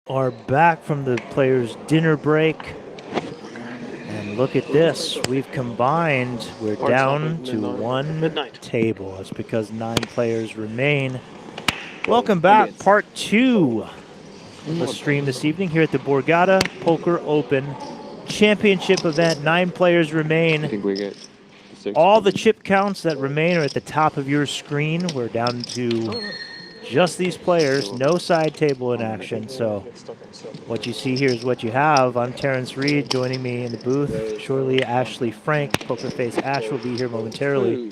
are back from the players' dinner break. And look at this. We've combined. We're down to one table. That's because 9 players remain. Welcome back. Part 2 of the stream this evening here at the Borgata Poker Open Championship event. 9 players remain. I think we get 6. All the chip counts that remain are at the top of your screen. We're down to just these players, no side table in action. So what you see here is what you have. I'm Terrence Reed. Joining me in the booth, shortly Ashley Frank. Poker Face Ash will be here momentarily.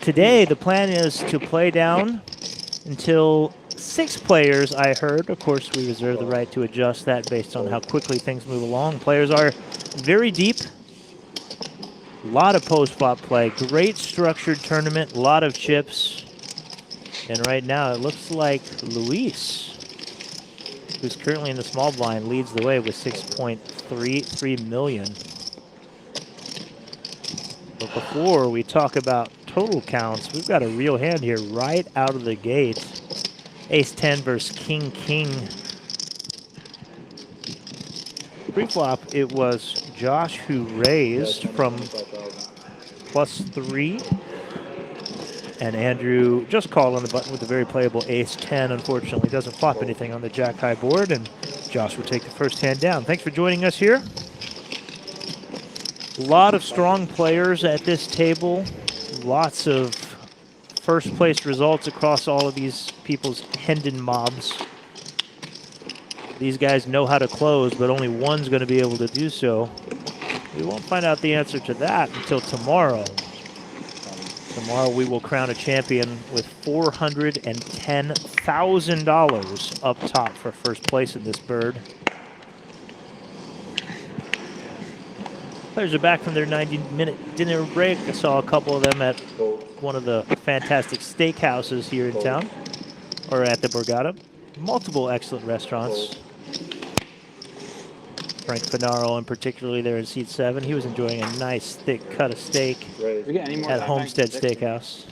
Today, the plan is to play down until 6 players, I heard. Of course, we reserve the right to adjust that based on how quickly things move along. Players are very deep. A lot of post-flop play. Great structured tournament. A lot of chips. And right now, it looks like Luis, who's currently in the small blind, leads the way with 6.33 million. But before we talk about total counts, we've got a real hand here right out of the gate. Ace-10 versus King-King. Pre-flop, it was Josh who raised from +3. And Andrew just called on the button with a very playable ace-10. Unfortunately, doesn't flop anything on the jack-high board, and Josh will take the first hand down. Thanks for joining us here. A lot of strong players at this table. Lots of first-place results across all of these people's Hendon mobs. These guys know how to close, but only one's going to be able to do so. We won't find out the answer to that until tomorrow. Tomorrow we will crown a champion with $410,000 up top for first place in this bird. Players are back from their 90-minute dinner break. I saw a couple of them at one of the fantastic steakhouses here in town, or at the Borgata. Multiple excellent restaurants. Frank Finaro, and particularly there in seat 7, he was enjoying a nice thick cut of steak at Homestead Steakhouse.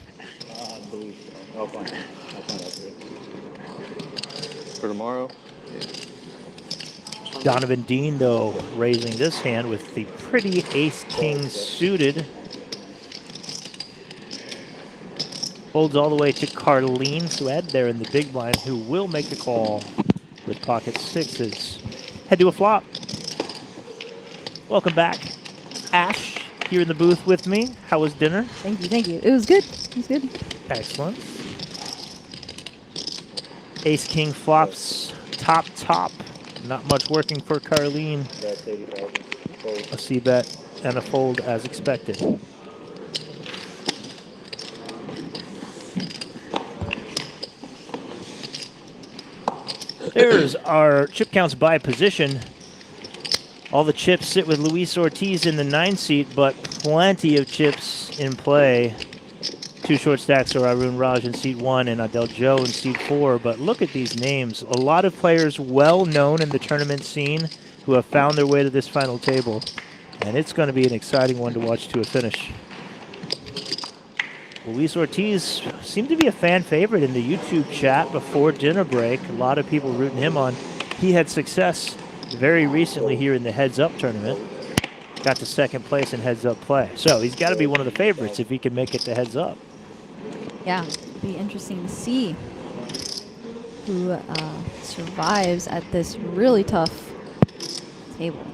For tomorrow. Donovan Dean, though, raising this hand with the pretty ace-king suited. Folds all the way to Carlene Sued there in the big blind, who will make the call with pocket 6s. Head to a flop. Welcome back. Ash, here in the booth with me. How was dinner? Thank you, thank you. It was good. It was good. Excellent. Ace-king flops, top. Not much working for Carlene. A c-bet and a fold as expected. There's our chip counts by position. All the chips sit with Luis Ortiz in the 9 seat, but plenty of chips in play. 2 short stacks are Arun Raj in seat 1 and Adel Joe in seat 4. But look at these names. A lot of players well known in the tournament scene who have found their way to this final table. And it's going to be an exciting one to watch to a finish. Luis Ortiz seemed to be a fan favorite in the YouTube chat before dinner break. A lot of people rooting him on. He had success very recently here in the Heads Up tournament. Got to 2nd place in Heads Up play. So he's got to be one of the favorites if he can make it to Heads Up. Yeah, it'll be interesting to see who survives at this really tough table.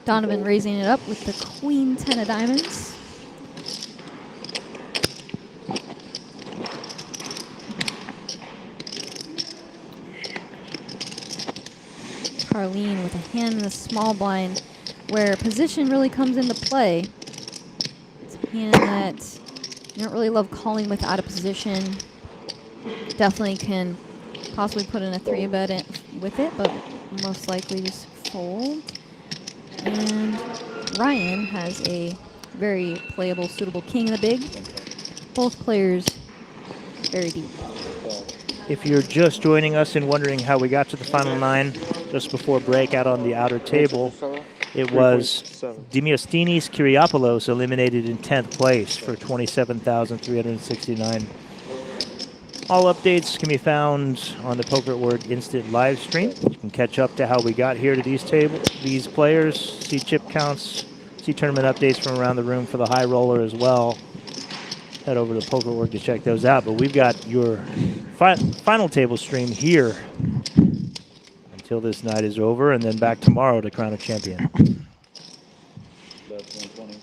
Donovan raising it up with the Queen 10 of diamonds. Carlene with a hand in the small blind where position really comes into play. It's a hand that you don't really love calling with out of position. Definitely can possibly put in a 3-bet with it, but most likely just fold. And Ryan has a very playable, suitable king in the big. Both players very deep. If you're just joining us and wondering how we got to the final 9, just before break out on the outer table, it was Demiosthenes Kyriopoulos eliminated in 10th place for $27,369. All updates can be found on the Poker at Work Instant live stream. You can catch up to how we got here to these players, see chip counts, see tournament updates from around the room for the high roller as well. Head over to Poker at Work to check those out. But we've got your final table stream here until this night is over, and then back tomorrow to crown a champion. That's 120.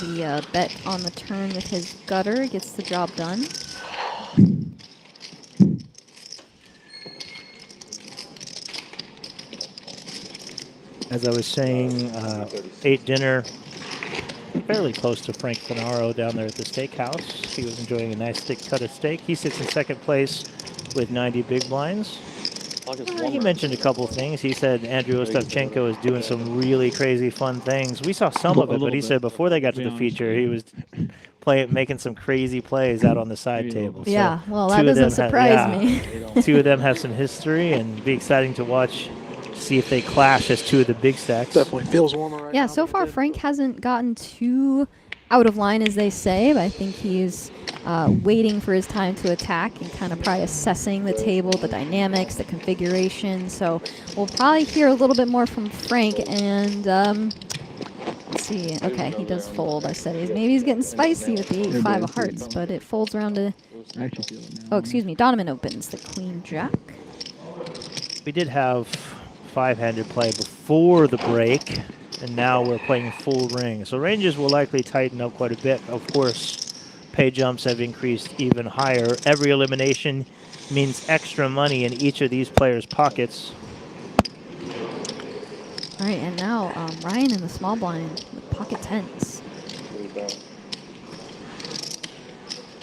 The bet on the turn with his gutter gets the job done. As I was saying, ate dinner fairly close to Frank Finaro down there at the steakhouse. He was enjoying a nice thick cut of steak. He sits in second place with 90 big blinds. He mentioned a couple of things. He said Andrew Ostapchenko is doing some really crazy fun things. We saw some of it, but he said before they got to the feature, he was making some crazy plays out on the side table. Yeah, So well, that doesn't surprise me. Two of them have some history, and be exciting to watch, see if they clash as two of the big stacks. Definitely feels warmer right now. Yeah, so far Frank hasn't gotten too out of line, as they say, but I think he's waiting for his time to attack and kind of probably assessing the table, the dynamics, the configuration. So we'll probably hear a little bit more from Frank. And let's see. Okay, he does fold. I said maybe he's getting spicy with the 8-5 of hearts, but it folds around to. Oh, excuse me. Donovan opens the Queen Jack. We did have 5-handed play before the break, and now we're playing full ring. So ranges will likely tighten up quite a bit. Of course, pay jumps have increased even higher. Every elimination means extra money in each of these players' pockets. All right, and now Ryan in the small blind with pocket tens.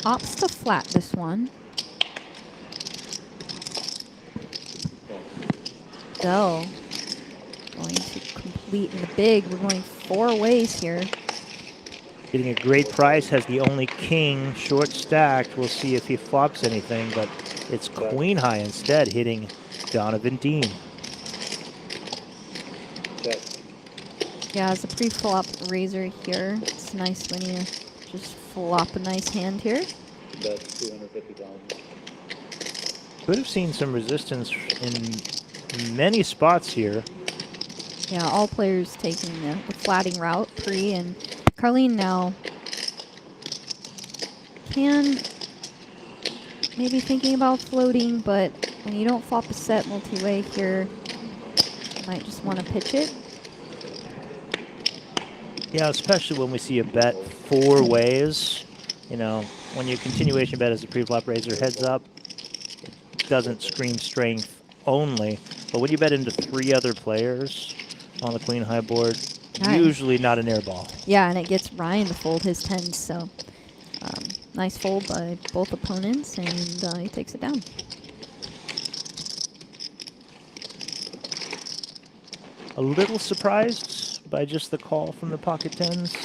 Opts to flat this one. Dell going to complete in the big. We're going 4 ways here. Getting a great price, has the only king short stacked. We'll see if he flops anything, but it's queen high instead, hitting Donovan Dean. Yeah, as a pre-flop razor here, it's nice when you just flop a nice hand here. That's 250,000. Could have seen some resistance in many spots here. Yeah, all players taking the flatting route pre, and Carlene now can maybe thinking about floating, but when you don't flop a set multi-way here, you might just want to pitch it. Yeah, especially when we see a bet 4 ways. You know, when you continuation bet as a pre-flop raiser heads up, it doesn't scream strength only. But when you bet into 3 other players on the queen high board, usually not an air ball. Yeah, and it gets Ryan to fold his tens, so nice fold by both opponents, and he takes it down. A little surprised by just the call from the pocket tens.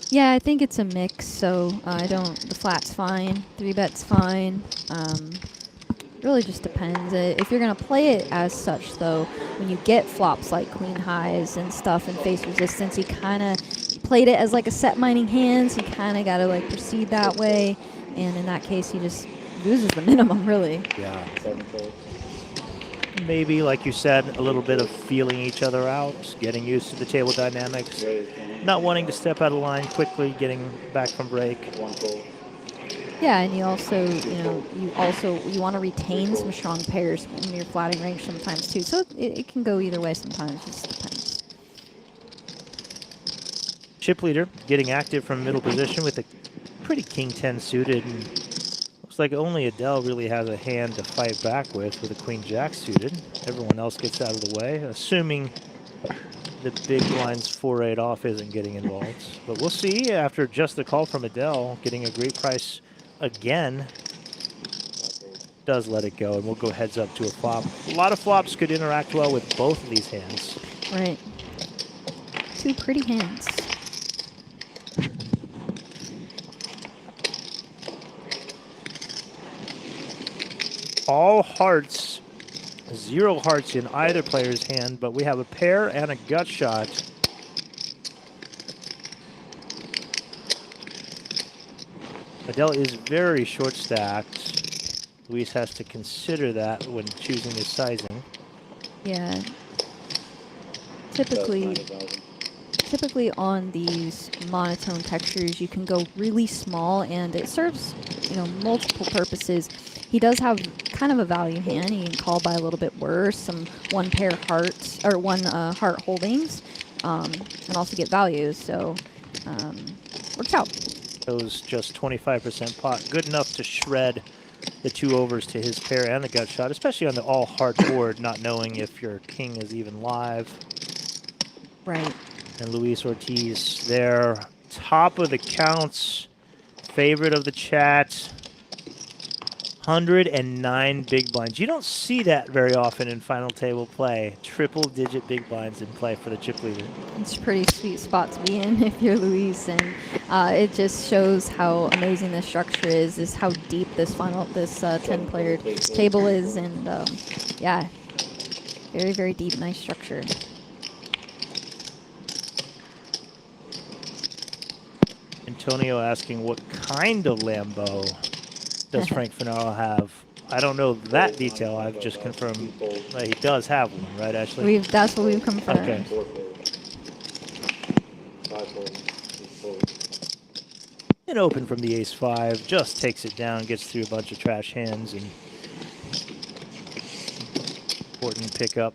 Yeah, I think it's a mix, so the flat's fine, 3-bet's fine. Really just depends. If you're going to play it as such, though, when you get flops like queen highs and stuff and face resistance, he kind of played it as like a set mining hand, so you kind of got to like proceed that way. And in that case, he just loses the minimum, really. Yeah. Maybe, like you said, a little bit of feeling each other out, getting used to the table dynamics, not wanting to step out of line quickly, getting back from break. Yeah, and you also, you want to retain some strong pairs in your flatting range sometimes too. So it can go either way sometimes. It just depends. Chip leader getting active from middle position with a pretty king 10 suited. And looks like only Adele really has a hand to fight back with a queen jack suited. Everyone else gets out of the way, assuming the big blind's 4-8 off isn't getting involved. But we'll see after just the call from Adele, getting a great price again. Does let it go, and we'll go heads up to a flop. A lot of flops could interact well with both of these hands. Right. 2 pretty hands. All hearts 0 hearts in either player's hand, but we have a pair and a gut shot. Adele is very short stacked. Luis has to consider that when choosing his sizing. Yeah. Typically, typically on these monotone textures, you can go really small, and it serves, multiple purposes. He does have kind of a value hand. He can call by a little bit worse, some one pair hearts or one heart holdings, and also get values. So works out. Those just 25% pot, good enough to shred the 2 overs to his pair and the gut shot, especially on the all heart board, not knowing if your king is even live. Right. And Luis Ortiz there, top of the counts, favorite of the chat. 109 big blinds. You don't see that very often in final table play. Triple-digit big blinds in play for the chip leader. It's a pretty sweet spot to be in if you're Luis, and it just shows how amazing this structure is how deep this 10-player table is, and yeah, very, very deep, nice structure. Antonio asking what kind of Lambo does Frank Finaro have? I don't know that detail. I've just confirmed that he does have one, right, Ashley? That's what we've confirmed. Okay. An open from the ace-5, just takes it down, gets through a bunch of trash hands, and important pickup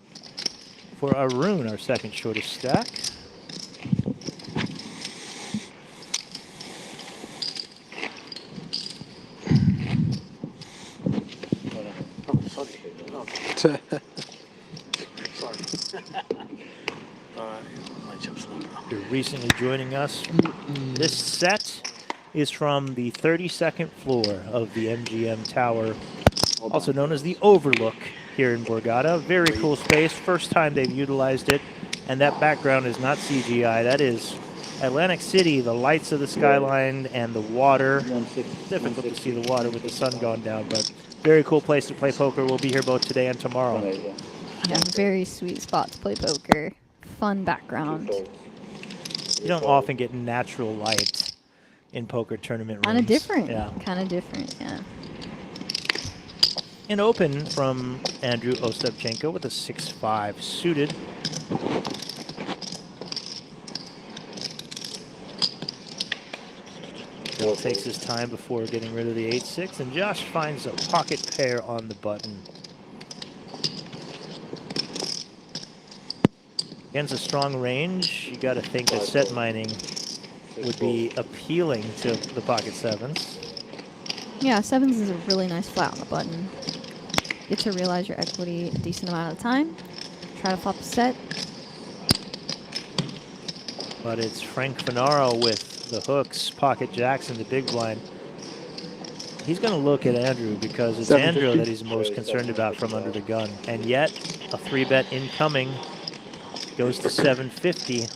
for Arun, our second shortest stack. Sorry. You're recently joining us. This set is from the 32nd floor of the MGM Tower, also known as the Overlook here in Borgata. Very cool space. First time they've utilized it. And that background is not CGI. That is Atlantic City, the lights of the skyline and the water. Difficult to see the water with the sun gone down, but very cool place to play poker. We'll be here both today and tomorrow. Yeah, very sweet spot to play poker. Fun background. You don't often get natural light in poker tournament rooms. Kind of different. Yeah. Kind of different, yeah. An open from Andrew Ostapchenko with a 6-5 suited. Bill takes his time before getting rid of the 8-6, and Josh finds a pocket pair on the button. Against a strong range, you got to think that set mining would be appealing to the pocket 7s. Yeah, 7s is a really nice flat on the button. Get to realize your equity a decent amount of the time. Try to flop a set. But it's Frank Finaro with the hooks, pocket jacks, and the big blind. He's going to look at Andrew because it's Andrew that he's most concerned about from under the gun. And yet, a 3-bet incoming goes to 750.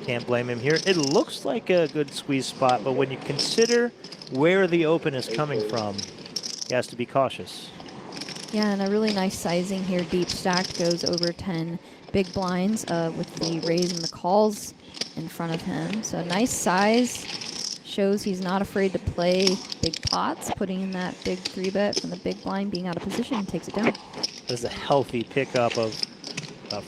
Can't blame him here. It looks like a good squeeze spot, but when you consider where the open is coming from, he has to be cautious. Yeah, and a really nice sizing here. Deep stack goes over 10 big blinds with the raise and the calls in front of him. So nice size. Shows he's not afraid to play big pots, putting in that big 3-bet from the big blind, being out of position, takes it down. There's a healthy pickup of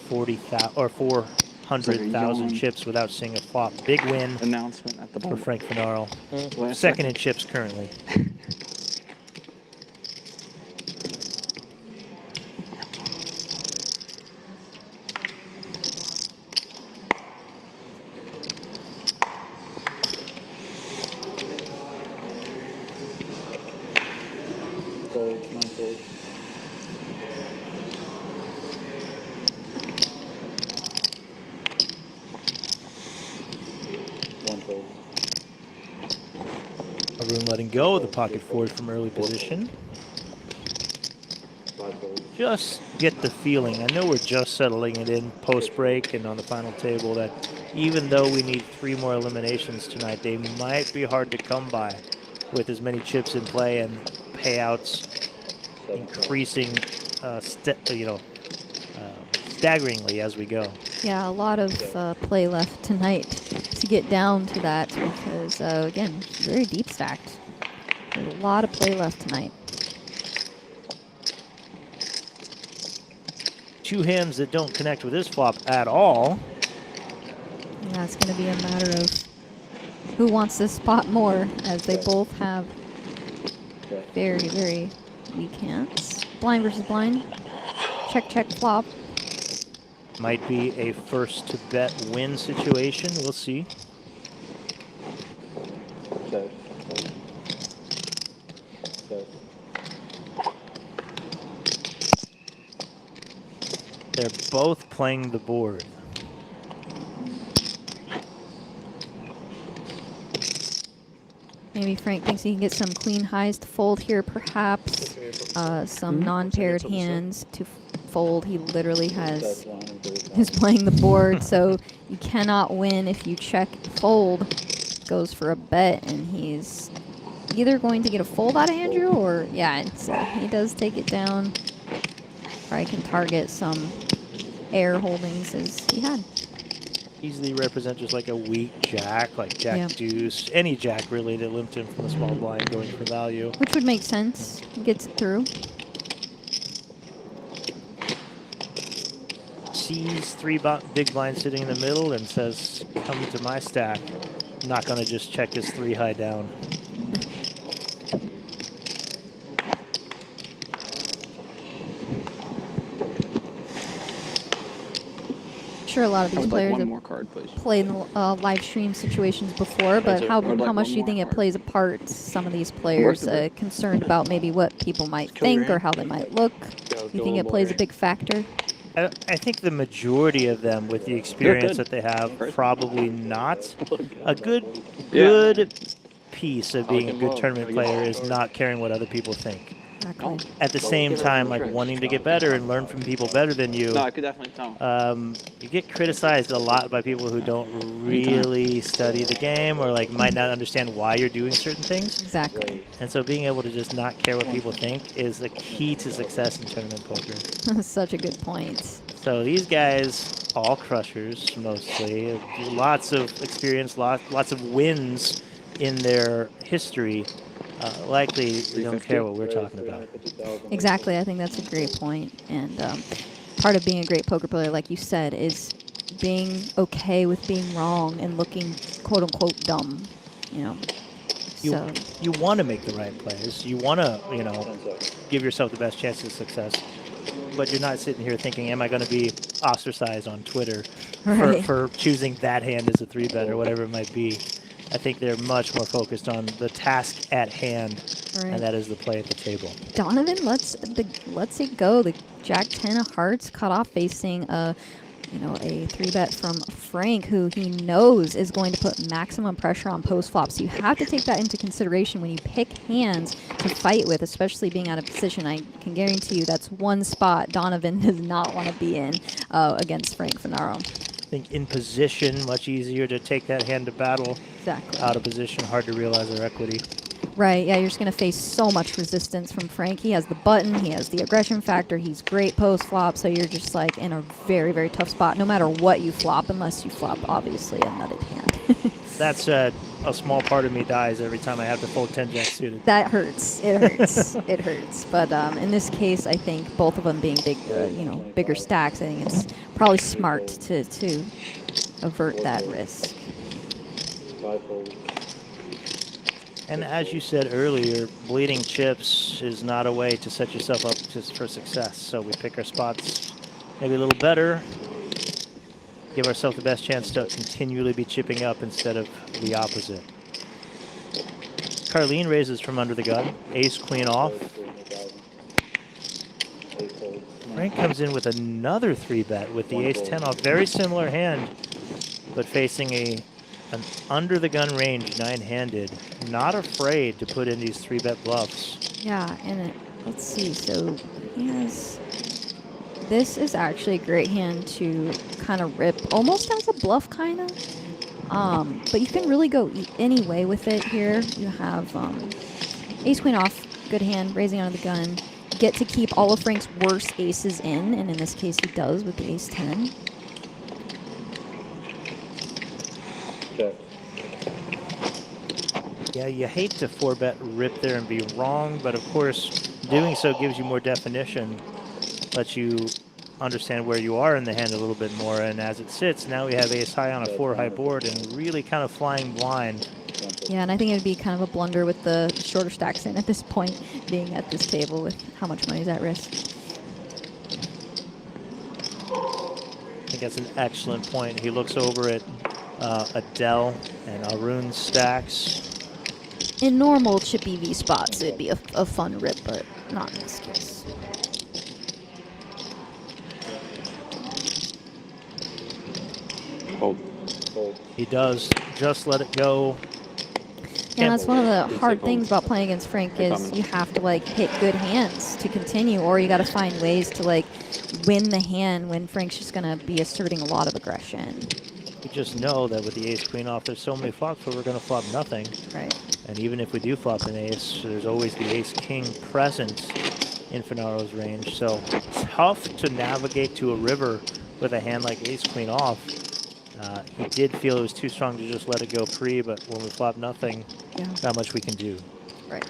40,000 or 400,000 chips without seeing a flop. Big win Announcement at the for moment. Frank Finaro. Second in chips currently. Arun letting go of the pocket 4 from early position. Just get the feeling, I know we're just settling it in post-break and on the final table, that even though we need 3 more eliminations tonight, they might be hard to come by with as many chips in play and payouts increasing, staggeringly as we go. Yeah, a lot of play left tonight to get down to that because, again, very deep stacked. There's a lot of play left tonight. Two hands that don't connect with this flop at all. Yeah, it's going to be a matter of who wants this spot more, as they both have very, very weak hands. Blind versus blind. Check, check, flop. Might be a first to bet win situation. We'll see. Check. Check. They're both playing the board. Maybe Frank thinks he can get some queen highs to fold here, perhaps. Some non-paired hands to fold. He literally is playing the board, so you cannot win if you check fold. Goes for a bet, and he's either going to get a fold out of Andrew, or yeah, he does take it down. Probably can target some air holdings as he had. Easily represent just like a weak jack, like jack deuce, any jack really that limped in from the small blind going for value. Which would make sense. He gets it through. Sees three big blinds sitting in the middle and says, come to my stack. I'm not going to just check this 3 high down. Sure, a lot of these players one have more card, please. played in live stream situations before, but how I'd like much one do you think more it plays a part? Some of these players concerned about maybe what people might think or how they might look. You think it plays a big factor? I think the majority of them, with the experience that they have, probably not. A good piece of being a good tournament player is not caring what other people think. Exactly. At the same time, like wanting to get better and learn from people better than you. No, I could definitely tell. You get criticized a lot by people who don't really study the game or like might not understand why you're doing certain things. Exactly. And so being able to just not care what people think is the key to success in tournament poker. Such a good point. So these guys, all crushers mostly, lots of experience, lots of wins in their history. Likely they don't care what we're talking about. Exactly. I think that's a great point. And part of being a great poker player, like you said, is being okay with being wrong and looking quote unquote dumb. You know. You want to make the right plays. You want to, give yourself the best chance of success. But you're not sitting here thinking, am I going to be ostracized on Twitter for choosing that hand as a 3-bet or whatever it might be. I think they're much more focused on the task at hand, and that is the play at the table. Donovan lets it go. The Jack 10 of hearts cut off facing a 3-bet from Frank, who he knows is going to put maximum pressure on post flop. So you have to take that into consideration when you pick hands to fight with, especially being out of position. I can guarantee you that's one spot Donovan does not want to be in against Frank Finaro. I think in position, much easier to take that hand to battle. Exactly. Out of position, hard to realize their equity. Right, yeah, you're just going to face so much resistance from Frank. He has the button, he has the aggression factor, he's great post-flop, so you're just like in a very, very tough spot no matter what you flop, unless you flop, obviously, a nutted hand. That's a small part of me dies every time I have to fold 10 jack suited. That hurts. It hurts. It hurts. But in this case, I think both of them being big, bigger stacks, I think it's probably smart to avert that risk. And as you said earlier, bleeding chips is not a way to set yourself up for success. So we pick our spots maybe a little better, give ourselves the best chance to continually be chipping up instead of the opposite. Carlene raises from under the gun, ace queen off. Frank comes in with another 3-bet with the ace 10 off, very similar hand, but facing an under the gun range 9-handed, not afraid to put in these 3-bet bluffs. Yeah, and let's see, so he has, this is actually a great hand to kind of rip, almost as a bluff kind of, but you can really go any way with it here. You have ace queen off, good hand, raising under the gun. get to keep all of Frank's worst aces in, and in this case he does with the ace-10. Check. Yeah, you hate to 4-bet rip there and be wrong, but of course, doing so gives you more definition, lets you understand where you are in the hand a little bit more. And as it sits, now we have ace high on a 4-high board and really kind of flying blind. Yeah, and I think it would be kind of a blunder with the shorter stacks in at this point, being at this table with how much money is at risk. I think that's an excellent point. He looks over at Adele and Arun's stacks. In normal chip EV spots, it'd be a fun rip, but not in this case. Hold. He does just let it go. Yeah, that's one of the hard things about playing against Frank is you have to like hit good hands to continue, or you got to find ways to like win the hand when Frank's just gonna be asserting a lot of aggression. We just know that with the ace-queen off, there's so many flops where we're going to flop nothing. Right. And even if we do flop an ace, there's always the ace-king present in Finaro's range. So tough to navigate to a river with a hand like ace-queen off. He did feel it was too strong to just let it go pre, but when we flop nothing, not much we can do. Right.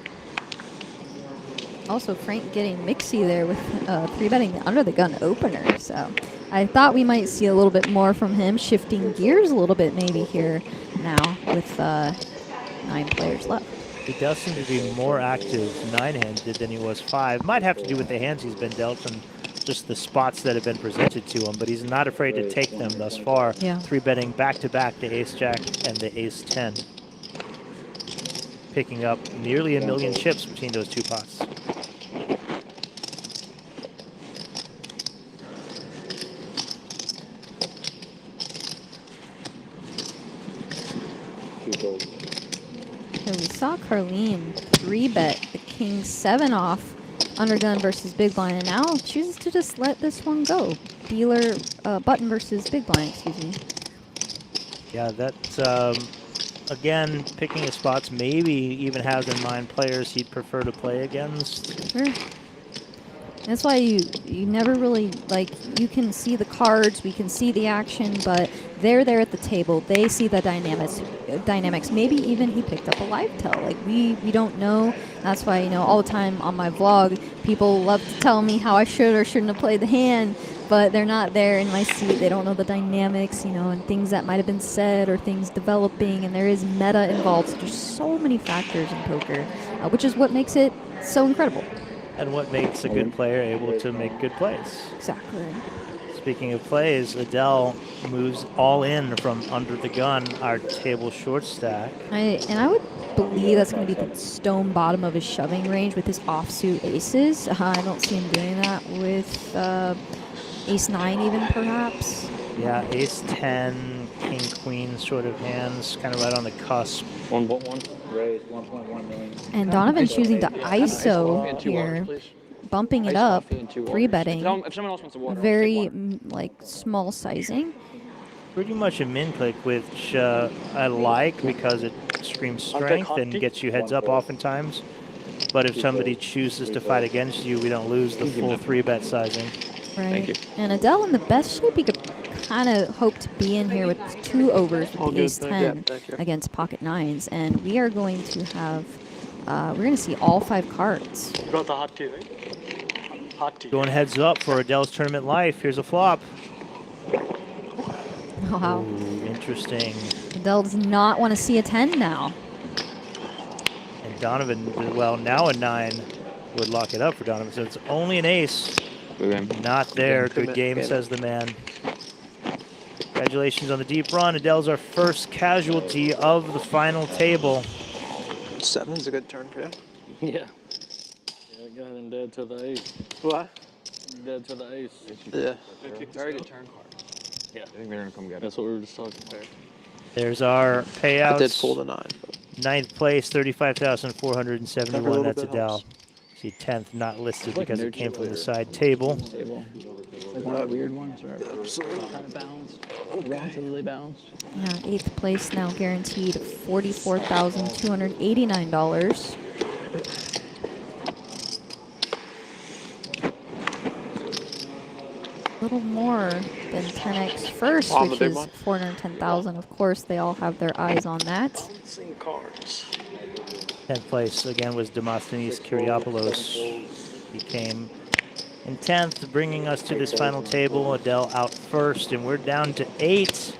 Also, Frank getting mixy there with 3-betting the under the gun opener. So I thought we might see a little bit more from him, shifting gears a little bit maybe here now with 9 players left. He does seem to be more active 9-handed than he was 5. Might have to do with the hands he's been dealt and just the spots that have been presented to him, but he's not afraid to take them thus far. Yeah. 3-betting back-to-back the ace-jack and the ace-10. Picking up nearly 1 million chips between those two pots. So we saw Carlene 3-bet the king 7 off undergun versus big blind, and now chooses to just let this one go. Dealer button versus big blind, excuse me. Yeah, that's, again, picking his spots, maybe even has in mind players he'd prefer to play against. Sure. That's why you never really, like, you can see the cards, we can see the action, but they're there at the table. They see the dynamics. Maybe even he picked up a live tell. Like, we don't know. That's why, you know, all the time on my vlog, people love to tell me how I should or shouldn't have played the hand, but they're not there in my seat. They don't know the dynamics, you know, and things that might have been said or things developing, and there is meta involved. So there's so many factors in poker, which is what makes it so incredible. And what makes a good player able to make good plays. Exactly. Speaking of plays, Adele moves all in from under the gun, our table short stack. I would believe that's going to be the stone bottom of his shoving range with his offsuit aces. I don't see him doing that with ace-9 even, perhaps. Yeah, ace-10, king-queen sort of hands, kind of right on the cusp. 1.1. Raise 1.1 million. And Donovan choosing to ISO here, bumping it up, 3-betting. If someone else wants the water, Very, like, small sizing. Pretty much a min click, which I like because it screams strength and gets you heads up oftentimes. But if somebody chooses to fight against you, we don't lose the full 3-bet sizing. Right. Thank you. And Adele in the best shape he could kind of hope to be in here with 2 overs with the ace-10 against pocket 9s. And we are going to have, we're going to see all 5 cards. You brought the hot tea, right? Hot tea. Going heads up for Adele's tournament life. Here's a flop. Wow. Ooh, interesting. Adele does not want to see a 10 now. And Donovan, well, now a 9 would lock it up for Donovan. So it's only an ace. Not there. Good game, says the man. Congratulations on the deep run. Adele's our first casualty of the final table. 7's a good turn for you. Yeah. Yeah, go ahead and dead to the ace. What? Dead to the ace. Yeah. Very good turn card. Yeah. I think they're gonna come get That's what we were just talking about. There's our payouts. I did fold a 9. But 9th place, 35,471. Every little That's bit Adele. helps. See, 10th not listed like because it neutral came from the or- side table. Like one of the weird ones where kind of balanced, relatively balanced. Yeah, 8th place now guaranteed $44,289. little more than 10x first, On the which big is one? 410,000. Of course, they all have their eyes on that. Bouncing cards. 10th place again was Demosthenes Kyriopoulos. He came in 10th, bringing us to this final table. Adele out first, and we're down to 8.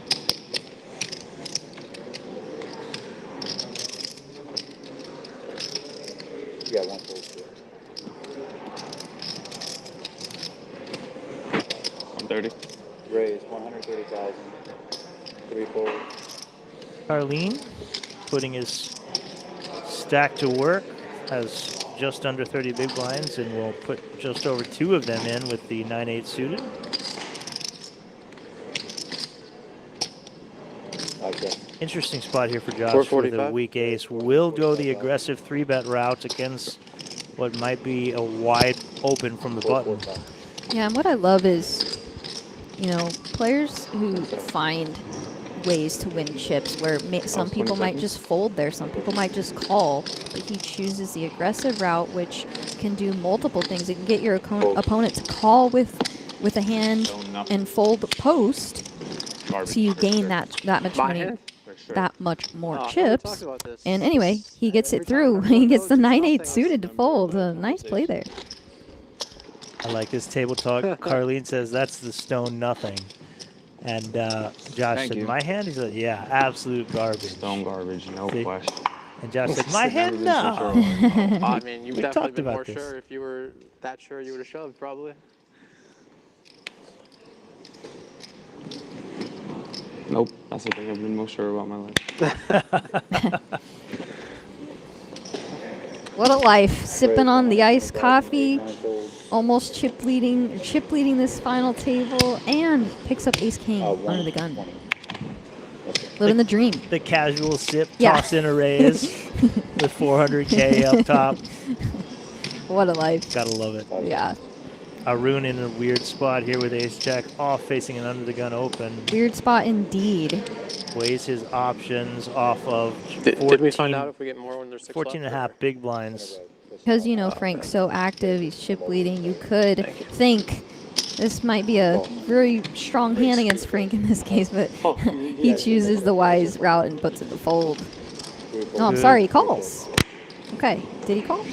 Yeah, 140. 130. Raise 130,000. 3 fold. Carlene putting his stack to work, has just under 30 big blinds, and will put just over 2 of them in with the 9-8 suited. Okay. Interesting spot here for Josh with a 445. weak ace. Will go the aggressive 3-bet route against what might be a wide open from the button. 445. Yeah, and what I love is, you know, players who find ways to win chips where some people might just fold there, some people might just call, but he chooses the aggressive route, which can do multiple things. It can get your opponent to call with a hand and fold post, so you gain that much My money, hand? that much more Oh, I thought we chips. talked about this. And anyway, he gets Every it time through. everyone He gets the goes, 9-8 something suited to else. fold. Nice play there. I like this table talk. Carlene says that's the stone nothing. And Josh Thank said, you. my hand? He said, yeah, absolute garbage. Stone garbage, no See? question. And Josh said, my hand, Never been so no. sure about it. I mean, you've We definitely talked been about more this. sure. If you were that sure, you would have shoved, probably. Nope, that's the thing I've been most sure about my life. What a life. Sipping on the iced coffee, 9 fold. almost chip leading this final table, and picks up ace king under the gun. 120. Living the dream. The casual sip, Yeah. toss in a raise with 400K up top. What a life. Gotta love it. Yeah. Arun in a weird spot here with ace jack off, facing an under the gun open. Weird spot indeed. Weighs his options off of Did we find out if we get more when there's 6 14 and a left, half or- big blinds. Because, you know, Frank's so active, he's chip leading. You could think this might be a very strong hand against Frank in this case, but he chooses the wise route and puts it to fold. No, I'm sorry, he calls. Okay, did he call?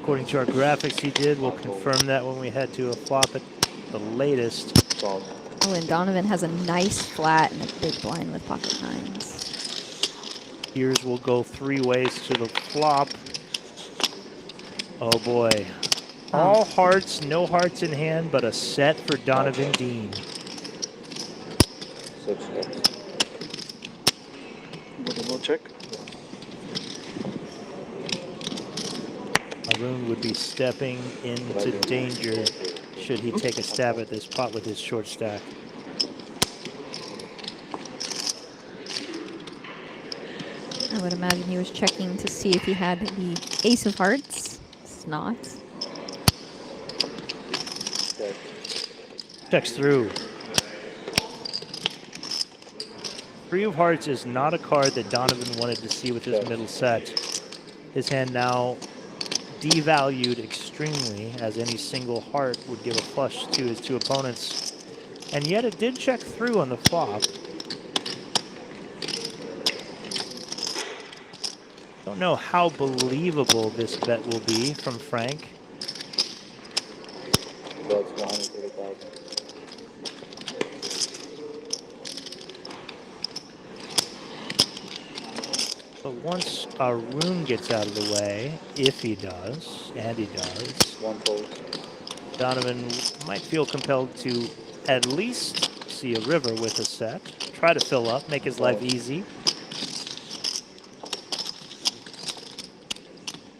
According to our graphics, he did. We'll confirm that when we head to a flop at the latest. Solid. Oh, and Donovan has a nice flat and a big blind with pocket nines. Here's will go 3 ways to the flop. Oh boy. All hearts, no hearts in hand, but a set for Donovan Dean. 6 steps. We'll check. Arun would be stepping into danger should he take a stab at this pot with his short stack. I would imagine he was checking to see if he had the ace of hearts. It's not. Check. Checks through. 3 of hearts is not a card that Donovan wanted to see with his middle set. His hand now devalued extremely, as any single heart would give a flush to his 2 opponents. And yet it did check through on the flop. Don't know how believable this bet will be from Frank. That's 130,000. But once Arun gets out of the way, if he does, and he does, 1 fold. Donovan might feel compelled to at least see a river with a set. Try to fill up, make his life easy.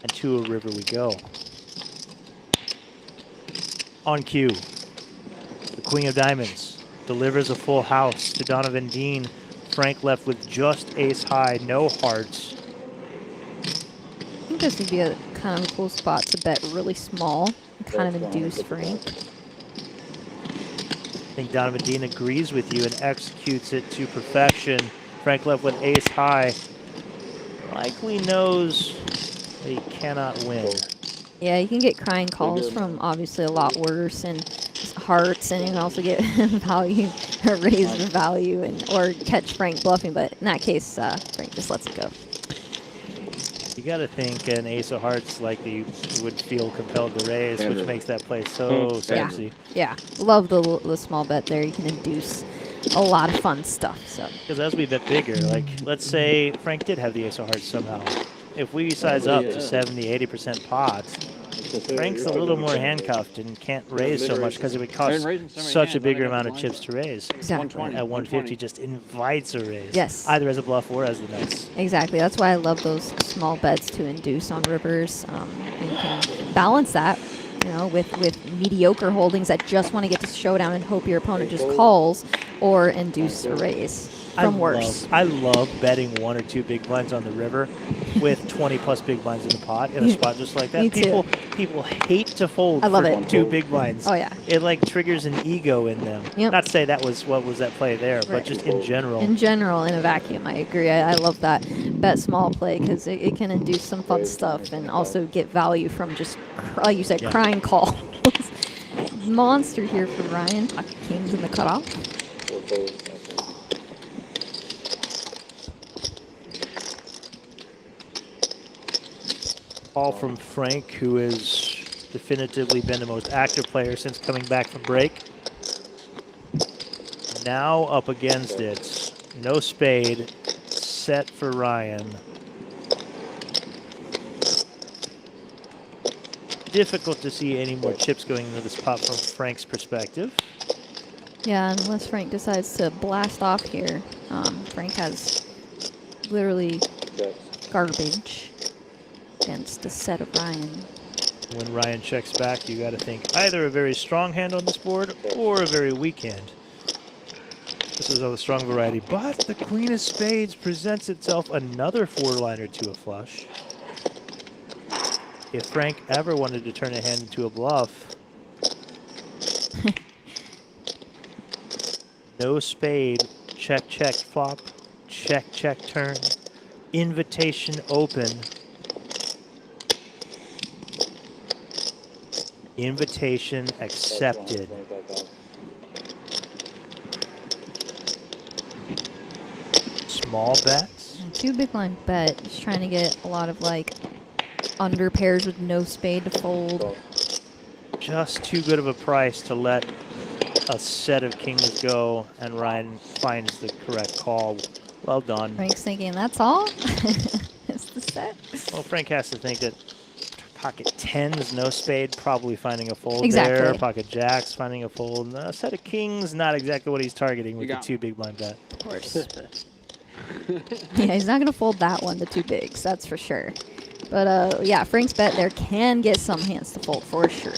And to a river we go. On cue, the Queen of Diamonds delivers a full house to Donovan Dean. Frank left with just ace high, no hearts. I think this would be a kind of a cool spot to bet really small and kind of induce Frank. I think Donovan Dean agrees with you and executes it to perfection. Frank left with ace high. Likely knows that he cannot win. Yeah, you can get crying calls from obviously a lot worse, and hearts, and you can also get value or raise the value, and or catch Frank bluffing. But in that case, Frank just lets it go. You got to think an ace of hearts likely would feel compelled to raise, which makes that play so sexy. Yeah, love the small bet there. You can induce a lot of fun stuff. So Because as we bet bigger, like let's say Frank did have the ace of hearts somehow. If we size up to 70, 80% pot, Frank's a little more handcuffed and can't raise so much because it would cost such a bigger amount of chips to raise. exactly. At 150, just invites a raise. Yes. Either as a bluff or as the nuts. Exactly. That's why I love those small bets to induce on rivers. And you can balance that, you know, with mediocre holdings that just want to get to showdown and hope your opponent just calls, or induce a raise from worse. I love betting 1 or 2 big blinds on the river with 20 plus big blinds in the pot in a spot just like that. Me too. People hate to fold I love for it. 2 big blinds. Oh, yeah. It like triggers an ego in them. Yep. Not to say that was what was at play there, but Right. just in general. In general, in a vacuum, I agree. I love that bet small play because it can induce some fun stuff and also get value from just, like you said, Yeah. crying calls. Monster here for Ryan. Pocket kings in the cutoff. Four folds. Call from Frank, who has definitively been the most active player since coming back from break. Now up against it. No spade. Set for Ryan. Difficult to see any more chips going into this pot from Frank's perspective. Yeah, unless Frank decides to blast off here. Frank has literally Checks. garbage against the set of Ryan. When Ryan checks back, you got to think either a very strong hand on this board or a very weak hand. This is of the strong variety, but the queen of spades presents itself another 4-liner to a flush. If Frank ever wanted to turn a hand into a bluff, no spade, check, check, flop, check, check, turn, invitation open. Invitation accepted. 25,000. Small bets. 2 big blind bet. Just trying to get a lot of like under pairs with no spade to fold. Just too good of a price to let a set of kings go, and Ryan finds the correct call. Well done. Frank's thinking, that's all? It's the set. Well, Frank has to think that pocket tens, no spade, probably finding a fold Exactly. there. Pocket jacks, finding a fold. A set of kings, not exactly what he's targeting with the got 2 big blind bet. Of course. Yeah, he's not going to fold that one to 2 bigs, that's for sure. But yeah, Frank's bet there can get some hands to fold for sure.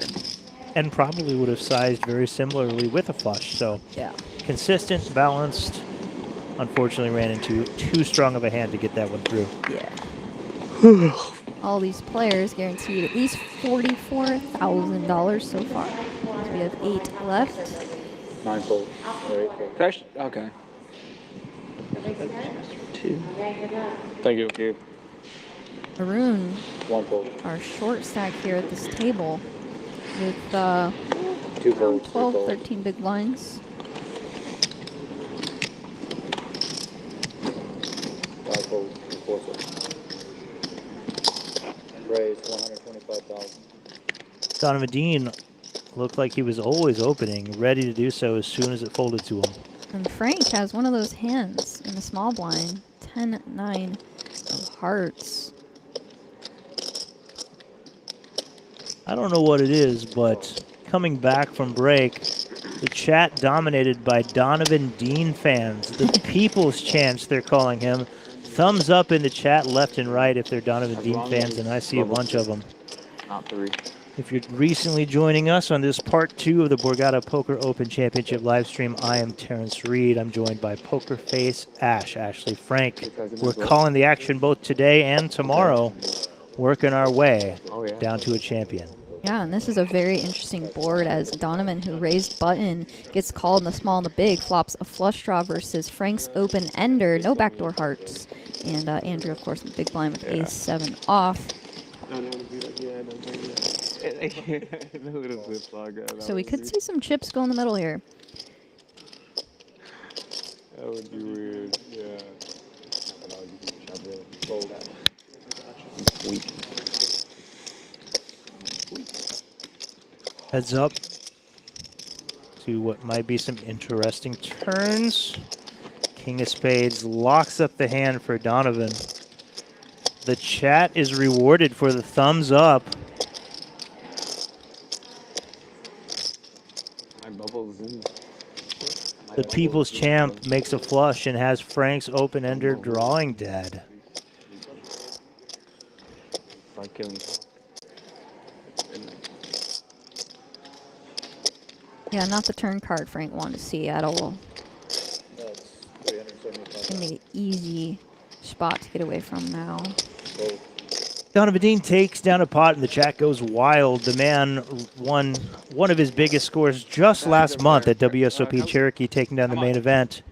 And probably would have sized very similarly with a flush. So Yeah. consistent, balanced. Unfortunately, ran into too strong of a hand to get that one through. Yeah. All these players guaranteed at least $44,000 so far. So we have 8 left. 9 folds. Or 8 folds. Fresh? Okay. Thank you. Maroon, 1 fold. our short stack here at this table with 2 folds. 12, 3 folds. 13 big blinds. 5 folds. 4 folds. Raised 125,000. Donovan Dean looked like he was always opening, ready to do so as soon as it folded to him. And Frank has one of those hands in the small blind. 10-9 of hearts. I don't know what it is, but coming back from break, the chat dominated by Donovan Dean fans. The people's chants, they're calling him. Thumbs up in the chat left and right if they're Donovan Dean fans, and I see a bunch of them. Not 3. If you're recently joining us on this part 2 of the Borgata Poker Open Championship live stream, I am Terrence Reed. I'm joined by Poker Face Ashley Frank. We're calling the action both today and tomorrow, working our way down to a champion. Yeah, and this is a very interesting board as Donovan, who raised button, gets called in the small and the big, flops a flush draw versus Frank's open ender, no backdoor hearts. And Andrew, of course, in the big blind with ace 7 off. The little ziploc, that So we would could be- see some chips go in the middle here. That would be weird. Yeah. Fold. Heads up to what might be some interesting turns. King of Spades locks up the hand for Donovan. The chat is rewarded for the thumbs up. My bubble's in. The People's Champ makes a flush and has Frank's open-ender drawing dead. Start killing. Yeah, not the turn card Frank wanted to see at all. That's 375. Gonna be an easy spot to get away from now. Fold. Donovan Dean takes down a pot and the chat goes wild. The man won one of his biggest scores just last month at WSOP Cherokee, taking down the main event,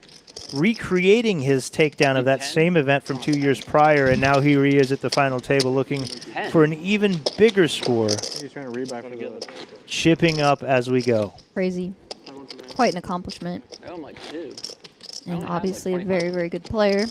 recreating his takedown of that same event from 2 years prior, and now here he is at the final table looking for an even bigger score, He's trying to rebuy for the. chipping up as we go. Crazy. Quite an accomplishment. I own like 2. And obviously a very, very good player.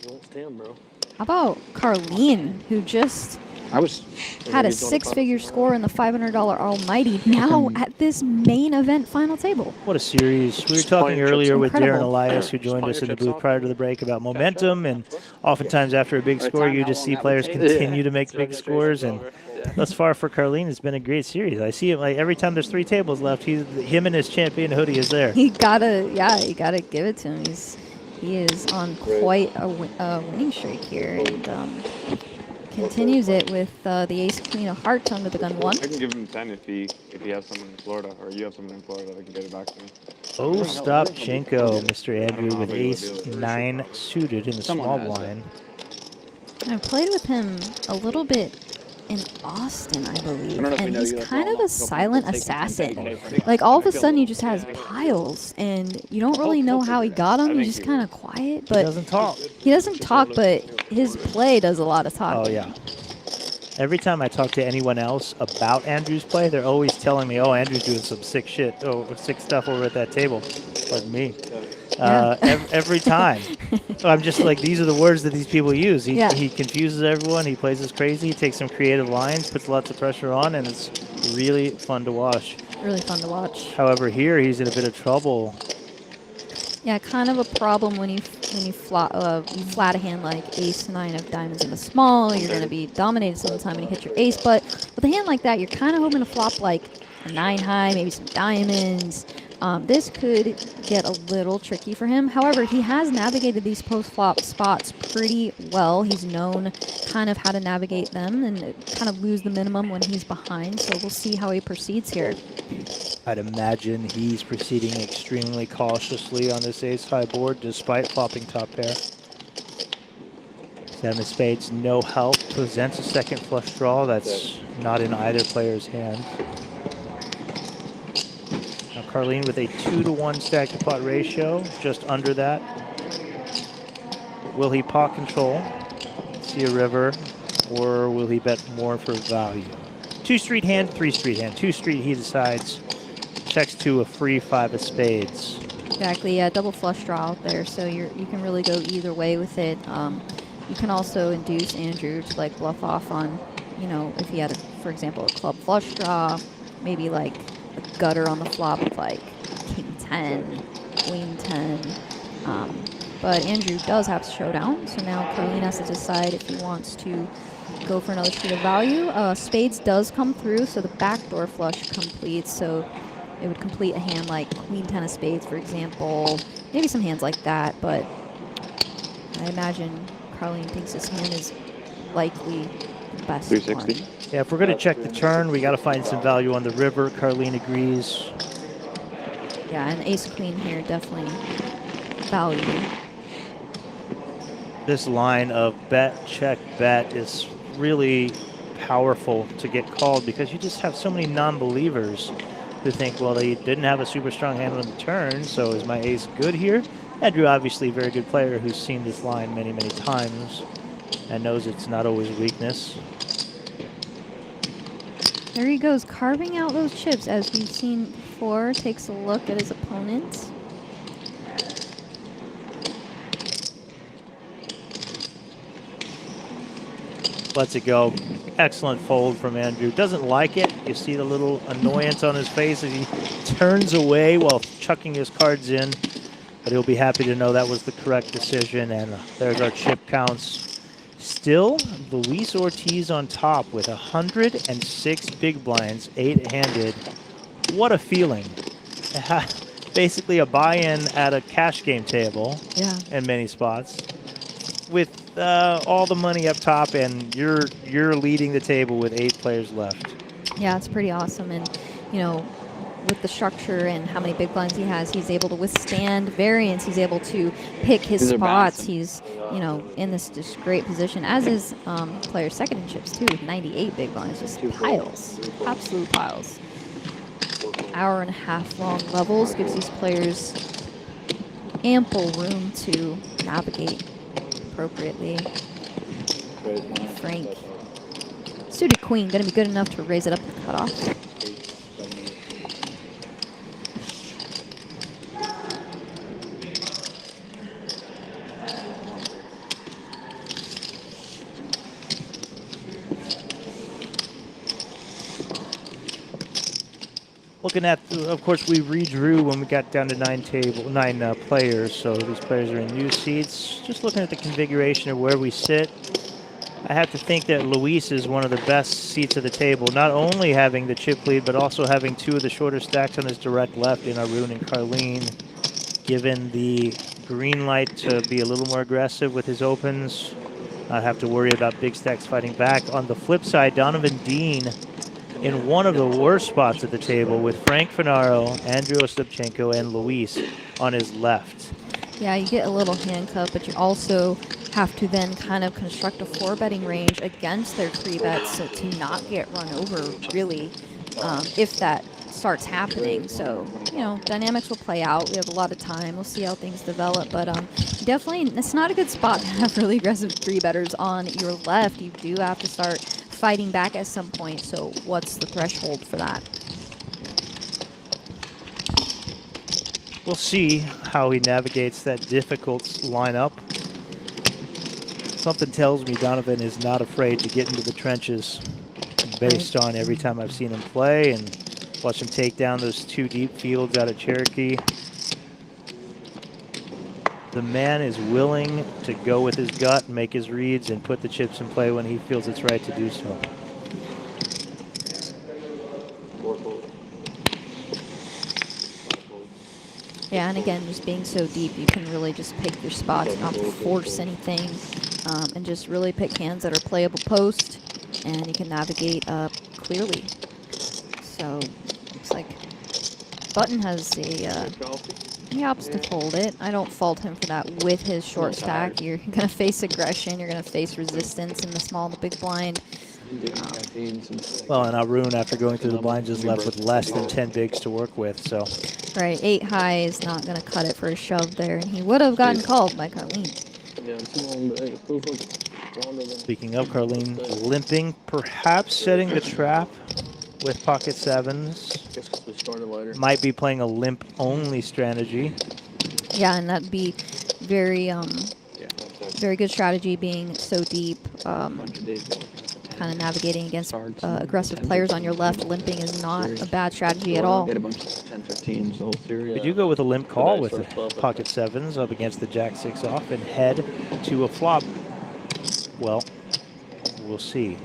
Don't stand, bro. How about Carlene, who just I was. had a six-figure score in the $500 Almighty, now at this main event final table? What a series. We were talking earlier with Darren Incredible. Elias, who joined us in the booth prior to the break, about momentum, and oftentimes after a big score, you just see players continue to make big scores, and thus far for Carlene, it's been a great series. I see it like every time there's 3 tables left, him and his champion hoodie is there. You gotta give it to him. He is on quite a winning streak here, and continues it with the ace queen of hearts under the gun 1. I can give him 10 if he has someone in Florida, or you have someone in Florida that can get it back to me. Ostapchenko, Mr. Andrew, with ace 9 suited in the small blind. I played with him a little bit in Austin, I believe, know if we and know he's you kind of a silent assassin. Okay. Like, all of a sudden, he just has piles, and you don't really know how he got them. He's just kind of quiet, He but doesn't talk. he doesn't talk, but his play does a lot of talking. Oh, yeah. Every time I talk to anyone else about Andrew's play, they're always telling me, oh, Andrew's doing some sick shit, sick stuff over at that table. Pardon me. Every time. So I'm just like, these are the words that these people use. He confuses everyone. He plays us crazy. He takes some creative lines, puts lots of pressure on, and it's really fun to watch. Really fun to watch. However, here he's in a bit of trouble. Yeah, kind of a problem when you flat a hand like ace 9 of diamonds in the small. You're going to be dominated some of the time when you hit your ace. But with a hand like that, you're kind of hoping to flop like a 9 high, maybe some diamonds. This could get a little tricky for him. However, he has navigated these post-flop spots pretty well. He's known kind of how to navigate them and kind of lose the minimum when he's behind. So we'll see how he proceeds here. I'd imagine he's proceeding extremely cautiously on this ace-high board, despite flopping top pair. 7 of spades, no help, presents a second flush draw. That's not in either player's hand. Now Carlene with a 2-to-1 stack to pot ratio, just under that. Will he pot control, see a river, or will he bet more for value? 2 street hand, 3 street hand. 2 street he decides. Checks to a free 5 of spades. Exactly, yeah, double flush draw out there, so you can really go either way with it. You can also induce Andrew to like bluff off on, you know, if he had, for example, a club flush draw, maybe like a gutter on the flop with like king 10, queen 10. But Andrew does have showdown, so now Carlene has to decide if he wants to go for another street of value. Spades does come through, so the backdoor flush completes, so it would complete a hand like queen 10 of spades, for example. Maybe some hands like that, but I imagine Carlene thinks this hand is likely the best 360. one. Yeah, if we're going to check the turn, we got to find some value on the river. Carlene agrees. Yeah, and ace queen here definitely value. This line of bet, check, bet is really powerful to get called because you just have so many non-believers who think, well, they didn't have a super strong hand on the turn, so is my ace good here? Andrew, obviously a very good player who's seen this line many, many times and knows it's not always weakness. There he goes, carving out those chips as we've seen before. Takes a look at his opponent. Lets it go. Excellent fold from Andrew. Doesn't like it. You see the little annoyance on his face as he turns away while chucking his cards in. But he'll be happy to know that was the correct decision. And there's our chip counts. Still, Luis Ortiz on top with 106 big blinds, 8-handed. What a feeling. Basically a buy-in at a cash game table in many spots. With all the money up top, and you're leading the table with 8 players left. Yeah, it's pretty awesome. And, you know, with the structure and how many big blinds he has, he's able to withstand variance. He's able to pick his These are spots. bouncing. He's, you know, in this just great position, as is player second in chips, too, with 98 big blinds. Just piles, absolute piles. Hour and a half long levels gives these players ample room to navigate appropriately. Frank. Suited queen, going to be good enough to raise it up the cutoff. Looking at, of course, we redrew when we got down to 9 players, so these players are in new seats. Just looking at the configuration of where we sit, I have to think that Luis is one of the best seats of the table, not only having the chip lead, but also having 2 of the shorter stacks on his direct left in Arun and Carlene. Given the green light to be a little more aggressive with his opens, not have to worry about big stacks fighting back. On the flip side, Donovan Dean in one of the worst spots at the table with Frank Finaro, Andrew Ostapchenko, and Luis on his left. Yeah, you get a little handcuff, but you also have to then kind of construct a 4-betting range against their 3-bets so to not get run over, really, if that starts happening. So, you know, dynamics will play out. We have a lot of time. We'll see how things develop. But definitely, it's not a good spot to have really aggressive 3-betters on your left. You do have to start fighting back at some point. So what's the threshold for that? We'll see how he navigates that difficult lineup. Something tells me Donovan is not afraid to get into the trenches based on every time I've seen him play and watch him take down those 2 deep fields out of Cherokee. The man is willing to go with his gut, make his reads, and put the chips in play when he feels it's right to do so. Yeah, and again, just being so deep, you can really just pick your spots, not force anything, and just really pick hands that are playable post, and you can navigate clearly. So, looks like Button has a he opts to fold it. I don't fault him for that with his short stack. You're going to face aggression. You're going to face resistance in the small to big blind. Well, and Arun, after going through the blinds, is left with less than 10 bigs to work with. So, right, 8 high is not going to cut it for a shove there, and he would have gotten called by Carlene. Speaking of Carlene limping, perhaps setting the trap with pocket 7s. Might be playing a limp-only strategy. Yeah, and that'd be very, very good strategy, being so deep. Kind of navigating against aggressive players on your left. Limping is not a bad strategy at all. Hit a bunch of 10-15s the whole series. Could you go with a limp call with the pocket 7s up against the jack 6 off and head to a flop? Well, we'll see.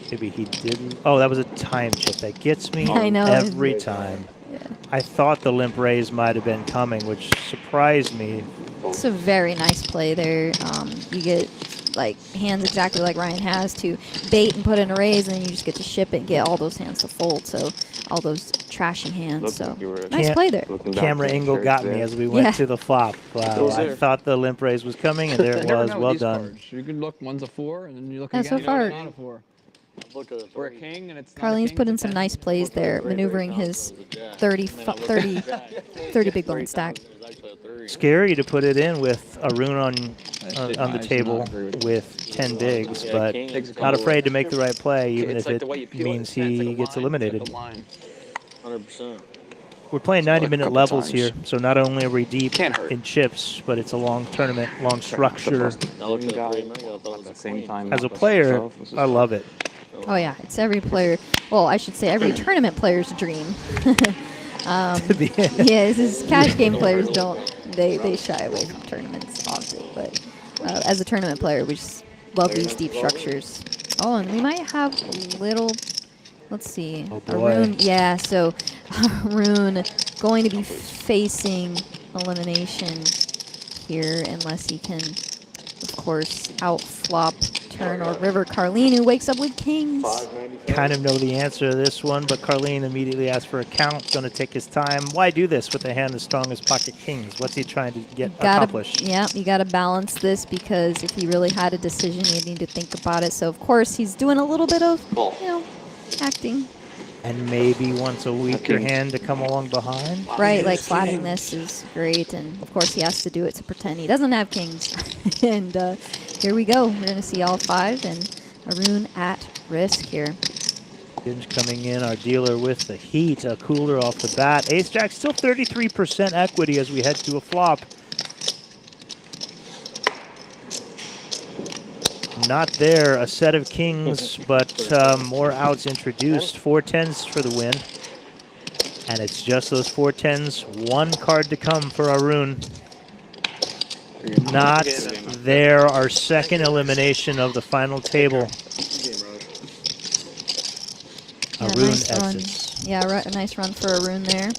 Maybe he didn't. Oh, that was a time chip. That gets me I know. every time. Yeah. I thought the limp raise might have been coming, which surprised me. It's a very nice play there. You get like hands exactly like Ryan has to bait and put in a raise, and then you just get to ship it and get all those hands to fold. So all those trashing hands. So nice play there. Camera angle got me as we went to the flop. Wow, I thought the limp raise was coming, and there it was. Well done. You could look, one's a 4, and then you look Yeah, again, so far- not a 4. Look at it. For a king, and it's not a Carlene's king, put in it's a some 10. nice plays there, maneuvering his 30 big blind stack. Scary to put it in with a rune on Shit, on the I do not table agree with with 10 bigs, Yeah, but king. Takes a not couple afraid to make the right play, even It's if like it the way you peel it, means it's like he a gets line. eliminated. It's like a line. 100%. We're playing like a 90-minute couple levels times. here, so not only are we deep Can't hurt. in chips, but it's a long tournament, long structure. I looked at the Guy 3 minute, I thought it at was the a same queen. time. As a not player, himself, this is I love it. Oh yeah, it's every player. Well, I should say every tournament player's dream. To be- Yeah, this is cash game players don't they shy away from tournaments, obviously. But as a tournament player, we just love these deep structures. Oh, and we might have a little. Let's see. Oh, A boy. rune. Yeah, so rune going to be facing elimination here unless he can, of course, outflop turn or river Carlene, who wakes up with kings. kind of know the answer to this one, but Carlene immediately asks for a count, going to take his time. Why do this with a hand as strong as pocket kings? What's he trying to get accomplished? Yeah, you got to balance this because if he really had a decision, he'd need to think about it. So, of course, he's doing a little bit of, acting. And maybe wants a weaker hand to come along behind. Right, like flatting this is great. And, of course, he has to do it to pretend he doesn't have kings. And here we go. We're going to see all 5 and a rune at risk here. Binge coming in, our dealer with the heat, a cooler off the bat. Ace Jack still 33% equity as we head to a flop. Not there, a set of kings, but more outs introduced. 4 10s for the win. And it's just those 4 10s, 1 card to come for Arun. Not there, our second elimination of the final table. Yeah, Arun nice run. exits. Yeah, a nice run for Arun there.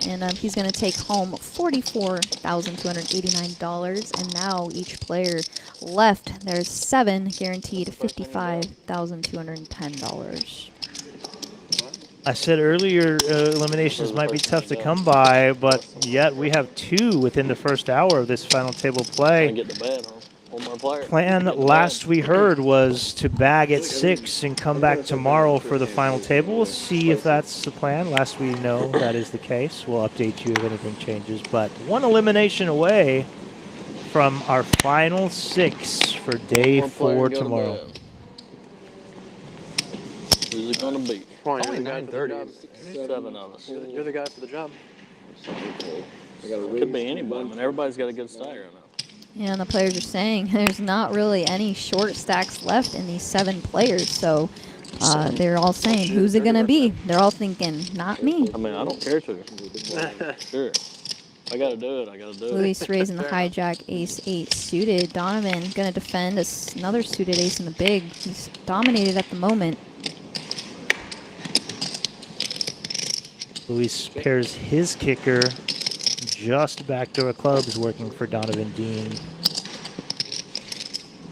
And he's going to take home $44,289. And now each player left, there's 7 guaranteed $55,210. I said earlier, eliminations might be tough to come by, but yet we have 2 within the first hour of this final table I play. get the bed, huh? Hold my player. Plan last we heard was to bag at 6 and come back tomorrow for the final table. We'll see if that's the plan. Last we know that is the case. We'll update you if anything changes. But 1 elimination away from our final 6 for day 4 tomorrow. Who's it gonna be? Come on, you're Only the guy for the 9:30. job. 7 of us. You're the guy for the job. Could be anybody. I mean, everybody's got a good stack right now. Yeah, and the players are saying there's not really any short stacks left in these 7 players. So they're all saying, who's it going to be? They're all thinking, not me. I mean, I don't care to. Sure. I gotta do it. I gotta do it. Luis raising the hijack, ace-8 suited. Donovan going to defend another suited ace in the big. He's dominated at the moment. Luis pairs his kicker just backdoor clubs working for Donovan Dean.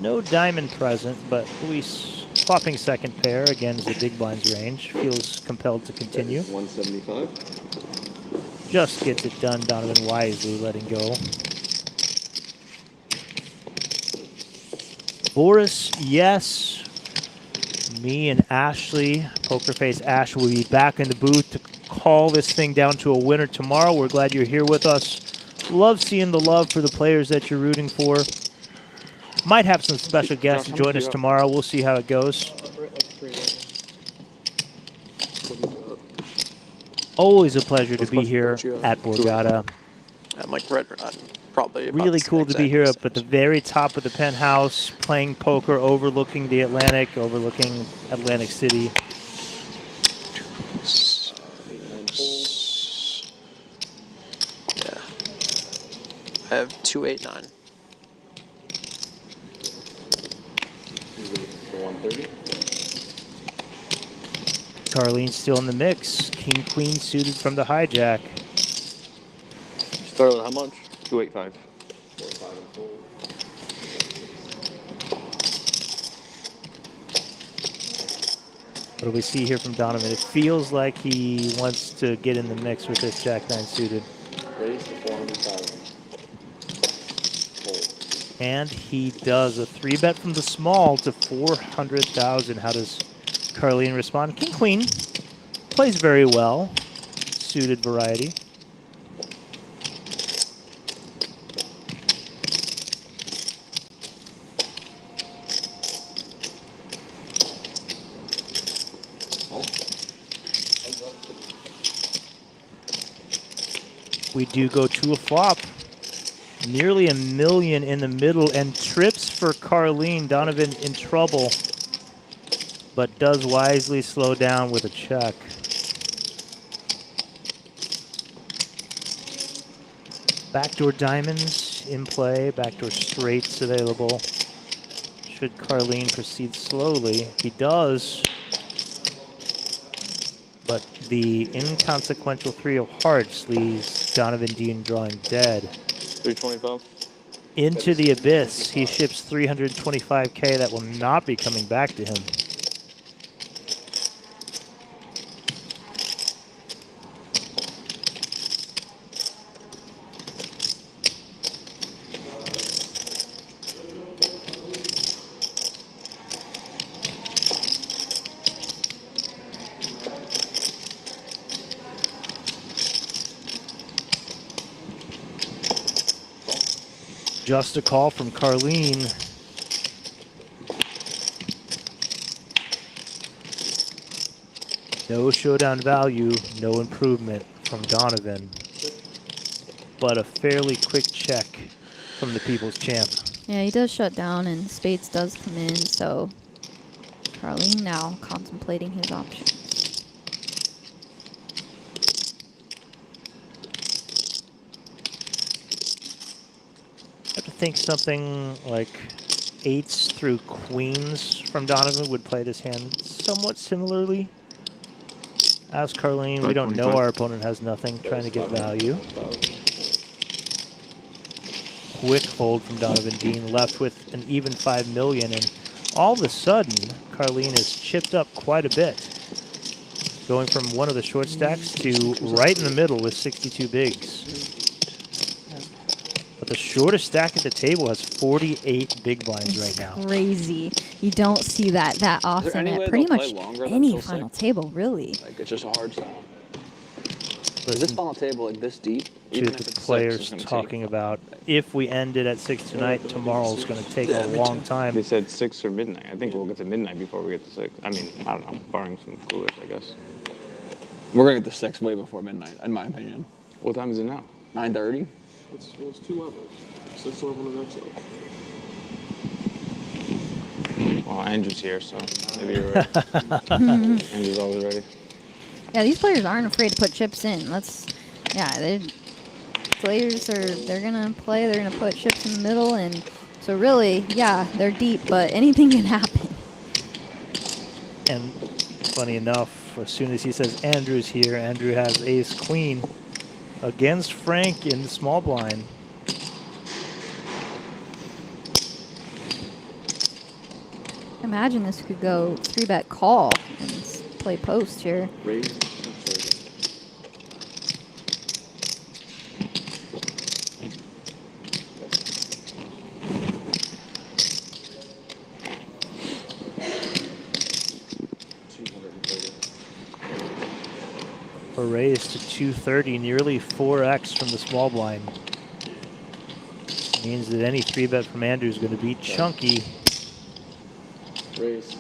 No diamond present, but Luis flopping second pair against the big blind's range. Feels compelled to continue. 175. Just gets it done, Donovan wisely letting go. Boris, yes. Me and Ashley, Pokerface Ash, will be back in the booth to call this thing down to a winner tomorrow. We're glad you're here with us. Love seeing the love for the players that you're rooting for. Might have some special guests join us tomorrow. We'll see how it goes. Always a pleasure to be here at Borgata. I'm like red rod, probably. about Really the cool to be exact here same up at the very top of the penthouse, playing poker, overlooking the Atlantic, overlooking Atlantic City. Yeah. I have 289. 130. Carlene's still in the mix. King, queen suited from the hijack. Start with how much? 285. What do we see here from Donovan? It feels like he wants to get in the mix with this Jack-9 suited. Raise to 400,000. And he does a 3-bet from the small to 400,000. How does Carlene respond. King Queen plays very well. Suited variety. We do go to a flop. Nearly $1 million in the middle and trips for Carlene. Donovan in trouble, but does wisely slow down with a check. Backdoor diamonds in play, backdoor straights available. Should Carlene proceed slowly? He does. But the inconsequential 3 of hearts leaves Donovan Dean drawing dead. 325. Into the abyss, he ships $325K that will not be coming back to him. Just a call from Carlene. No showdown value, no improvement from Donovan. But a fairly quick check from the People's Champ. Yeah, he does shut down, and spades does come in, so Carlene now contemplating his options. I have to think something like 8s through queens from Donovan would play this hand somewhat similarly. As Carlene, we don't know our opponent has nothing, trying to get value. Quick fold from Donovan Dean, left with an even $5 million, and all of a sudden, Carlene has chipped up quite a bit. Going from one of the short stacks to right in the middle with 62 bigs. But the shortest stack at the table has 48 big blinds right now. Crazy. You don't see that often any way at pretty they'll much play longer than any till final 6? table, really. Like, it's just a hard style. Is Listen this final table like this deep? to Even the if it's players 6, it's gonna talking about if we end it at 6 tonight, tomorrow's going to take a long time. They said 6 or midnight. I think we'll get to midnight before we get to 6. I mean, I don't know, barring some coolers, I guess. We're gonna get the 6 way before midnight, in my opinion. What time is it now? 9:30. It's 2 levels. 6 level and next level. Well, Andrew's here, so maybe you're right. Andrew's always ready. Yeah, these players aren't afraid to put chips in. They're gonna play, they're gonna put chips in the middle, and so really, yeah, they're deep, but anything can happen. And funny enough, as soon as he says Andrew's here, Andrew has ace queen against Frank in the small blind. Imagine this could go 3-bet call and play post here. Raise. A raise to 230, nearly 4x from the small blind. Means that any 3-bet from Andrew is going to be chunky. Raise.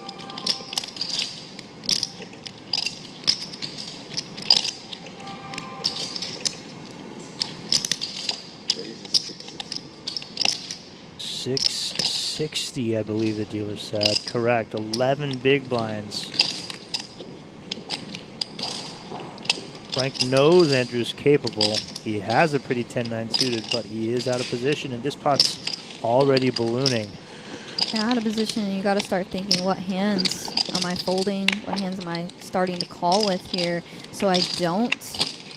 $660, I believe the dealer said. Correct. 11 big blinds. Frank knows Andrew's capable. He has a pretty 10-9 suited, but he is out of position, and this pot's already ballooning. And out of position, you got to start thinking, what hands am I folding? What hands am I starting to call with here so I don't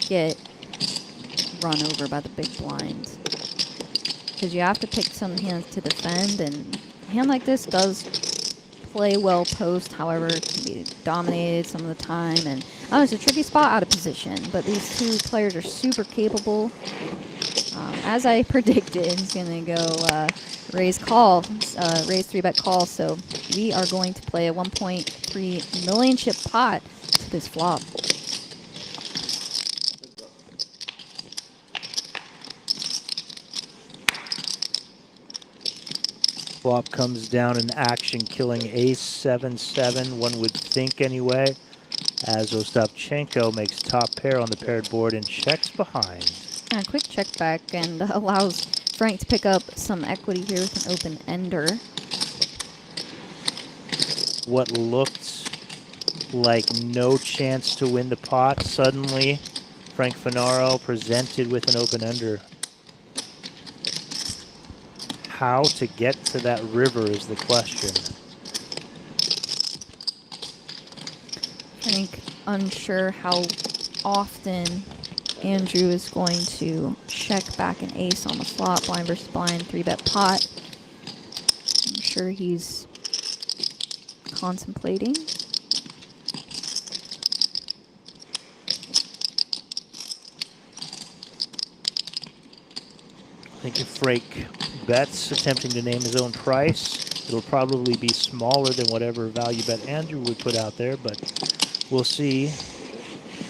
get run over by the big blind? Because you have to pick some hands to defend, and a hand like this does play well post, however, it can be dominated some of the time, and it's a tricky spot out of position, but these two players are super capable. As I predicted, he's going to go raise call, raise 3-bet call. So we are going to play a 1.3 million chip pot to this flop. Flop comes down in action, killing ace 7-7, one would think anyway, as Ostapchenko makes top pair on the paired board and checks behind. A quick check back and allows Frank to pick up some equity here with an open ender. What looked like no chance to win the pot, suddenly Frank Finaro presented with an open ender. How to get to that river is the question. Frank unsure how often Andrew is going to check back an ace on the flop, blind versus blind, 3-bet pot. I'm sure he's contemplating. I think if Frank bets, attempting to name his own price, it'll probably be smaller than whatever value bet Andrew would put out there, but we'll see.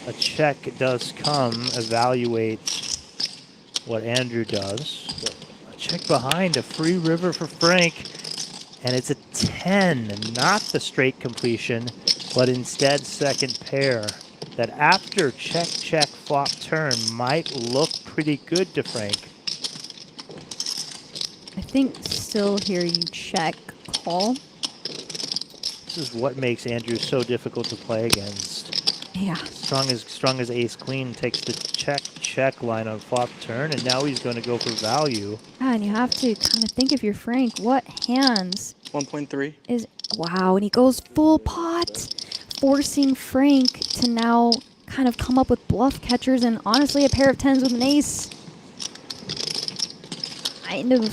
A check does come, evaluate what Andrew does. A check behind, a free river for Frank, and it's a 10, not the straight completion, but instead second pair. That after check, check, flop turn might look pretty good to Frank. I think still here you check, call. This is what makes Andrew so difficult to play against. Yeah. Strong as ace queen takes the check, check line on flop turn, and now he's going to go for value. Yeah, and you have to kind of think if you're Frank, what hands 1.3. is... Wow, and he goes full pot, forcing Frank to now kind of come up with bluff catchers and honestly a pair of 10s with an ace. Kind of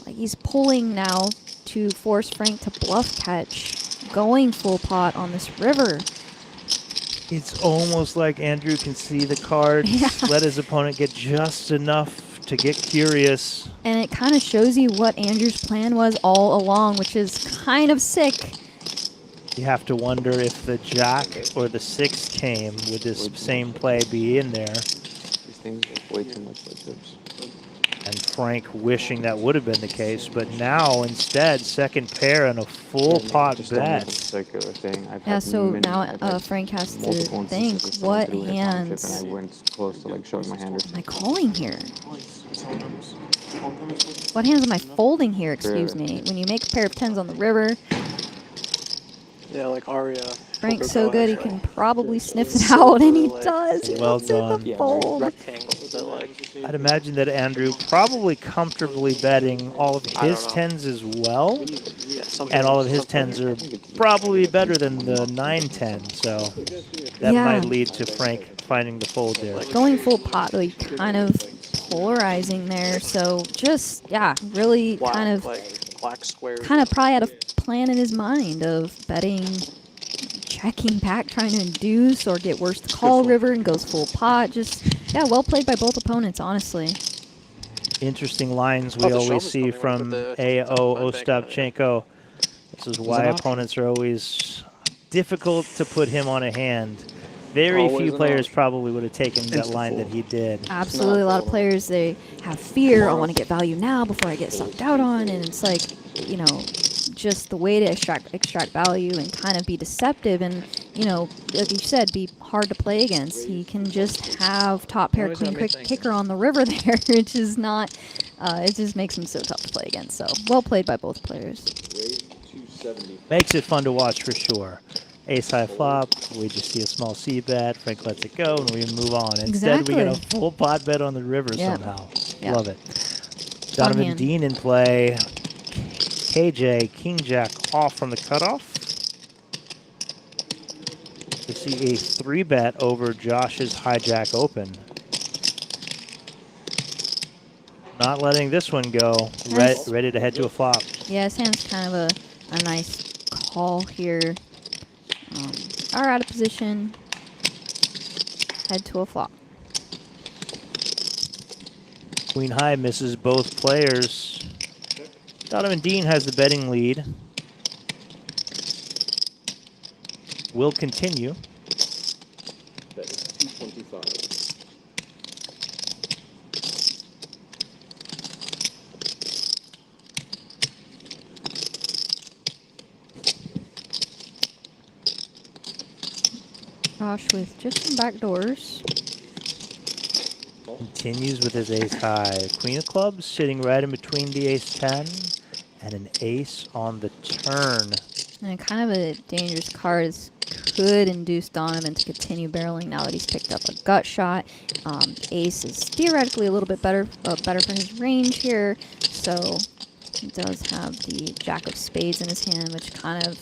like he's pulling now to force Frank to bluff catch, going full pot on this river. It's almost like Andrew can see the cards, Yeah. let his opponent get just enough to get curious. And it kind of shows you what Andrew's plan was all along, which is kind of sick. You have to wonder if the jack or the 6 came, would this same play be in there? These things are way too much like this. And Frank wishing that would have been the case, but now instead second pair and a full pot Just don't make bet. a circular thing. I've Yeah, had so many- now I've had Frank has to multiple think, instances what someone threw in a time chip hands and I went close to like showing my hand or am I calling here? Sometimes What hands am I folding here, excuse me? When you make a pair of 10s on the river, Yeah, like Aria. Frank's so good he can probably sniff it out, and he does. He Well puts in done. the Yeah, fold. Rectangles that like. I'd imagine that Andrew probably comfortably betting all of his don't know. 10s as well, Yeah, some and all of hands- his 10s are probably better than the 9-10, so that Yeah. might lead to Frank finding the fold there. Going full pot, really kind of polarizing there. So just, yeah, really black, kind of like black squares. probably had a plan in his mind of betting, checking back, trying to induce or get worse to call river and goes full pot. Just, yeah, well played by both opponents, honestly. Interesting lines we Oh, the always shelf is see coming from with the- AO I think, Ostapchenko. This is why an option. opponents are always difficult to put him on a hand. Very Always few an players option. probably would have taken that Instant line fold. that he did. Absolutely, a lot of players, they have fear. I want to get value now before I get sucked out on, and it's like, you know, just the way to extract value and kind of be deceptive and, you know, like you said, be hard to play against. He can just have top pair Always queen got me quick thinking. kicker on the river there, which is not, it just makes him so tough to play against. So well played by both players. Makes it fun to watch for sure. Ace high flop, we just see a small C bet, Frank lets it go, and we move on. Instead, we get a Exactly. full pot bet on the river Yeah. somehow. Yeah. Love it. Donovan hand. Dean in play. KJ, King Jack off from the cutoff. We see a 3-bet over Josh's hijack open. Not letting this one go. Nice. Ready to head to a flop. Yeah, his hand's kind of a nice call here. Are out of position. Head to a flop. Queen high misses both players. Donovan Dean has the betting lead. Will continue. Bet is 225. Josh with just some back doors. Continues with his ace high. Queen of clubs sitting right in between the ace 10 and an ace on the turn. And kind of a dangerous card is could induce Donovan to continue barreling now that he's picked up a gut shot. Ace is theoretically a little bit better for his range here, so he does have the Jack of Spades in his hand, which kind of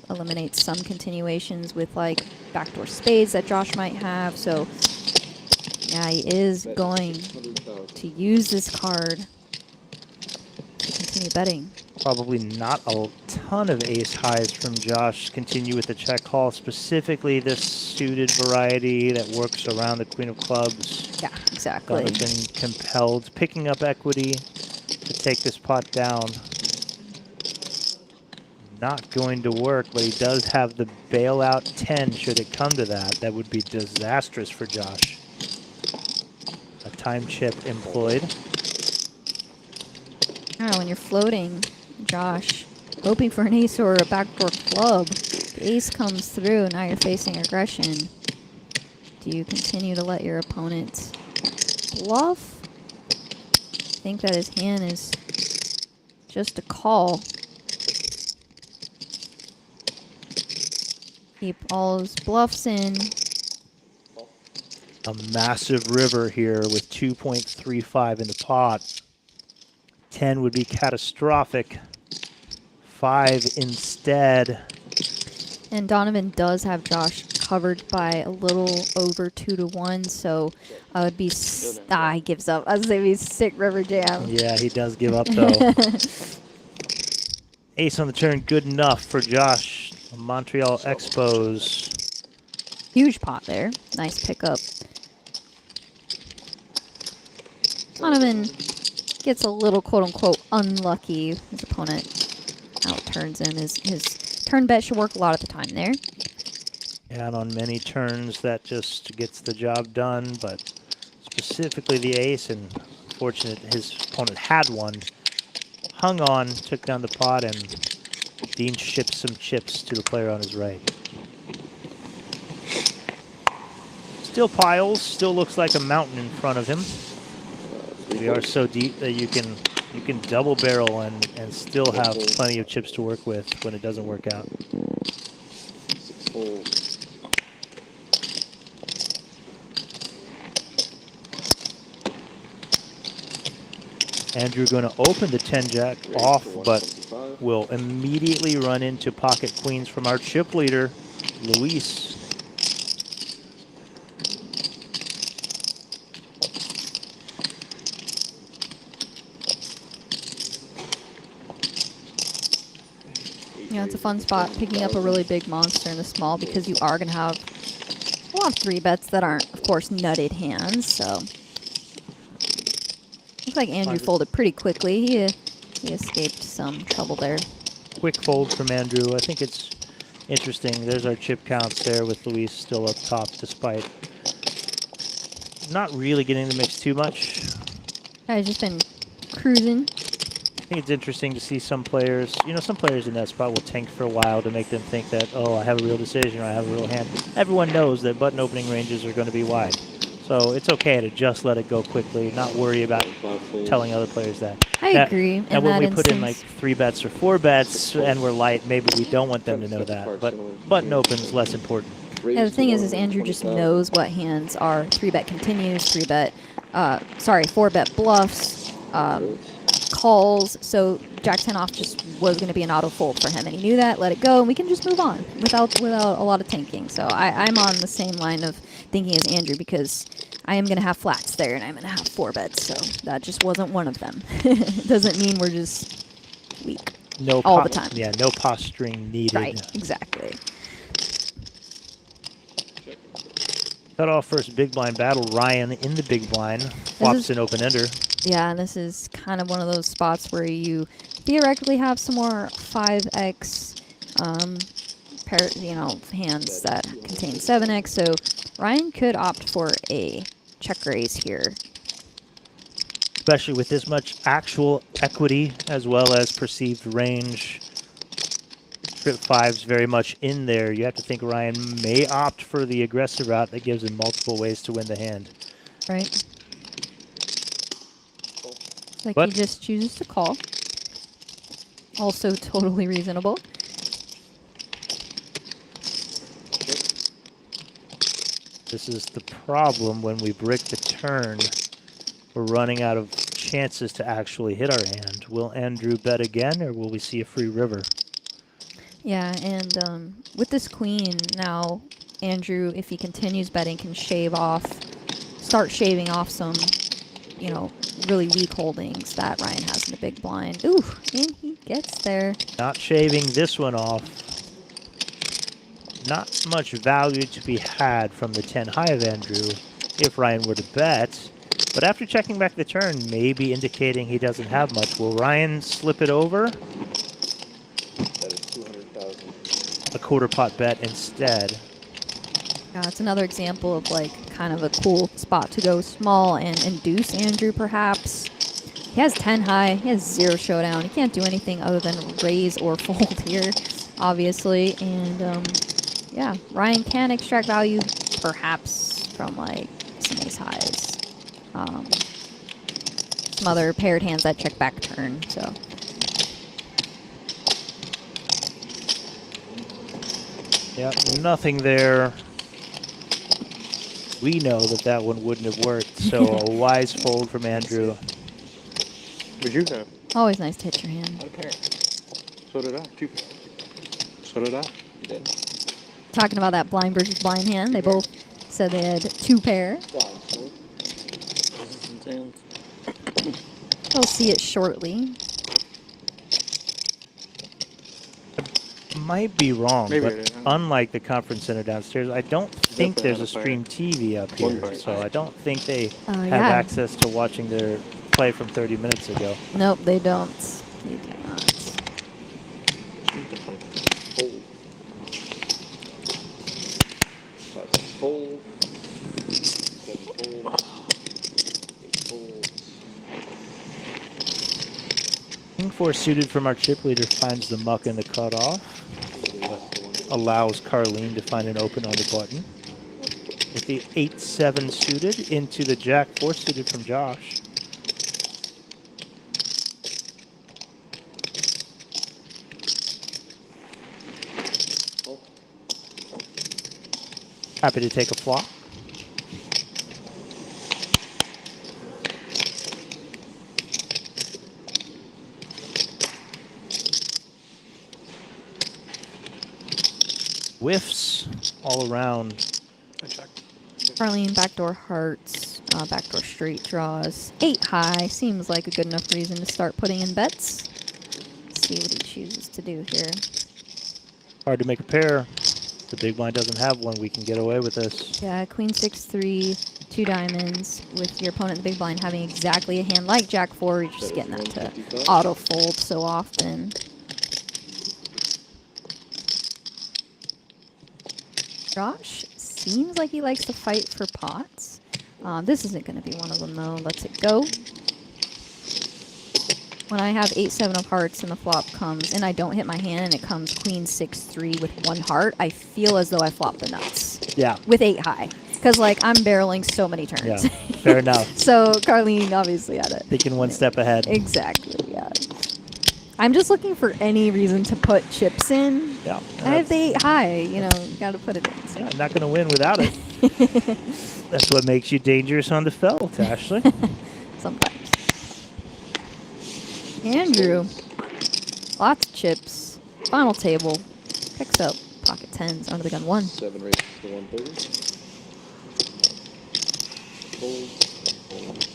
eliminates some continuations with like backdoor spades that Josh might have. So yeah, he is going to use this card to continue betting. Probably not a ton of ace highs from Josh. Continue with the check call, specifically this suited variety that works around the queen of clubs. Yeah, exactly. Donovan compelled, picking up equity to take this pot down. Not going to work, but he does have the bailout 10 should it come to that. That would be disastrous for Josh. A time chip employed. I when you're floating, Josh, hoping for an ace or a backdoor club, the ace comes through, now you're facing aggression. Do you continue to let your opponent bluff? Think that his hand is just a call. Keep all his bluffs in. A massive river here with 2.35 in the pot. 10 would be catastrophic. 5 instead. And Donovan does have Josh covered by a little over 2-1, so I would be he gives up. I was saying he's sick river jam. Yeah, he does give up though. Ace on the turn, good enough for Josh. Montreal Expos. Huge pot there. Nice pickup. Donovan gets a little quote-unquote unlucky. His opponent outturns him. His turn bet should work a lot of the time there. And on many turns, that just gets the job done, but specifically the ace, and fortunate his opponent had one. Hung on, took down the pot, and Dean ships some chips to the player on his right. Still piles, still looks like a mountain in front of him. We are so deep that you can double barrel and still have plenty of chips to work with when it doesn't work out. 6 holes. Andrew going to open the 10-jack off, but will immediately run into pocket queens from our chip leader, Luis. Yeah, it's a fun spot picking up a really big monster in the small because you are going to have a lot of 3-bets that aren't, of course, nutted hands. So looks like Andrew folded pretty quickly. He escaped some trouble there. Quick fold from Andrew. I think it's interesting. There's our chip counts there with Luis still up top despite not really getting the mix too much. I've just been cruising. I think it's interesting to see some players, some players in that spot will tank for a while to make them think that, oh, I have a real decision or I have a real hand. Everyone knows that button opening ranges are going to be wide. So it's okay to just let it go quickly, not worry about telling other players that. I agree. And when we put in like 3 bets or 4 bets and we're light, maybe we don't want them to know that. But button open is less important. Yeah, the thing is Andrew just knows what hands are 3-bet continues, 4-bet bluffs, calls. So Jack 10 off just was going to be an auto fold for him, and he knew that. Let it go, and we can just move on without a lot of tanking. So I'm on the same line of thinking as Andrew because I am going to have flats there, and I'm going to have 4 bets. So that just wasn't one of them. Doesn't mean we're just weak all the time. Yeah, no posturing needed. Right, exactly. Cut off first big blind battle. Ryan in the big blind flops an open ender. Yeah, this is kind of one of those spots where you theoretically have some more 5x hands that contain 7x, so Ryan could opt for a check raise here. Especially with this much actual equity as well as perceived range. Trip 5's very much in there. You have to think Ryan may opt for the aggressive route that gives him multiple ways to win the hand. Right. Like But he just chooses to call. Also totally reasonable. this is the problem when we brick the turn. We're running out of chances to actually hit our hand. Will Andrew bet again, or will we see a free river? Yeah, and with this queen now, Andrew, if he continues betting, can start shaving off some, really weak holdings that Ryan has in the big blind. Ooh, and he gets there. Not shaving this one off. Not much value to be had from the 10 high of Andrew if Ryan were to bet. But after checking back the turn, maybe indicating he doesn't have much. Will Ryan slip it over? That is 200,000. A quarter pot bet instead. Yeah, it's another example of kind of a cool spot to go small and induce Andrew perhaps. He has 10 high, he has 0 showdown. He can't do anything other than raise or fold here, obviously. And yeah, Ryan can extract value perhaps from some ace highs. Some other paired hands that check back turn, so. Yep, nothing there. We know that one wouldn't have worked, so a wise fold from Andrew. What'd you have? Always nice to hit your hand. A pair. So did I. 2 pair. So did I. You did. Talking about that blind versus blind hand, they both said they had 2 pair. We'll see it shortly. Might be wrong, Maybe but it is. unlike the conference center downstairs, I don't think Definitely there's a had a player. stream TV up One here, player. so I don't think they have Yeah. access to watching their play from 30 minutes ago. Nope, they don't. They do not. Fold. That's fold. 7 fold. 8 folds. King 4 suited from our chip leader finds the muck in the cutoff. Allows Carlene to find an open on the button. With the 8-7 suited into the Jack 4 suited from Josh. Happy to take a flop. Whiffs all around. I check. Carlene, backdoor hearts, backdoor straight draws. 8 high seems like a good enough reason to start putting in bets. Let's see what he chooses to do here. Hard to make a pair. The big blind doesn't have one. We can get away with this. Yeah, queen 6-3, 2 diamonds, with your opponent in the big blind having exactly a hand like Jack 4. You're just getting that to auto fold so often. Josh seems like he likes to fight for pots. This isn't going to be one of them, though. Let's it go. When I have 8-7 of hearts and the flop comes, and I don't hit my hand, and it comes queen 6-3 with 1 heart, I feel as though I flopped the nuts. Yeah. With 8 high. Because, I'm barreling so many turns. Yeah. Fair enough. So, Carlene obviously had it. Thinking one step ahead. Exactly, yeah. I'm just looking for any reason to put chips in. Yeah. I have the 8 high, you got to put it in. So. I'm not going to win without it. That's what makes you dangerous on the felt, Ashley. Sometimes. Andrew, lots of chips. Final table. Picks up pocket 10s under the gun 1. 7 raises to 130. Folds. Folds.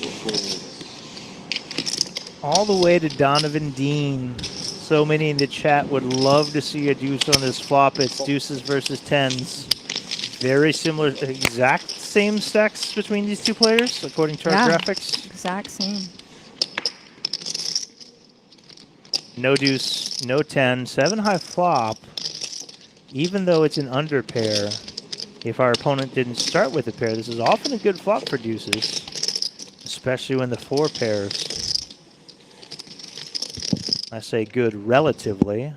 4 folds. All the way to Donovan Dean. So many in the chat would love to see a deuce on this flop. It's deuces versus 10s. Very similar, exact same stacks between these two players, according to Yeah. our graphics. Exact same. No deuce, no 10, 7 high flop. Even though it's an under pair, if our opponent didn't start with a pair, this is often a good flop for deuces, especially when the 4 pairs. I say good relatively.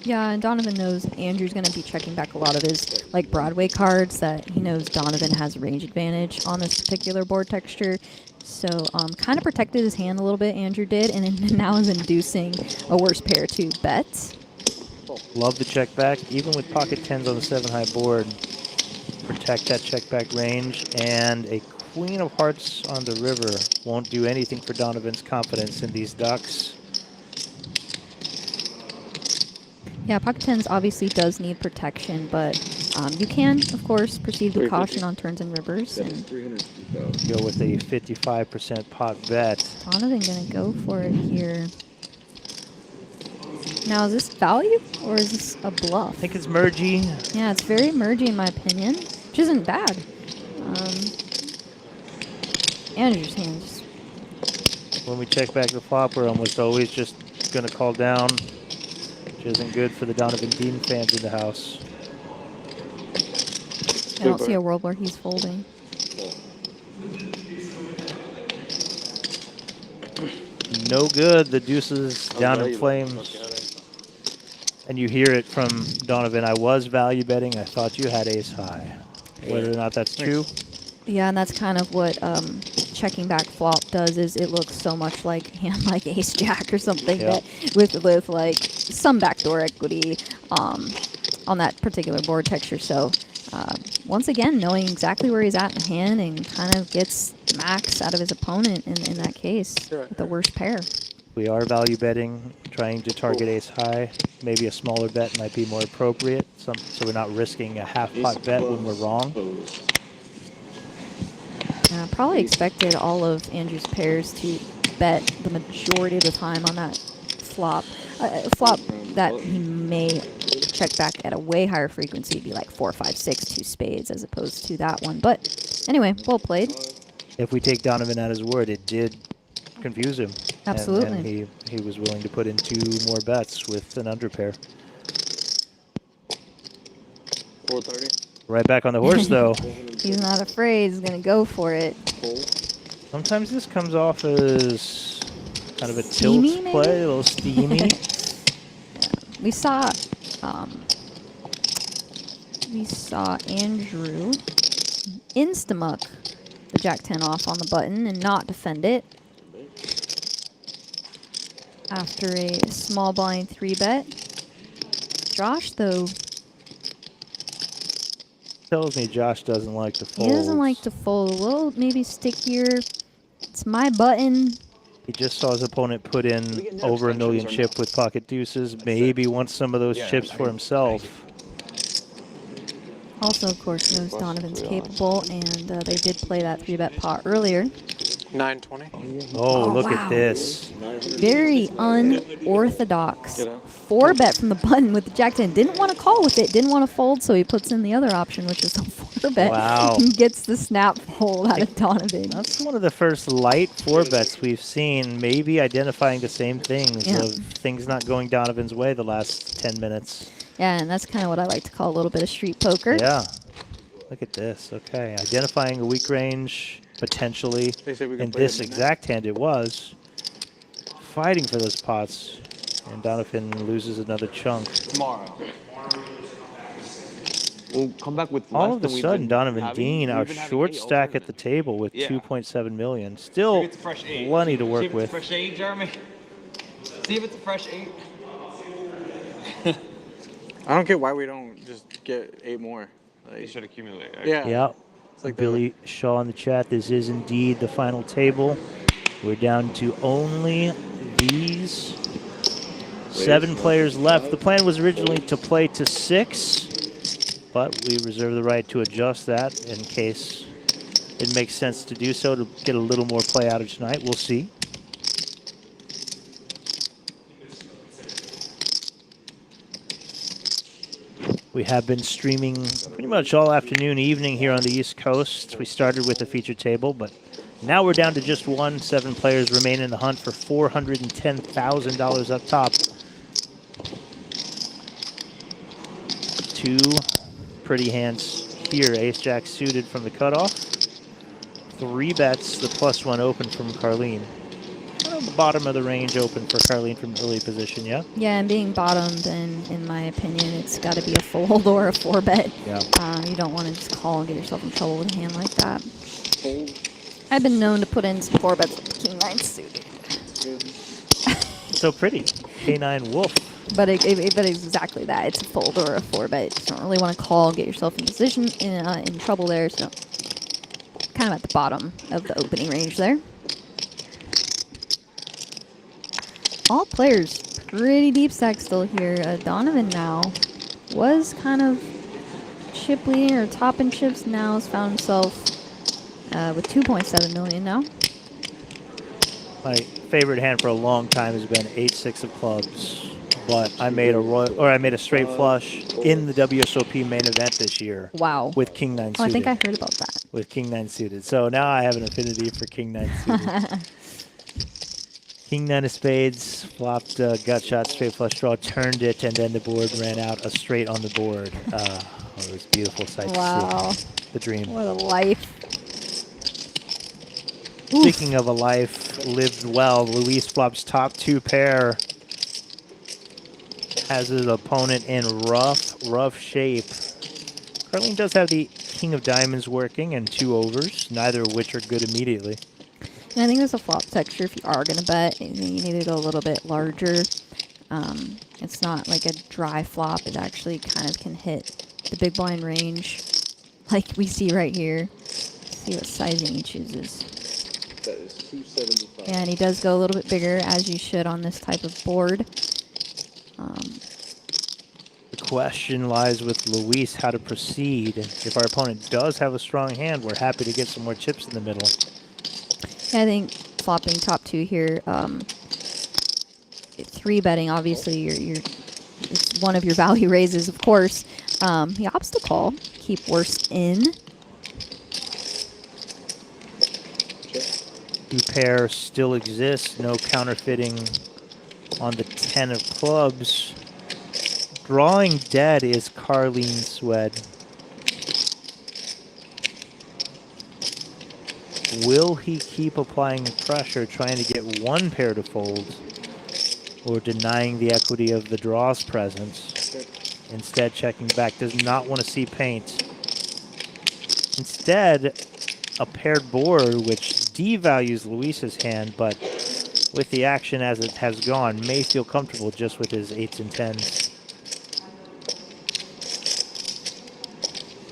Yeah, and Donovan knows Andrew's going to be checking back a lot of his like Broadway cards that he knows Donovan has range advantage on this particular board texture. So kind of protected his hand a little bit, Andrew did, and then now is inducing a worse pair to bet. Love the check back, even with pocket 10s on the 7 high board. Protect that check back range, and a queen of hearts on the river won't do anything for Donovan's confidence in these ducks. Yeah, pocket tens obviously does need protection, but you can, of course, proceed with caution on turns and rivers. That is And 350,000. Go with a 55% pot bet. Donovan going to go for it here. Now, is this value or is this a bluff? I think it's mergy. Yeah, it's very mergy in my opinion, which isn't bad. Andrew's hand just When we check back the flop, we're almost always just going to call down, which isn't good for the Donovan Dean fans in the house. I don't see a world where he's folding. No good. The deuce is down in flames. And you hear it from Donovan. I was value betting. I thought you had ace high. Whether or not that's true. Yeah, and that's kind of what checking back flop does. Is it looks so much like a hand like ace jack or something Yeah. that with like some backdoor equity on that particular board texture. So once again, knowing exactly where he's at in the hand and kind of gets max out of his opponent in that case with the worst pair. We are value betting, trying to target ace high. Maybe a smaller bet might be more appropriate, so we're not risking a half pot bet when we're wrong. Probably expected all of Andrew's pairs to bet the majority of the time on that flop. Flop that he may check back at a way higher frequency, be like 4, 5, 6, 2 spades as opposed to that one. But anyway, well played. If we take Donovan at his word, it did confuse him. Absolutely. And he was willing to put in 2 more bets with an under pair. 430. Right back on the horse, though. He's not afraid. He's going to go for it. Sometimes this comes off as kind of a Steamy, tilt maybe? play, a little steamy. We saw Andrew insta-muck the Jack-10 off on the button and not defend it. After a small blind 3-bet. Josh, though, Tells me Josh doesn't like to fold. he doesn't like to fold. A little maybe stickier. It's my button. He just saw his opponent put in over $1 million chip with pocket deuces. Maybe wants some of those chips for himself. Also, of course, knows Donovan's capable, and they did play that 3-bet pot earlier. 920. Oh, look wow. at this. Very unorthodox 4-bet from the button with the Jack-10. Didn't want to call with it, didn't want to fold, so he puts in the other option, which is the 4-bet. Wow. And gets the snap fold out of Donovan. That's one of the first light 4-bets we've seen, maybe identifying the same things Yeah. of things not going Donovan's way the last 10 minutes. Yeah, and that's kind of what I like to call a little bit of street poker. Yeah. Look at this. Okay. Identifying a weak range, potentially. They say we can In play this it exact hand, it was. Fighting for those pots. And Donovan loses another chunk. Tomorrow. We'll come back with All less of a than we've sudden, been Donovan having. Dean, We've our been having short 8 all stack at tournament. the table with Yeah. 2.7 million. See Still if it's a fresh 8. plenty to See work if it's a with. fresh 8, Jeremy. See if it's a fresh 8. I don't get why we don't just get 8 more. You Like, should accumulate. yeah. Yeah. It's like Billy Shaw in the chat. This is indeed the final table. We're down to only these 7 players left. The plan was originally to play to 6, but we reserve the right to adjust that in case it makes sense to do so to get a little more play out of tonight. We'll see. We have been streaming pretty much all afternoon, evening here on the East Coast. We started with a feature table, but now we're down to just one. 7 players remain in the hunt for $410,000 up top. 2 pretty hands here. Ace-Jack suited from the cutoff. 3 bets, the +1 open from Carlene. Kind of bottom of the range open for Carlene from early position, yeah? Yeah, and being bottomed, and in my opinion, it's got to be a fold or a 4-bet. Yeah. You don't want to just call and get yourself in trouble with a hand like that. Fold. I've been known to put in some 4-bets with King 9 suited. So pretty. K9 Wolf. But but it's exactly that. It's a fold or a 4-bet. You just don't really want to call and get yourself in position, in trouble there. So kind of at the bottom of the opening range there. All players pretty deep stack still here. Donovan now was kind of chip leading or topping chips. Now has found himself with 2.7 million now. My favorite hand for a long time has been 8-6 of clubs, but I made a straight flush in the WSOP main event this year. Wow. With King 9 suited. Oh, I think I heard about that. With King 9 suited. So now I have an affinity for King 9 suited. King 9 of spades, flopped gut shot, straight flush draw, turned it, and then the board ran out a straight on the board. It was a beautiful sight Wow. to see. The dream. What a life. Speaking of a life lived well, Luis flops top 2 pair. Has his opponent in rough shape. Carlene does have the King of Diamonds working and 2 overs, neither of which are good immediately. And I think there's a flop texture if you are going to bet. You need to go a little bit larger. It's not like a dry flop. It actually kind of can hit the big blind range like we see right here. Let's see what sizing he chooses. That is 275. And he does go a little bit bigger, as you should on this type of board. The question lies with Luis how to proceed. If our opponent does have a strong hand, we're happy to get some more chips in the middle. I think flopping top 2 here, 3 betting, obviously, it's one of your value raises, of course. He opts to call, keep worst in. 2 pair still exists, no counterfeiting on the 10 of clubs. Drawing dead is Carlene Swed. Will he keep applying pressure, trying to get 1 pair to fold, or denying the equity of the draw's presence? Instead, checking back, does not want to see paint. Instead, a paired board, which devalues Luis's hand, but with the action as it has gone, may feel comfortable just with his 8s and 10s.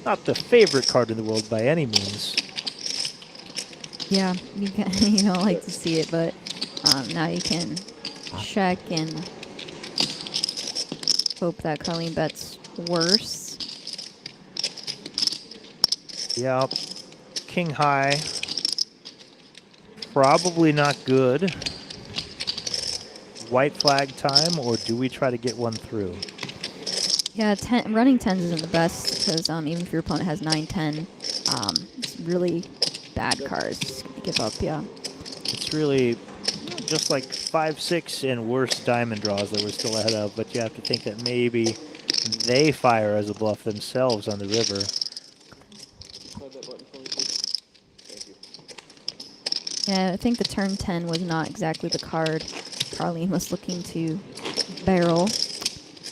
Not the favorite card in the world by any means. Yeah, you don't like to see it, but now you can check and hope that Carlene bets worse. Yeah, King High, probably not good. White flag time, or do we try to get one through? Yeah, running 10s isn't the best, because even if your opponent has 9-10, it's really bad cards. Just gonna give up, yeah. It's really just like 5-6 and worse diamond draws that we're still ahead of, but you have to think that maybe they fire as a bluff themselves on the river. Hold that button for me, please. Thank you. Yeah, I think the turn 10 was not exactly the card Carlene was looking to barrel.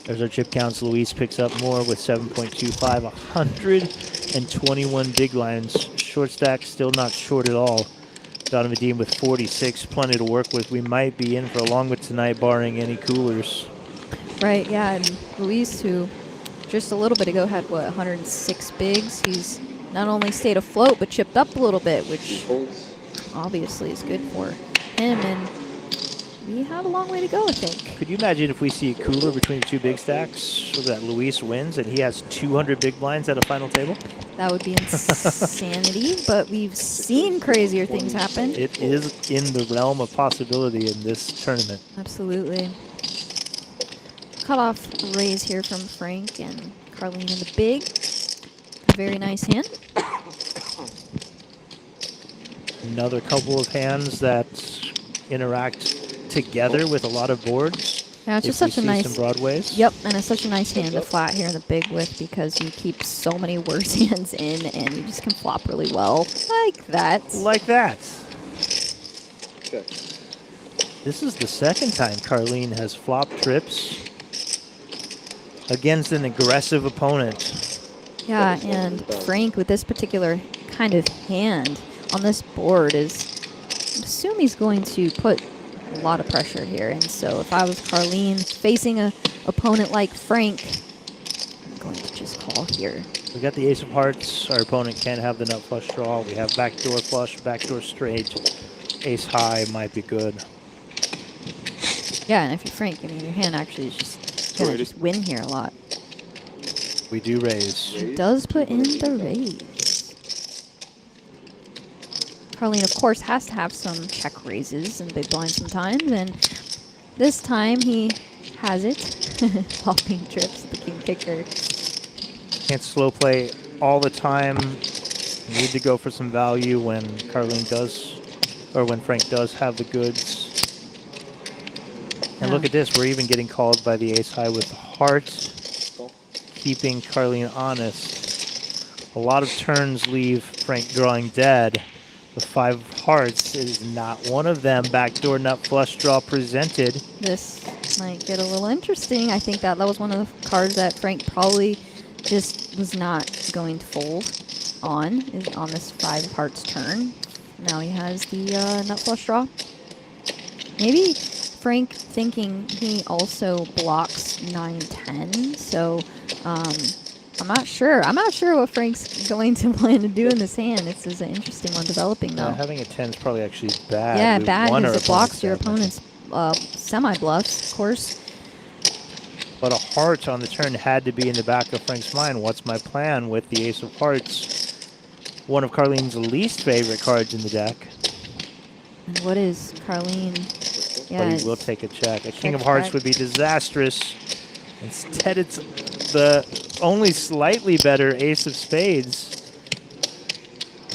There's our chip counts. Luis picks up more with 7.25, 121 big lines. Short stack, still not short at all. Donovan Dean with 46, plenty to work with. We might be in for a long one tonight, barring any coolers. Right, yeah, and Luis, who just a little bit ago had, what, 106 bigs. He's not only stayed afloat, but chipped up a little bit, which Folds. obviously is good for him, and we have a long way to go, I think. Could you imagine if we see a cooler between the 2 big stacks so that Luis wins and he has 200 big blinds at a final table? That would be insanity, but we've seen crazier things happen. It is in the realm of possibility in this tournament. Absolutely. Cut off raise here from Frank, and Carlene in the big. Very nice hand. Another couple of hands that interact together with a lot of boards. Yeah, it's If just we such a see nice. some broadways. Yep, and it's such a nice hand to flat here in the big with because you keep so many worse hands in and you just can flop really well. Like that. Like that. Check. This is the second time Carlene has flopped trips against an aggressive opponent. Yeah, and Frank with this particular kind of hand on this board is, I assume he's going to put a lot of pressure here. And so if I was Carlene facing a opponent like Frank, I'm going to just call here. We got the ace of hearts. Our opponent can't have the nut flush draw. We have backdoor flush, backdoor straight. Ace high might be good. Yeah, and if you're Frank, I mean, your hand actually is just going to just win here a lot. We do raise. He does put in the raise. Carlene, of course, has to have some check raises and big blind sometimes, and this time he has it. Flopping trips, the king kicker. Can't slow play all the time. Need to go for some value when Carlene does, or when Frank does have the goods. And look at this, we're even getting called by the ace high with the heart, keeping Carlene honest. A lot of turns leave Frank drawing dead. The 5 of hearts is not one of them. Backdoor nut flush draw presented. This might get a little interesting. I think that was one of the cards that Frank probably just was not going to fold on, is on this 5 of hearts turn. Now he has the nut flush draw. Maybe Frank thinking he also blocks 9-10, so I'm not sure. I'm not sure what Frank's going to plan to do in this hand. This is an interesting one developing, though. Having a 10 is probably actually bad. Yeah, We bad won because our it blocks your opponent's opponent's semi-bluffs, of course. But a heart on the turn had to be in the back of Frank's mind. What's my plan with the ace of hearts? One of Carlene's least favorite cards in the deck. And what is Carlene? Yeah, But he will take a check. A king of check, hearts check. would be disastrous. Instead, it's the only slightly better ace of spades.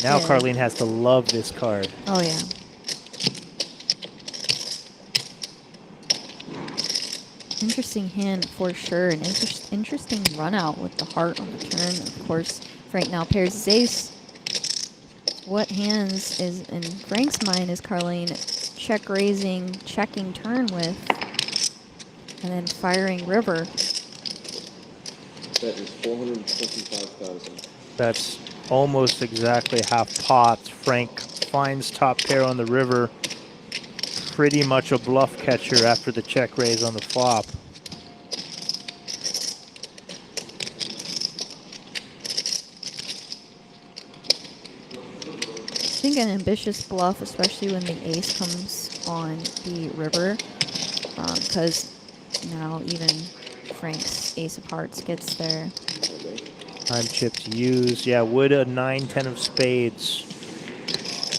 Now Yeah. Carlene has to love this card. Oh, yeah. Interesting hand for sure. An interesting run out with the heart on the turn. Of course, Frank now pairs his ace. What hands is, in Frank's mind, is Carlene check raising, checking turn with, and then firing river? That is 425,000. That's almost exactly half pot. Frank finds top pair on the river. Pretty much a bluff catcher after the check raise on the flop. I think an ambitious bluff, especially when the ace comes on the river, because now even Frank's ace of hearts gets there. Time chip to use. Yeah, would a 9-10 of spades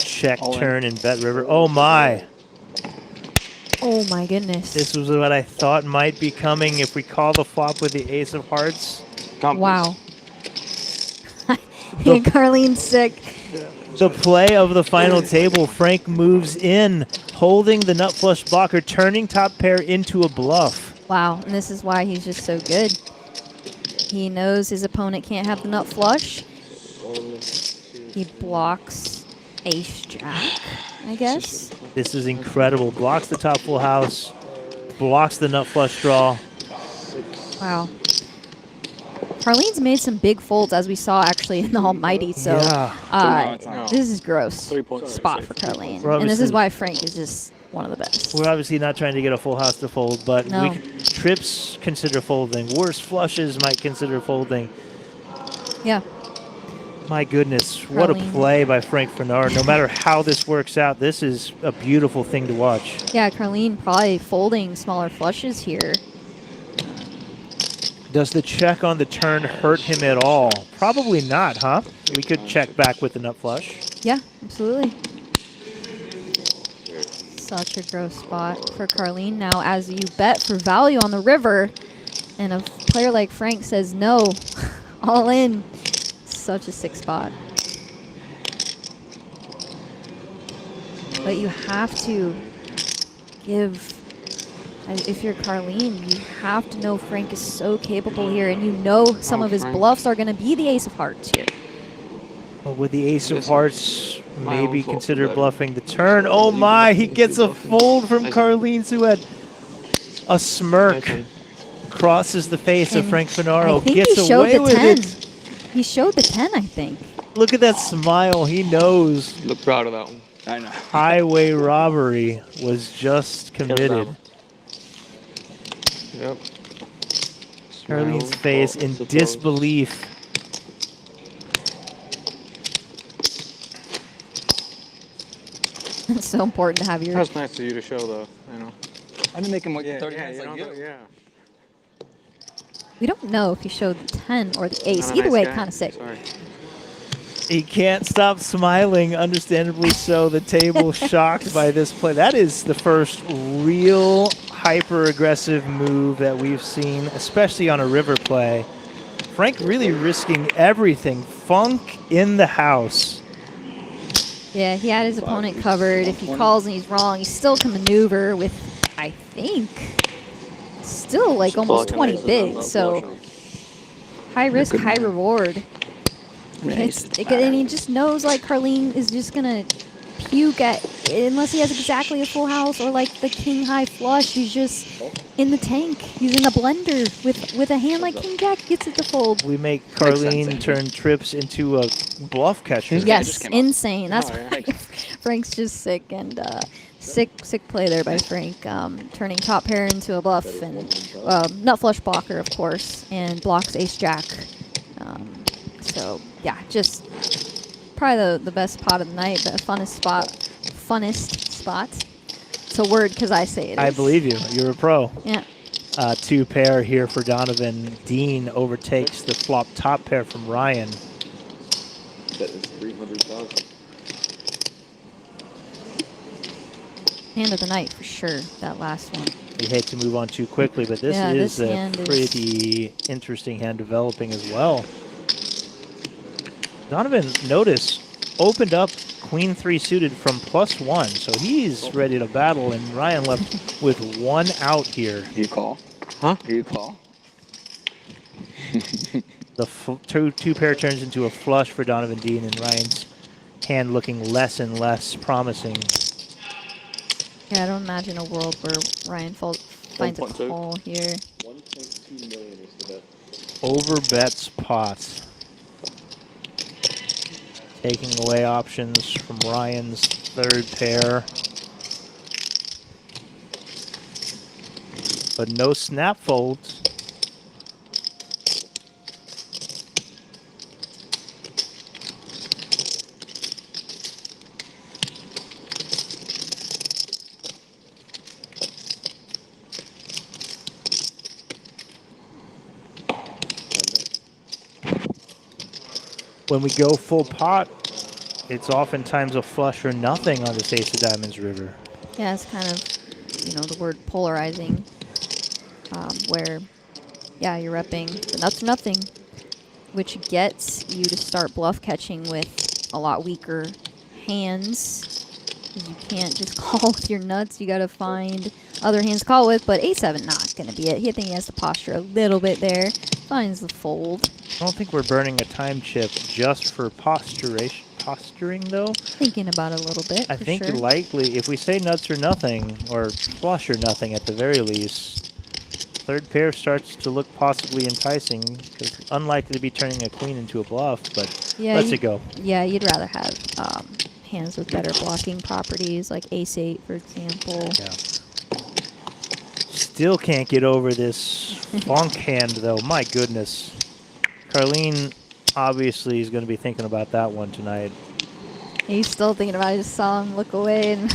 check turn and bet river? Oh my! Oh my goodness. This was what I thought might be coming if we call the flop with the ace of hearts. Wow. And Carlene's sick. The play of the final table, Frank moves in, holding the nut flush blocker, turning top pair into a bluff. Wow, and this is why he's just so good. He knows his opponent can't have the nut flush. He blocks ace jack, I guess. This is incredible. Blocks the top full house, blocks the nut flush draw. Wow. Carlene's made some big folds, as we saw actually in the Almighty. So this is gross 3 points. spot for Carlene, We're and this is obviously- why Frank is just one of the best. We're obviously not trying to get a full house to fold, but No. trips consider folding. Worse flushes might consider folding. Yeah. My goodness, what a Carlene. play by Frank Fernard. No matter how this works out, this is a beautiful thing to watch. Yeah, Carlene probably folding smaller flushes here. Does the check on the turn hurt him at all? Probably not, huh? We could check back with the nut flush. Yeah, absolutely. Such a gross spot for Carlene. Now, as you bet for value on the river, and a player like Frank says no, all in. Such a sick spot. But you have to give, if you're Carlene, you have to know Frank is so capable here, and you know some of his Frank. bluffs are going to be the ace of hearts here. Well, with the ace of Listen, hearts, my maybe own fault for consider betting. bluffing the turn. Oh my, he gets a fold from Carlene, who had a smirk. Crosses the face of And Frank I Finaro, think gets he showed away the with 10. it. He showed the 10, I think. Look at that smile. He knows Look proud of that one. I know. highway robbery was just committed. Yep. Carlene's Smile, face fault, in suppose. disbelief. It's so important to have your... That's nice of you to show, though. You know. I didn't make him like Yeah, 30 yeah, hands you like know, you. yeah. We don't know if he showed the 10 or the ace. Not a Either nice way, guy. kind of sick. Sorry. He can't stop smiling, understandably so. The table shocked by this play. That is the first real hyper-aggressive move that we've seen, especially on a river play. Frank really risking everything. Funk in the house. Yeah, he had his opponent covered. If he calls and he's wrong, he still can maneuver with, I think, still like almost 20 big. So high risk, high reward. And he just knows like Carlene is just gonna puke at, unless he has exactly a full house or like the king high flush. He's just in the tank. He's in a blender with a hand like king jack gets it to fold. We make Carlene turn trips into a bluff catcher. Yes, insane. That's Oh, yeah. why Frank's just sick, and sick play there by Frank, turning top pair into a bluff, and nut flush blocker, of course, and blocks ace jack. So yeah, just probably the best pot of the night, the funnest spot. It's a word because I say it. I believe you. You're a pro. Yeah. Two pair here for Donovan. Dean overtakes the flop top pair from Ryan. That is 300,000. Hand of the night for sure. That last one. We hate to move on too quickly, but this Yeah, is this a hand is- pretty interesting hand developing as well. Donovan, notice, opened up queen 3 suited from +1, so he's ready to battle, and Ryan left with one out here. You call? Huh? You call? The two pair turns into a flush for Donovan Dean, and Ryan's hand looking less and less promising. Yeah, I don't imagine a world where Ryan finds a 1.2. call here. 1.2 million is the bet. Overbets pot. Taking away options from Ryan's third pair. But no snap folds. When we go full pot, it's oftentimes a flush or nothing on this Ace of Diamonds river. Yeah, it's kind of, the word polarizing, where, yeah, you're repping the nuts or nothing, which gets you to start bluff catching with a lot weaker hands. 'Cause you can't just call with your nuts. You got to find other hands to call with, but A7 not going to be it. I think he has to posture a little bit there. Finds the fold. I don't think we're burning a time chip just for posturing, though. Thinking about it a little bit, I for think sure. likely, if we say nuts or nothing, or flush or nothing at the very least, third pair starts to look possibly enticing, because unlikely to be turning a queen into a bluff, but Yeah, lets it go. Yeah, you'd rather have hands with better blocking properties, like ace-8, for example. Yeah. Still can't get over this funk hand, though. My goodness. Carlene obviously is going to be thinking about that one tonight. He's still thinking about it. I just saw him look away, and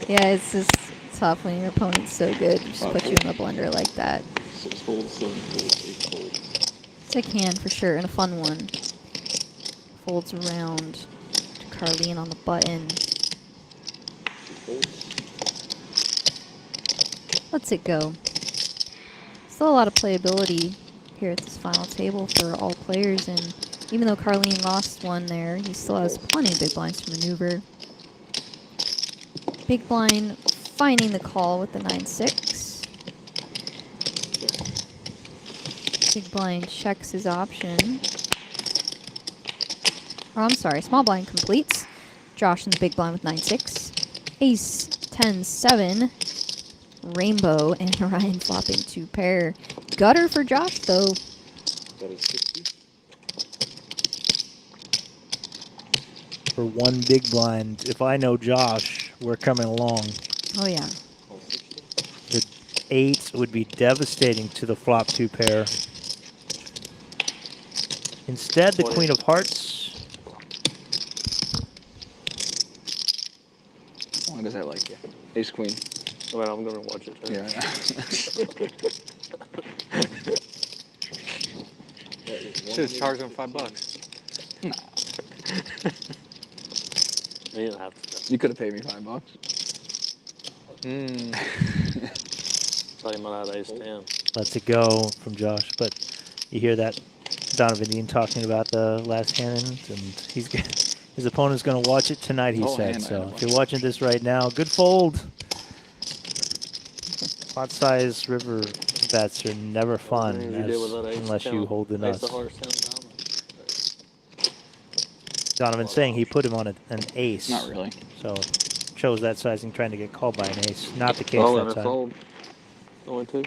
yeah, it's just tough when your opponent's so good. Just put you in the blender like that. 6 folds, 7 folds, 8 folds. Sick hand for sure, and a fun one. Folds around to Carlene on the button. 2 folds. Lets it go. Still a lot of playability here at this final table for all players. And even though Carlene lost one there, he still has plenty of big blinds to maneuver. Big blind finding the call with the 9-6. Big blind checks his option. Oh, I'm sorry. Small blind completes. Josh in the big blind with 9-6. Ace 10-7. Rainbow and Ryan flopping 2 pair. Gutter for Josh though. That is 60. For one big blind, if I know Josh, we're coming along. Oh yeah. Oh, 60. The 8 would be devastating to the flop 2 pair. Instead, the Queen of Hearts. Why does that like you? Ace queen. Well, I'm gonna watch it. Too. Yeah. Should have charged him $5. You didn't have to. You could have paid me $5. Tell him about ace 10. Lets it go from Josh, but you hear that Donovan Dean talking about the last hand, and his opponent's going to watch it tonight, he Oh, said. hand, I So know. if you're watching this right now, good fold. Pot size river bets are never fun What you did with that ace unless 10, you hold the ace nuts. of hearts 10 diamond. Donovan saying he put him on an ace. Not really. So chose that sizing trying to get called by an ace. Not the case Oh, that and a time. fold. Only 2.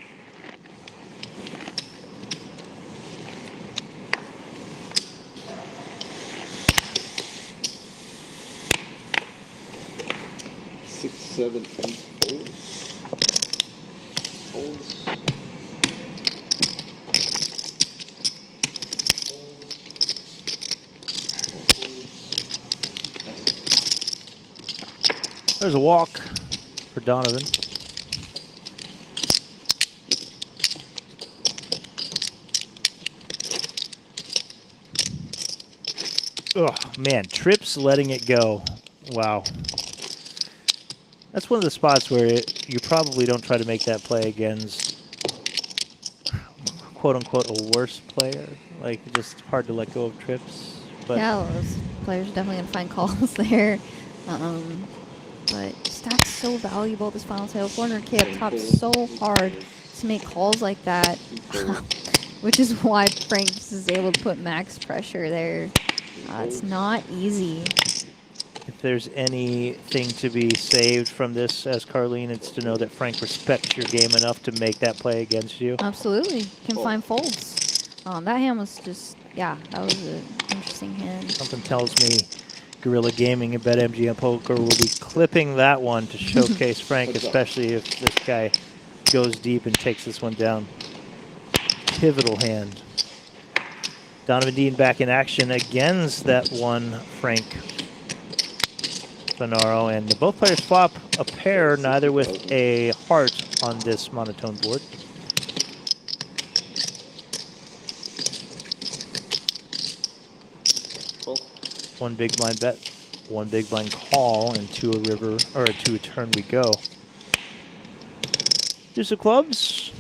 Six, 7, 8 folds. Folds. There's a walk for Donovan. Oh, man, trips letting it go. Wow. That's one of the spots where you probably don't try to make that play against, quote-unquote, a worse player. Like, just hard to let go of trips. But Yeah, well, those players are definitely going to find calls there. But stack's so valuable this final table. 400K up top, so hard to make calls like that. Which is why Franks is able to put max pressure there. It's not easy. if there's anything to be saved from this as Carlene, it's to know that Frank respects your game enough to make that play against you. Absolutely. Can find folds. That hand was just, yeah, that was an interesting hand. Something tells me Guerrilla Gaming and BetMGM Poker will be clipping that one to showcase Frank, especially if this guy goes deep and takes this one down. Pivotal hand. Donovan Dean back in action against that one Frank Finaro, and both players flop a pair, neither with a heart on this monotone board. One big blind bet, one big blind call, and to a river, or to a turn we go. Deuce of clubs.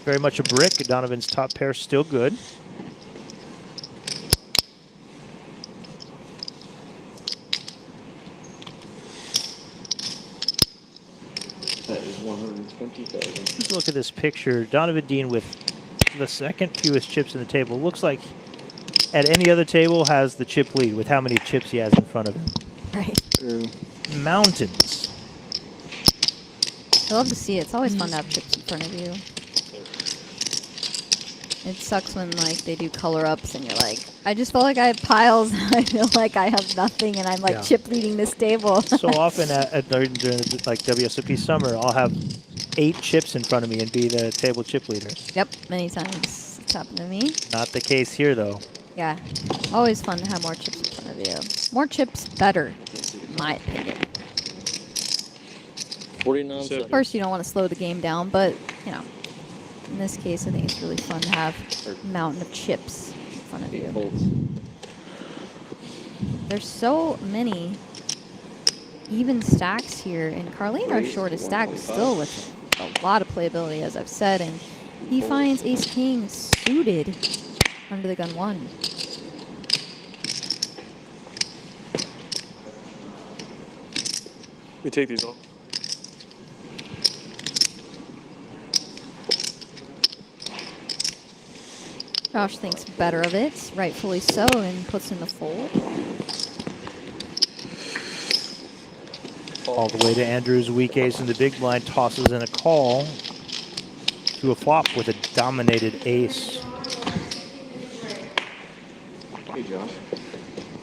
Very much a brick. Donovan's top pair still good. That is 120,000. Let's look at this picture. Donovan Dean with the second fewest chips in the table. Looks like at any other table has the chip lead with how many chips he has in front of him. Right. Mountains. I love to see it. It's always fun to have chips in front of you. It sucks when like they do color ups and you're like, I just felt like I had piles and I feel like I have nothing and I'm like Yeah. chip leading this table. So often during like WSOP summer, I'll have 8 chips in front of me and be the table chip leader. Yep, many times it's happened to me. Not the case here though. Yeah, always fun to have more chips in front of you. More chips, better, in my opinion. 49 Of seconds. course, you don't want to slow the game down, but, you know, in this case, I think it's really fun to have a mountain of chips in front of you. Folds. There's so many even stacks here, and Carlene, our shortest stack, still with a lot of playability, as I've said, and He finds ace-king suited under the gun 1. Let me take these off. Josh thinks better of it, rightfully so, and puts in the fold. All the way to Andrew's weak ace in the big blind, tosses in a call to a flop with a dominated ace. Hey, Josh. Do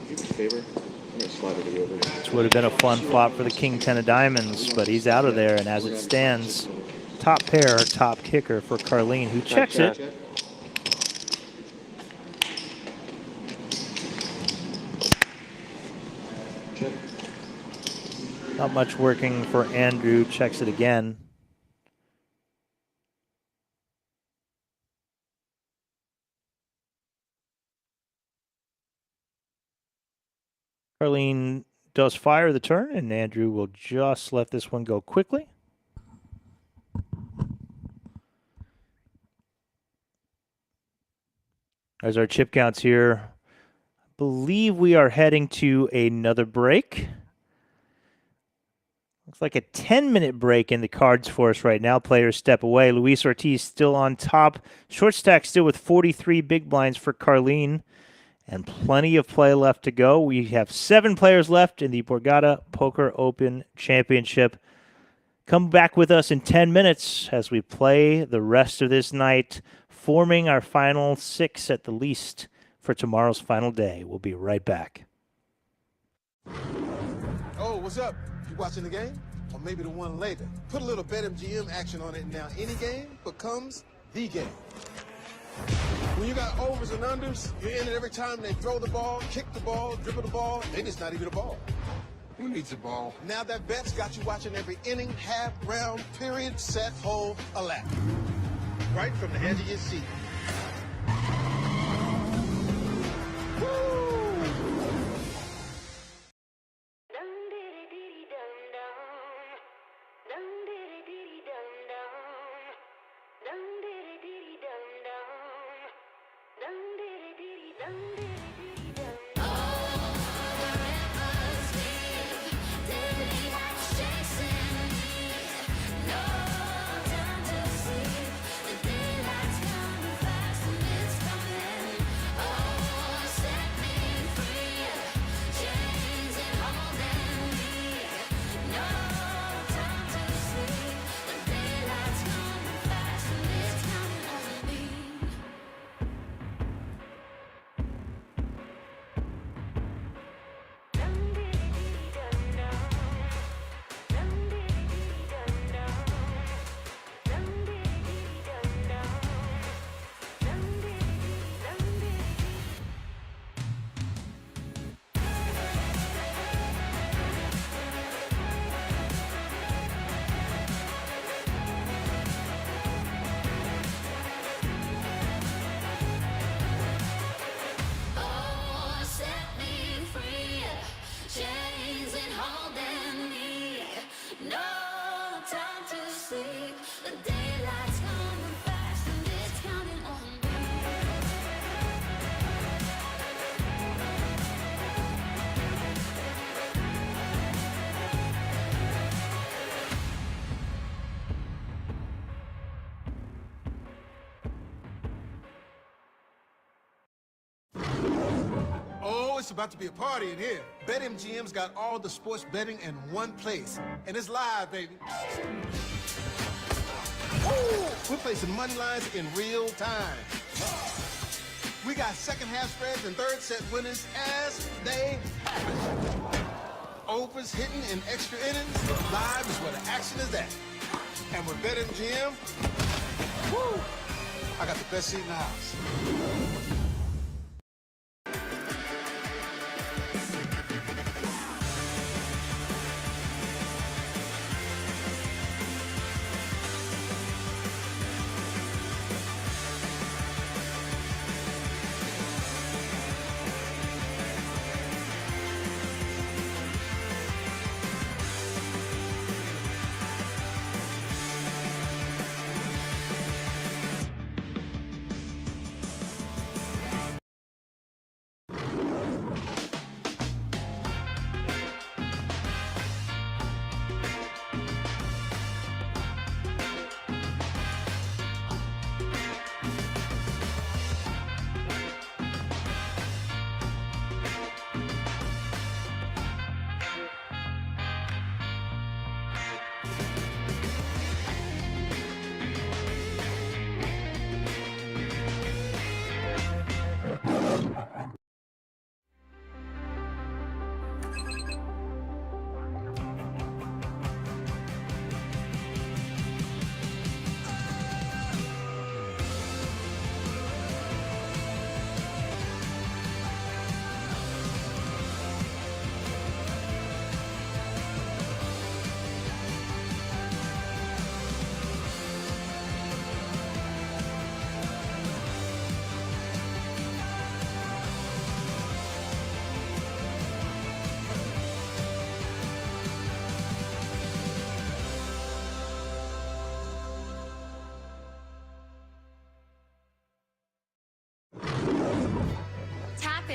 me a favor? I'm gonna slide it over. This would have been a fun flop for the king 10 of diamonds, but he's out of there, and as it stands, top pair, top kicker for Carlene, who checks it. Not much working for Andrew, checks it again. Carlene does fire the turn, and Andrew will just let this one go quickly. As our chip counts here, I believe we are heading to another break. Looks like a 10-minute break in the cards for us right now. Players step away. Luis Ortiz still on top. Short stack still with 43 big blinds for Carlene. And plenty of play left to go. We have 7 players left in the Borgata Poker Open Championship. Come back with us in 10 minutes as we play the rest of this night, forming our final 6 at the least for tomorrow's final day. We'll be right back. Oh, what's up? You watching the game? Or maybe the one later. Put a little BetMGM action on it, and now any game becomes the game. When you got overs and unders, you're in it every time they throw the ball, kick the ball, dribble the ball. Maybe it's not even a ball. Who needs a ball? Now that bet's got you watching every inning, half, round, period, set, hole, a lap. Right from the edge of your seat. Oh, it's about to be a party in here. BetMGM's got all the sports betting in one place. And it's live, baby. Ooh, we're placing money lines in real time. We got second half spreads and third set winners as they happen. Overs hitting in extra innings. Live is where the action is at. And with BetMGM, woo, I got the best seat in the house.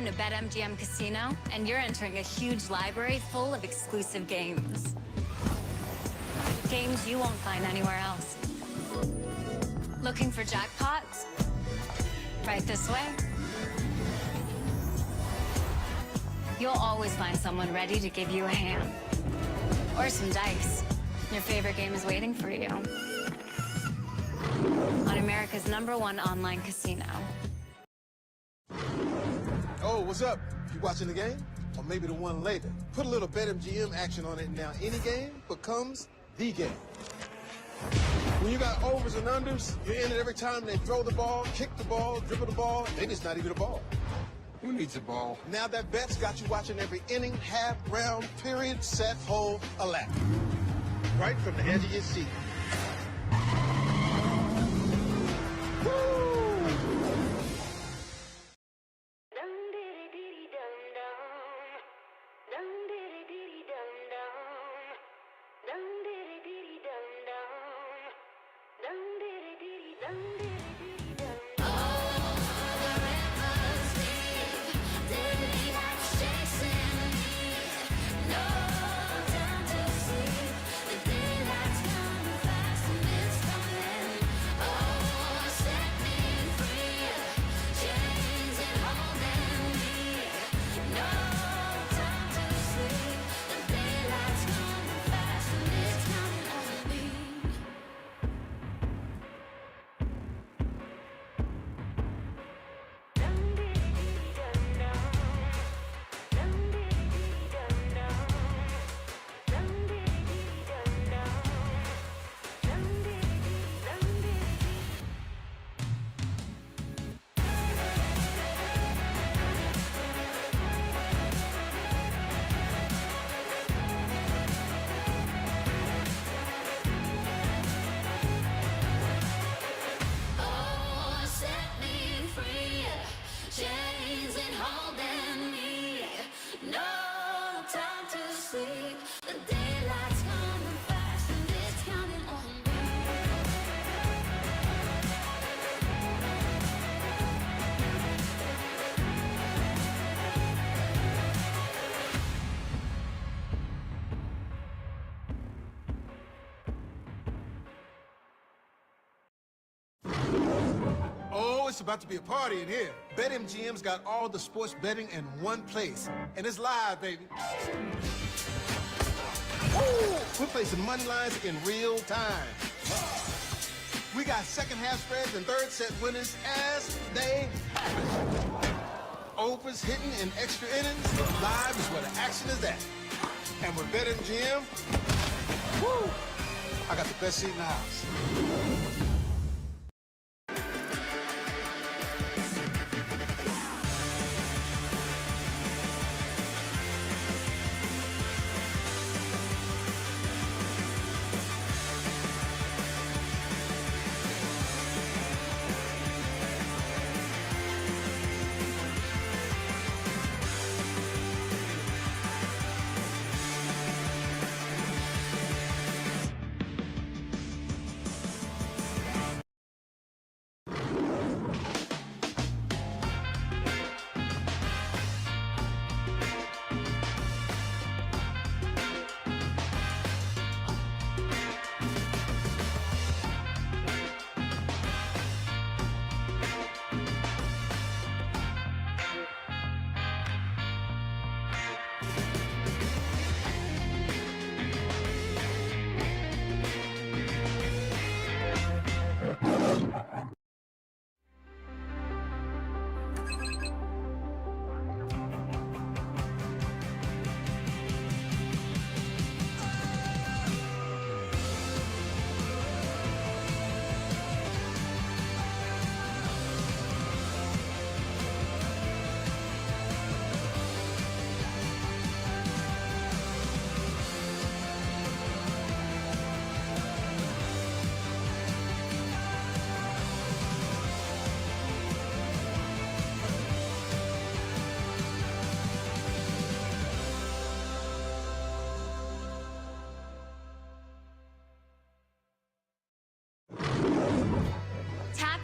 to BetMGM Casino, and you're entering a huge library full of exclusive games. Games you won't find anywhere else. Looking for jackpots? Right this way. You'll always find someone ready to give you a hand. Or some dice. Your favorite game is waiting for you. On America's #1 online casino. Oh, what's up? You watching the game? Or maybe the one later. Put a little BetMGM action on it, and now any game becomes the game. When you got overs and unders, you're in it every time they throw the ball, kick the ball, dribble the ball. Maybe it's not even a ball. Who needs a ball? Now that bet's got you watching every inning, half, round, period, set, hole, a lap. Right from the edge of your seat. Oh, it's about to be a party in here. BetMGM's got all the sports betting in one place. And it's live, baby. Woo! We're placing money lines in real time. We got second half spreads and third set winners as they happen. Overs hitting in extra innings. Live is where the action is at. And with BetMGM, woo! I got the best seat in the house.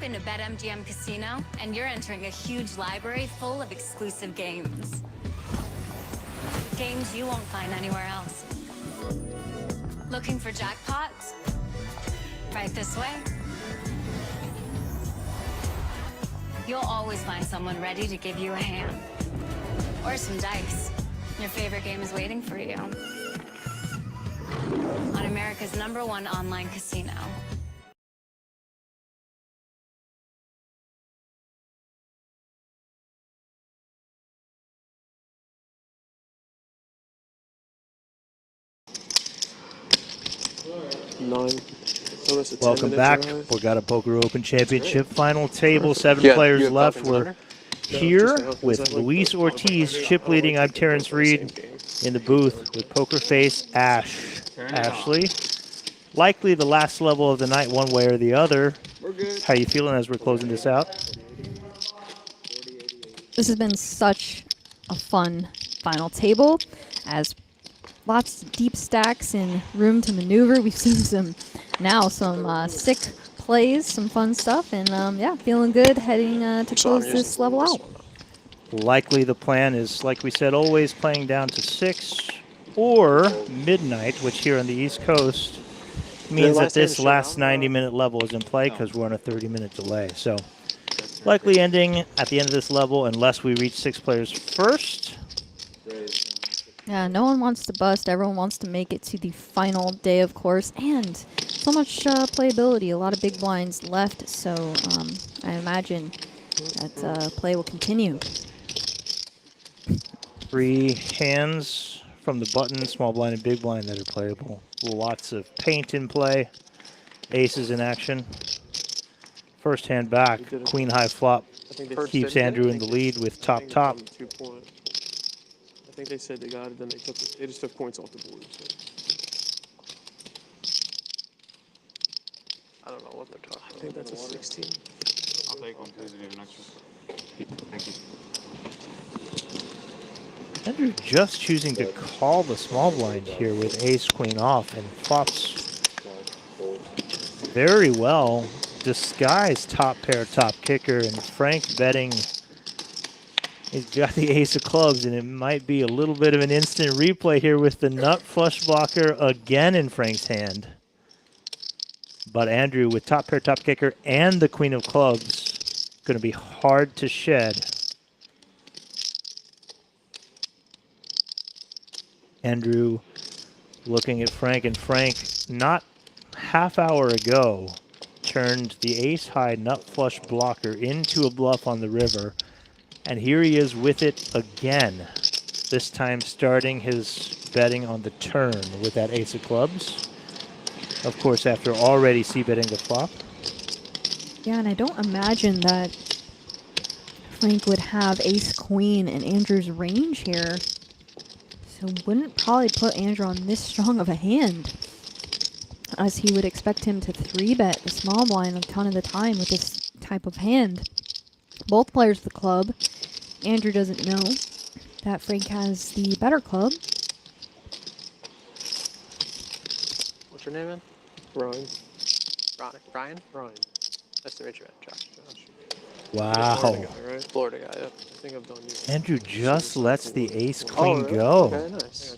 into BetMGM Casino, and you're entering a huge library full of exclusive games. Games you won't find anywhere else. Looking for jackpots? Right this way. You'll always find someone ready to give you a hand. Or some dice. Your favorite game is waiting for you. On America's #1 online casino. Welcome back. Borgata Poker Open Championship final table. 7 players left. We're here with Luis Ortiz chip leading. I'm Terrence Reed in the booth with poker face Ash. Ashley, likely the last level of the night one way or the other. How you feeling as we're closing this out? This has been such a fun final table, as lots of deep stacks and room to maneuver. We've seen some sick plays, some fun stuff, and yeah, feeling good heading to close this level out. Likely the plan is, like we said, always playing down to 6 or midnight, which here on the East Coast means that this last 90-minute level is in play because we're on a 30-minute delay. So likely ending at the end of this level unless we reach 6 players first. Yeah, no one wants to bust. Everyone wants to make it to the final day, of course, and so much playability. A lot of big blinds left, so I imagine that play will continue. 3 hands from the button, small blind and big blind that are playable. Lots of paint in play. Aces in action. First hand back, queen high flop keeps Andrew in the lead with top. I think they said they got it, then they just took points off the board. So. I don't know what they're talking about. I think that's a 16. I'll take one, please, if you have an extra. Thank you. Andrew just choosing to call the small blind here with ace queen off, and flops very well disguised top pair top kicker, and Frank betting. He's got the ace of clubs, and it might be a little bit of an instant replay here with the nut flush blocker again in Frank's hand. But Andrew with top pair top kicker and the queen of clubs, going to be hard to shed. Andrew looking at Frank, and Frank not half hour ago turned the ace high nut flush blocker into a bluff on the river. And here he is with it again, this time starting his betting on the turn with that ace of clubs. Of course, after already c-betting the flop. Yeah, and I don't imagine that Frank would have ace-queen in Andrew's range here. So wouldn't probably put Andrew on this strong of a hand, as he would expect him to 3-bet the small blind a ton of the time with this type of hand. Both players the club. Andrew doesn't know that Frank has the better club. What's your name, man? Ryan. Ryan? Ryan. Nice to meet you, man. Josh. Wow. Florida guy, right? Florida guy, yep. I think I've done you. Andrew just lets the ace queen go. Okay, nice.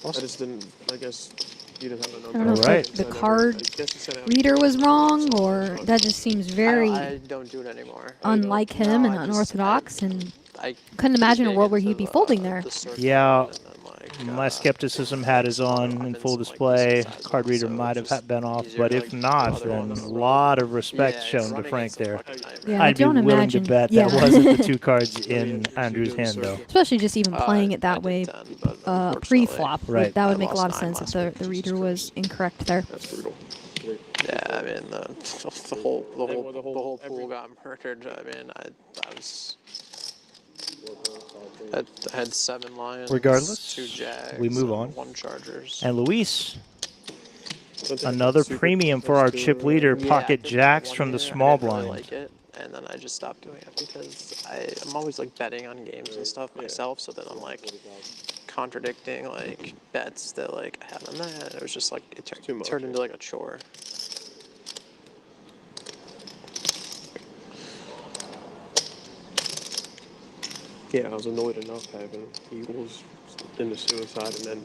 I just didn't, I guess you didn't have a number. I don't know if the card reader was wrong, or that just seems very I don't do it anymore. unlike him and unorthodox, and I couldn't imagine a world where he'd be folding there. Yeah, my skepticism hat is on in full display. Card reader might have been off, but if not, then a lot of respect shown to Frank there. Yeah, I'd be willing to bet that wasn't the 2 cards in Andrew's hand, though. Especially just even playing it that way pre-flop. Right. That would make a lot of sense if the reader was incorrect there. That's brutal. Yeah, I mean, the whole pool got murdered. I mean, I had 7 lions. Regardless, 2 jags, we move on. 1 chargers. And Luis, another premium for our chip leader, pocket jacks from the small blind. Like it, and then I just stopped doing it because I'm always like betting on games and stuff myself, so then I'm like contradicting like bets that like I have on that. It was just like it turned into like a chore. Yeah, I was annoyed enough having Eagles in the suicide and then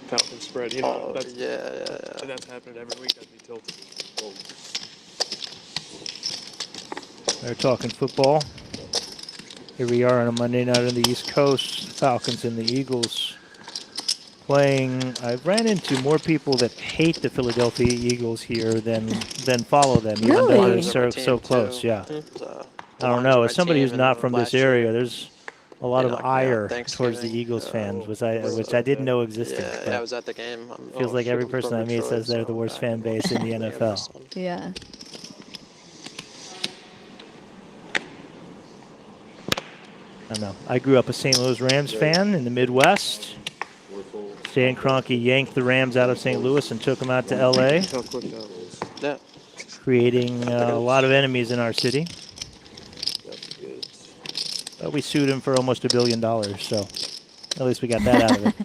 Falcons spread. You know, that's, that's happening every week. I'd be tilted. They're talking football. Here we are on a Monday night on the East Coast. Falcons and the Eagles playing. I've ran into more people that hate the Philadelphia Eagles here than follow them, even though Really? they're so close. Too. Yeah. So, I don't know. As somebody who's not from this area, there's a lot of ire towards the Eagles fans, which I didn't know existed. Yeah, I was at the game. Feels like every person I meet says they're the worst fan base in the NFL. Yeah. I don't know. I grew up a St. Louis Rams fan in the Midwest. Stan Kroenke yanked the Rams out of St. Louis and took them out to L.A., Yeah. creating a lot of enemies in our city. But we sued him for almost $1 billion, so at least we got that out of it.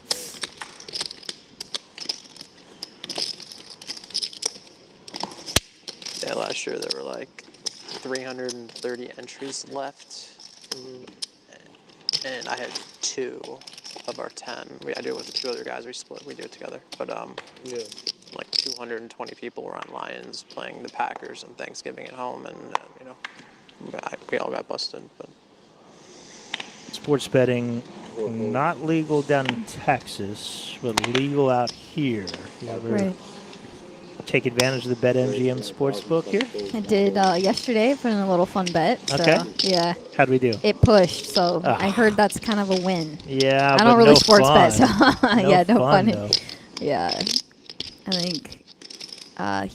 Yeah, last year there were like 330 entries left. And I had 2 of our 10. I do it with the 2 other guys. We do it together. But like 220 people were on Lions playing the Packers on Thanksgiving at home, and you know, we all got busted. But Sports betting not legal down in Texas, but legal out here. You ever Right. take advantage of the BetMGM sportsbook here? I did yesterday. Put in a little fun bet. So, Okay. yeah. How'd we do? It pushed, so I heard that's kind of a win. Yeah, I but don't really no sports fun. bet, so yeah, no fun. Though. Yeah, I think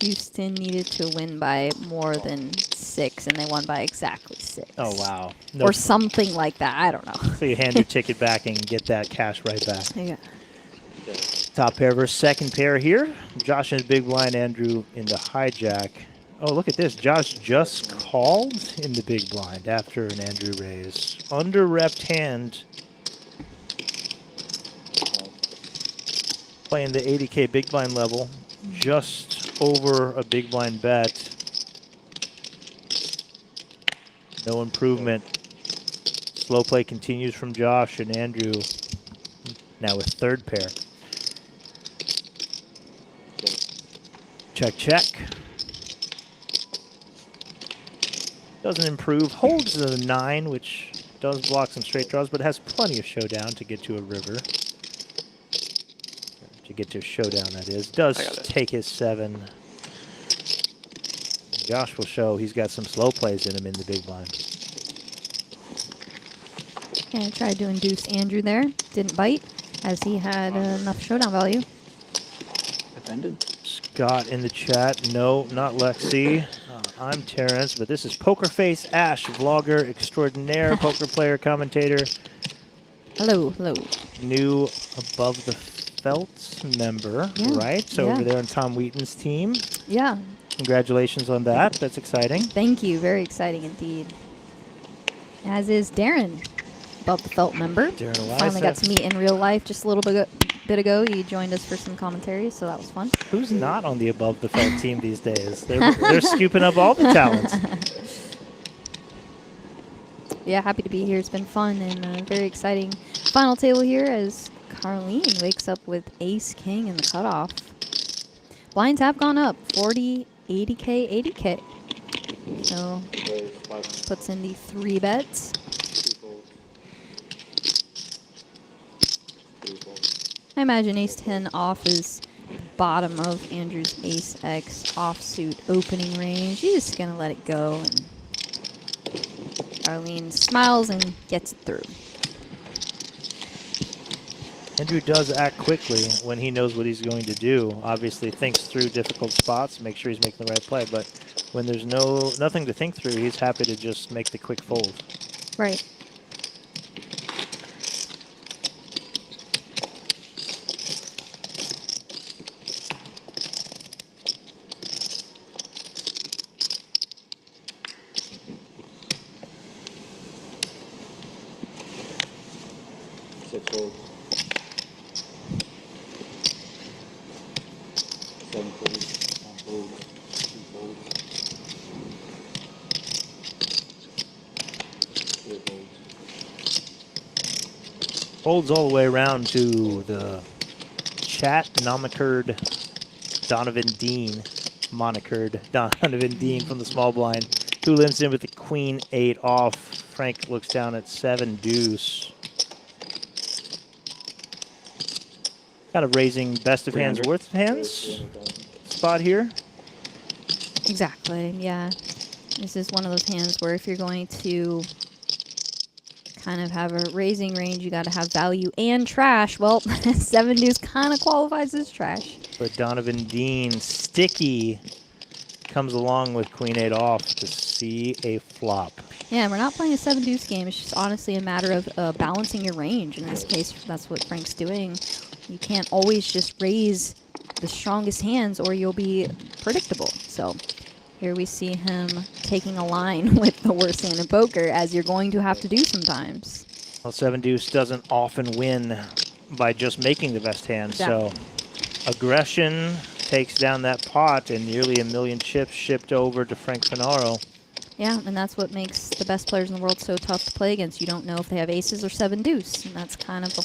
Houston needed to win by more than 6, and they won by exactly 6. Oh, wow. Or something like that. I don't know. So you hand your ticket back and get that cash right back. Yeah. Top pair versus second pair here. Josh in the big blind, Andrew in the hijack. Oh, look at this. Josh just called in the big blind after an Andrew raise. Under-repped hand. Playing the 80K big blind level. Just over a big blind bet. No improvement. Slow play continues from Josh and Andrew. Now with third pair. Check, check. Doesn't improve. Holds the 9, which does block some straight draws, but has plenty of showdown to get to a river. To get to a showdown, that is. Does take his 7. Josh will show he's got some slow plays in him in the big blind. Yeah, I tried to induce Andrew there. Didn't bite, as he had enough showdown value. Offended? Scott in the chat. No, not Lexi. I'm Terrence, but this is Pokerface Ash, vlogger extraordinaire, poker player, commentator. Hello, hello. New Above the Felt member, right? So over there on Tom Wheaton's team. Yeah. Congratulations on that. That's exciting. Thank you. Very exciting indeed. As is Darren, Above the Felt member. Darren Eliza. Finally got to meet in real life just a little bit ago. He joined us for some commentary, so that was fun. Who's not on the Above the Felt team these days? They're scooping up all the talents. Yeah, happy to be here. It's been fun and very exciting. Final table here as Carlene wakes up with Ace King in the cutoff. Blinds have gone up 40, 80K, 80K. So puts in the 3 bets. I imagine Ace 10 off is bottom of Andrew's Ace X offsuit opening range. He's just going to let it go. And Arlene smiles and gets it through. Andrew does act quickly when he knows what he's going to do. Obviously thinks through difficult spots, make sure he's making the right play. But when there's nothing to think through, he's happy to just make the quick fold. Right. Folds all the way around to the chat monikered Donovan Dean. Monikered Donovan Dean from the small blind, who limps in with the queen 8 off. Frank looks down at 7 deuce. Kind of raising best of hands, worst of hands spot here. Exactly, yeah. This is one of those hands where if you're going to kind of have a raising range, you got to have value and trash. Well, 7 deuce kind of qualifies as trash. But Donovan Dean, sticky, comes along with queen 8 off to see a flop. Yeah, we're not playing a 7 deuce game. It's just honestly a matter of balancing your range. In this case, that's what Frank's doing. You can't always just raise the strongest hands or you'll be predictable. So here we see him taking a line with the worst hand in poker, as you're going to have to do sometimes. Well, 7 deuce doesn't often win by just making the best hand, so aggression takes down that pot and nearly 1 million chips shipped over to Frank Finaro. Yeah, and that's what makes the best players in the world so tough to play against. You don't know if they have aces or 7 deuce, and that's kind of the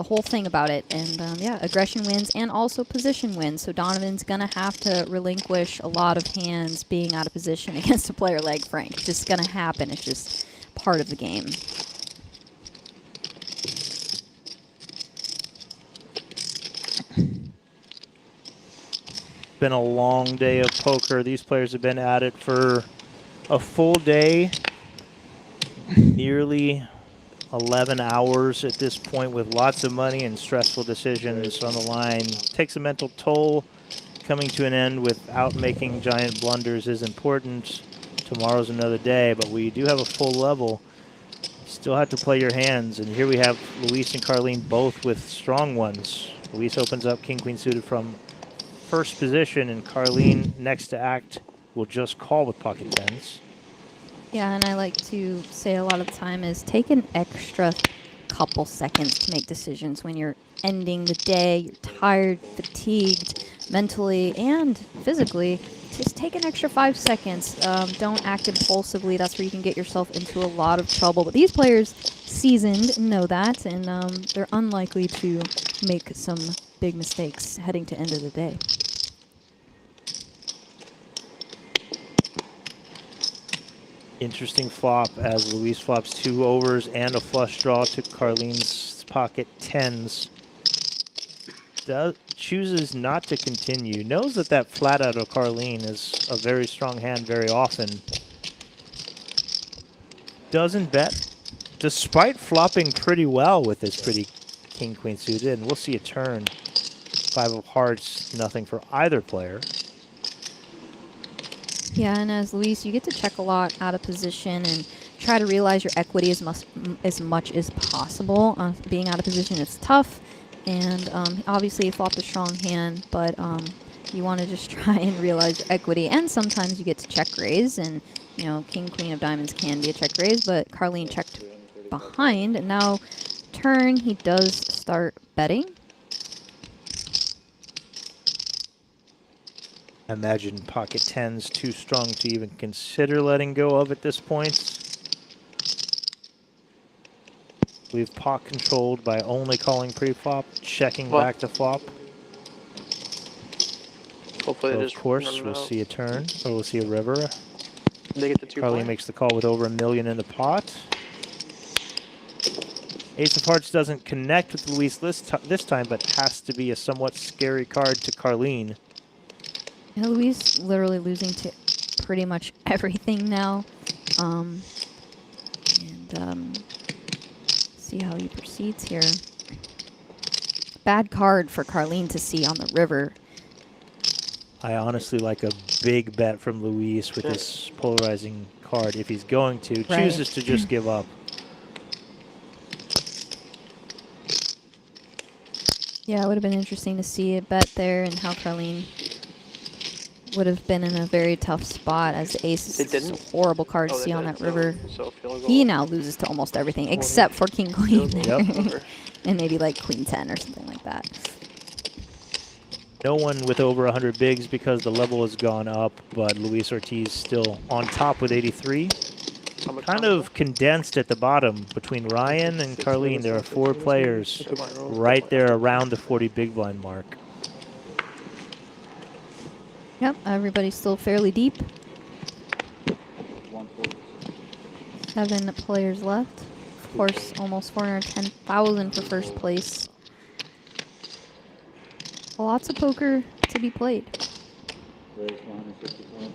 whole thing about it. And yeah, aggression wins and also position wins. So Donovan's gonna have to relinquish a lot of hands being out of position against a player like Frank. It's just gonna happen. It's just part of the game. Been a long day of poker. These players have been at it for a full day, nearly 11 hours at this point, with lots of money and stressful decisions on the line. Takes a mental toll. Coming to an end without making giant blunders is important. Tomorrow's another day, but we do have a full level. Still have to play your hands, and here we have Luis and Carlene both with strong ones. Luis opens up king-queen suited from first position, and Carlene next to act will just call with pocket tens. Yeah, and I like to say a lot of the time is take an extra couple seconds to make decisions when you're ending the day, you're tired, fatigued, mentally and physically. Just take an extra 5 seconds. Don't act impulsively. That's where you can get yourself into a lot of trouble. But these players, seasoned, know that, and they're unlikely to make some big mistakes heading to end of the day. Interesting flop as Luis flops 2 overs and a flush draw to Carlene's pocket tens. Chooses not to continue. Knows that that flat out of Carlene is a very strong hand very often. Doesn't bet, despite flopping pretty well with this pretty king-queen suited, and we'll see a turn. 5 of hearts, nothing for either player. Yeah, and as Luis, you get to check a lot out of position and try to realize your equity as much as possible. Being out of position is tough, and obviously you flopped a strong hand, but you want to just try and realize your equity. And sometimes you get to check raise, and you know, king, queen of diamonds can be a check raise, but Carlene checked behind, and now turn, he does start betting. I imagine pocket tens too strong to even consider letting go of at this point. We've pot controlled by only calling pre-flop, checking back to flop. Hopefully So they of just course, we'll see a turn, or we'll see a river. They get the 2 Carlene point. makes the call with over 1 million in the pot. Ace of hearts doesn't connect with Luis this time, but has to be a somewhat scary card to Carlene. Yeah, Luis literally losing to pretty much everything now. See how he proceeds here. Bad card for Carlene to see on the river. I honestly like a big bet from Luis with this polarizing card if he's going to. Right. Chooses to just give up. Yeah, it would have been interesting to see a bet there and how Carlene would have been in a very tough spot, as the ace is a horrible card to see on that river. So field goal. He now loses to almost everything except for king queen there. Yep. And maybe like queen 10 or something like that. No one with over 100 bigs because the level has gone up, but Luis Ortiz still on top with 83. kind of condensed at the bottom between Ryan and Carlene. There are 4 players right there around the 40 big blind mark. Yep, everybody's still fairly deep. 7 players left. Of course, almost 410,000 for first place. Lots of poker to be played.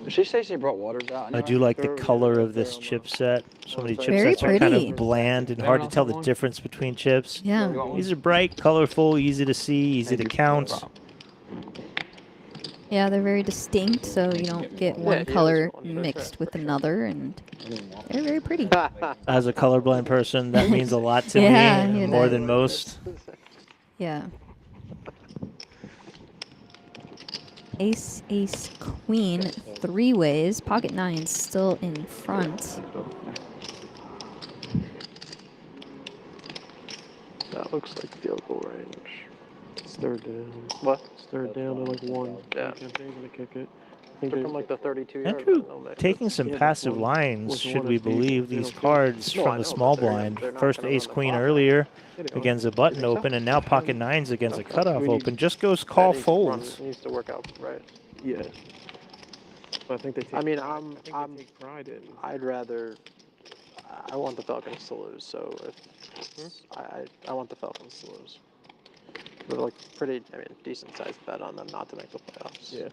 Did she say she brought waters out? I do like the color of this chip set. So many chip Very sets are kind pretty. of bland and hard to tell the difference between chips. Yeah. These are bright, colorful, easy to see, easy to count. Yeah, they're very distinct, so you don't get one color mixed with another, and they're very pretty. As a colorblind person, that means a lot to Yeah, me, yeah, more that- than most. Yeah. Ace, ace, queen, 3 ways. Pocket 9 still in front. That looks like field goal range. It's third down. What? It's third down to like 1. Yeah. I think they're gonna kick it. They're from like the 32-yard Andrew line. taking some passive lines, should we believe these cards from the small blind. First ace queen earlier against a button open, and now pocket 9s against a cutoff open. Just goes call folds. Needs to work out, right? Yeah. But I think they take, I mean, I think they take pride in. I'd rather. I want the Falcons to lose, so if I want the Falcons to lose. They're like pretty, I mean, decent sized bet on them not to make the playoffs. Yeah.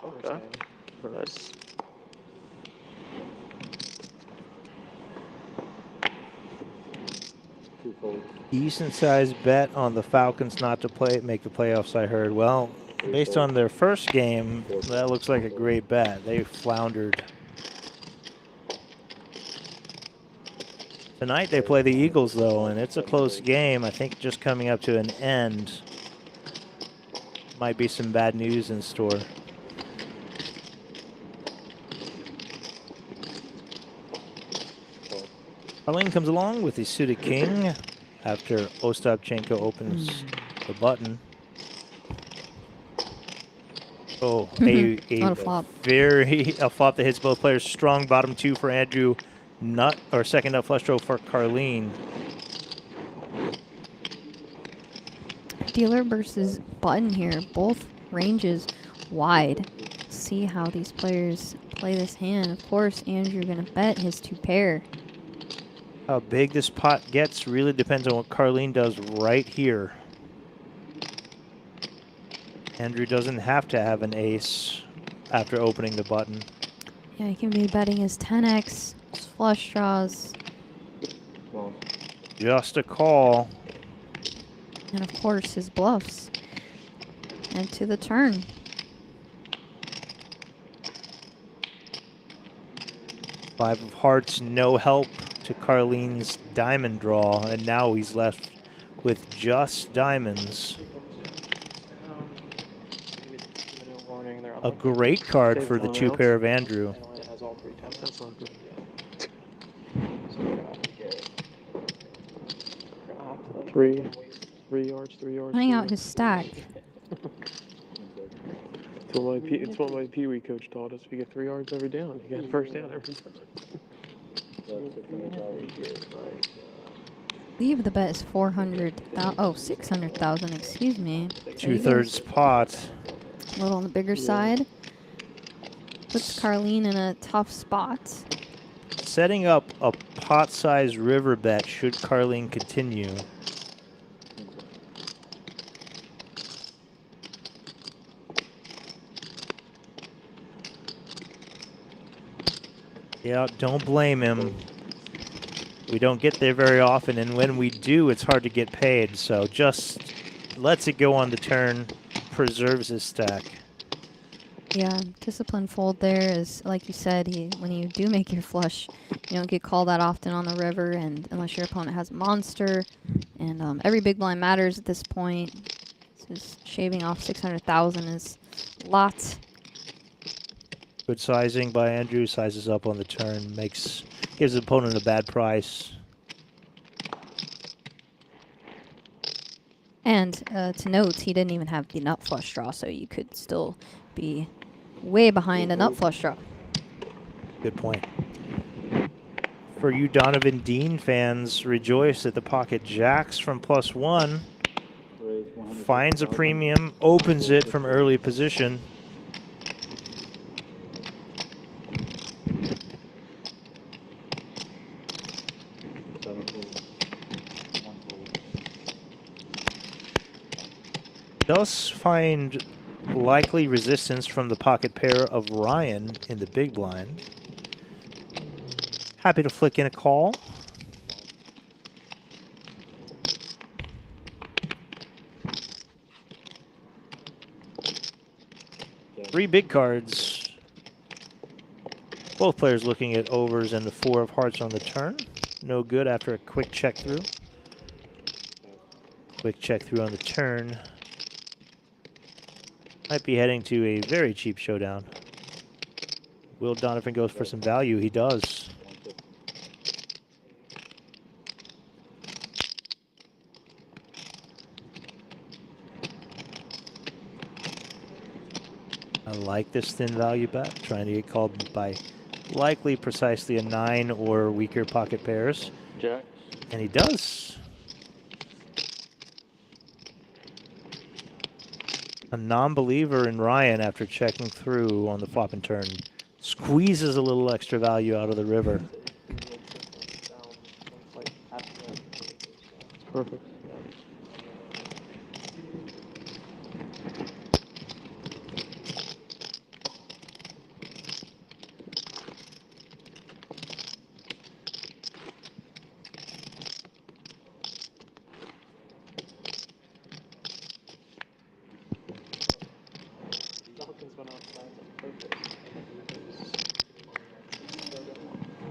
Okay. Nice. Decent sized bet on the Falcons not to make the playoffs, I heard. Well, based on their first game, that looks like a great bet. They floundered. Tonight they play the Eagles, though, and it's a close game. I think just coming up to an end. Might be some bad news in store. Carlene comes along with the suited king after Ostapchenko opens the button. Oh, a flop. a flop that hits both players. Strong bottom 2 for Andrew. Nut or second nut flush draw for Carlene. Dealer versus button here. Both ranges wide. See how these players play this hand. Of course, Andrew gonna bet his 2 pair. How big this pot gets really depends on what Carlene does right here. Andrew doesn't have to have an ace after opening the button. Yeah, he can be betting his 10x, his flush draws, Just a call. and of course his bluffs. And to the turn. Five of hearts, no help to Carlene's diamond draw, and now he's left with just diamonds. A great card for the 2 pair of Andrew. That's not good. 3 yards, 3 yards. Playing out his stack. It's what my Pee Wee coach taught us. If you get 3 yards every down, you get a first down every time. I believe the bet is 400,000. Oh, 600,000. Excuse me. There he 2/3 goes. pot. A little on the bigger side. Puts Carlene in a tough spot. Setting up a pot-sized river bet should Carlene continue. Yeah, don't blame him. We don't get there very often, and when we do, it's hard to get paid. So just lets it go on the turn, preserves his stack. Yeah, discipline fold there is, like you said, when you do make your flush, you don't get called that often on the river, and unless your opponent has a monster, and every big blind matters at this point. So just shaving off 600,000 is lots. Good sizing by Andrew, sizes up on the turn, gives the opponent a bad price. And to note, he didn't even have the nut flush draw, so you could still be way behind a nut flush draw. Good point. For you Donovan Dean fans, rejoice that the pocket jacks from +1, finds a premium, opens it from early position. Does find likely resistance from the pocket pair of Ryan in the big blind. Happy to flick in a call. Three big cards. Both players looking at overs and the 4 of hearts on the turn. No good after a quick check through. Quick check through on the turn. Might be heading to a very cheap showdown. Will Donovan goes for some value? He does. I like this thin value bet, trying to get called by likely precisely a 9 or weaker pocket pairs. Jack. And he does. A non-believer in Ryan after checking through on the flop and turn. Squeezes a little extra value out of the river. Perfect.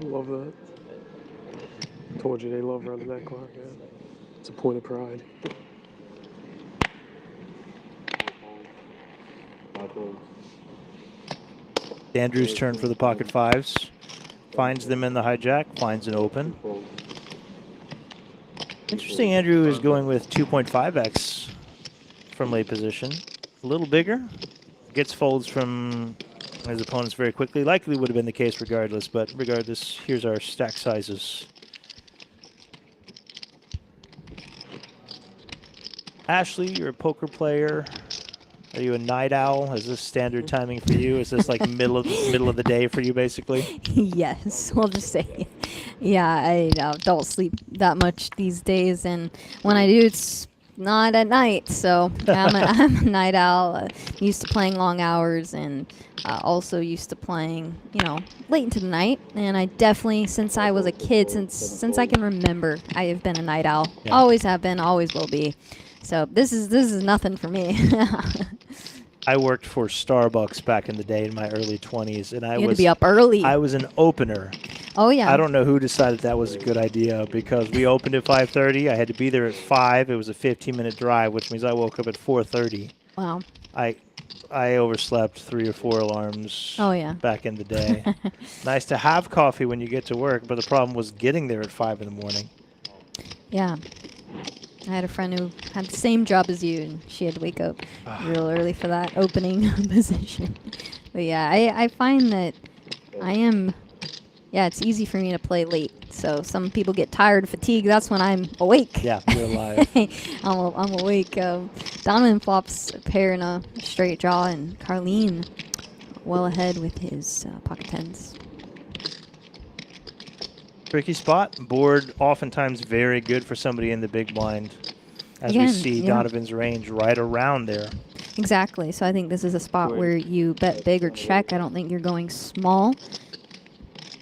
Love that. Told you they love running that clock, yeah. It's a point of pride. Andrew's turn for the pocket fives. Finds them in the hijack, finds an open. Interesting, Andrew is going with 2.5x from late position. A little bigger. Gets folds from his opponents very quickly. Likely would have been the case regardless, but regardless, here's our stack sizes. Ashley, you're a poker player. Are you a night owl? Is this standard timing for you? Is this like middle of the day for you, basically? Yes, we'll just say, yeah, I don't sleep that much these days, and when I do, it's not at night. So I'm a night owl. Used to playing long hours, and also used to playing, late into the night. And I definitely, since I was a kid, since I can remember, I have been a night owl. Yeah. Always have been, always will be. So this is nothing for me. I worked for Starbucks back in the day in my early 20s, and you had to be up early. I was an opener. Oh yeah. I don't know who decided that was a good idea because we opened at 5:30. I had to be there at 5. It was a 15-minute drive, which means I woke up at 4:30. Wow. I overslept 3 or 4 alarms. Oh yeah. Back in the day. Nice to have coffee when you get to work, but the problem was getting there at 5 in the morning. Yeah. I had a friend who had the same job as you, and she had to wake up real early for that opening position. But yeah, I find that it's easy for me to play late. So some people get tired, fatigued. That's when I'm awake. Yeah, you're alive. I'm awake. Donovan flops a pair in a straight draw, and Carleen well ahead with his pocket tens. Tricky spot. Board oftentimes very good for somebody in the big blind. As we see Donovan's range right around there. Exactly. So I think this is a spot where you bet big or check. I don't think you're going small.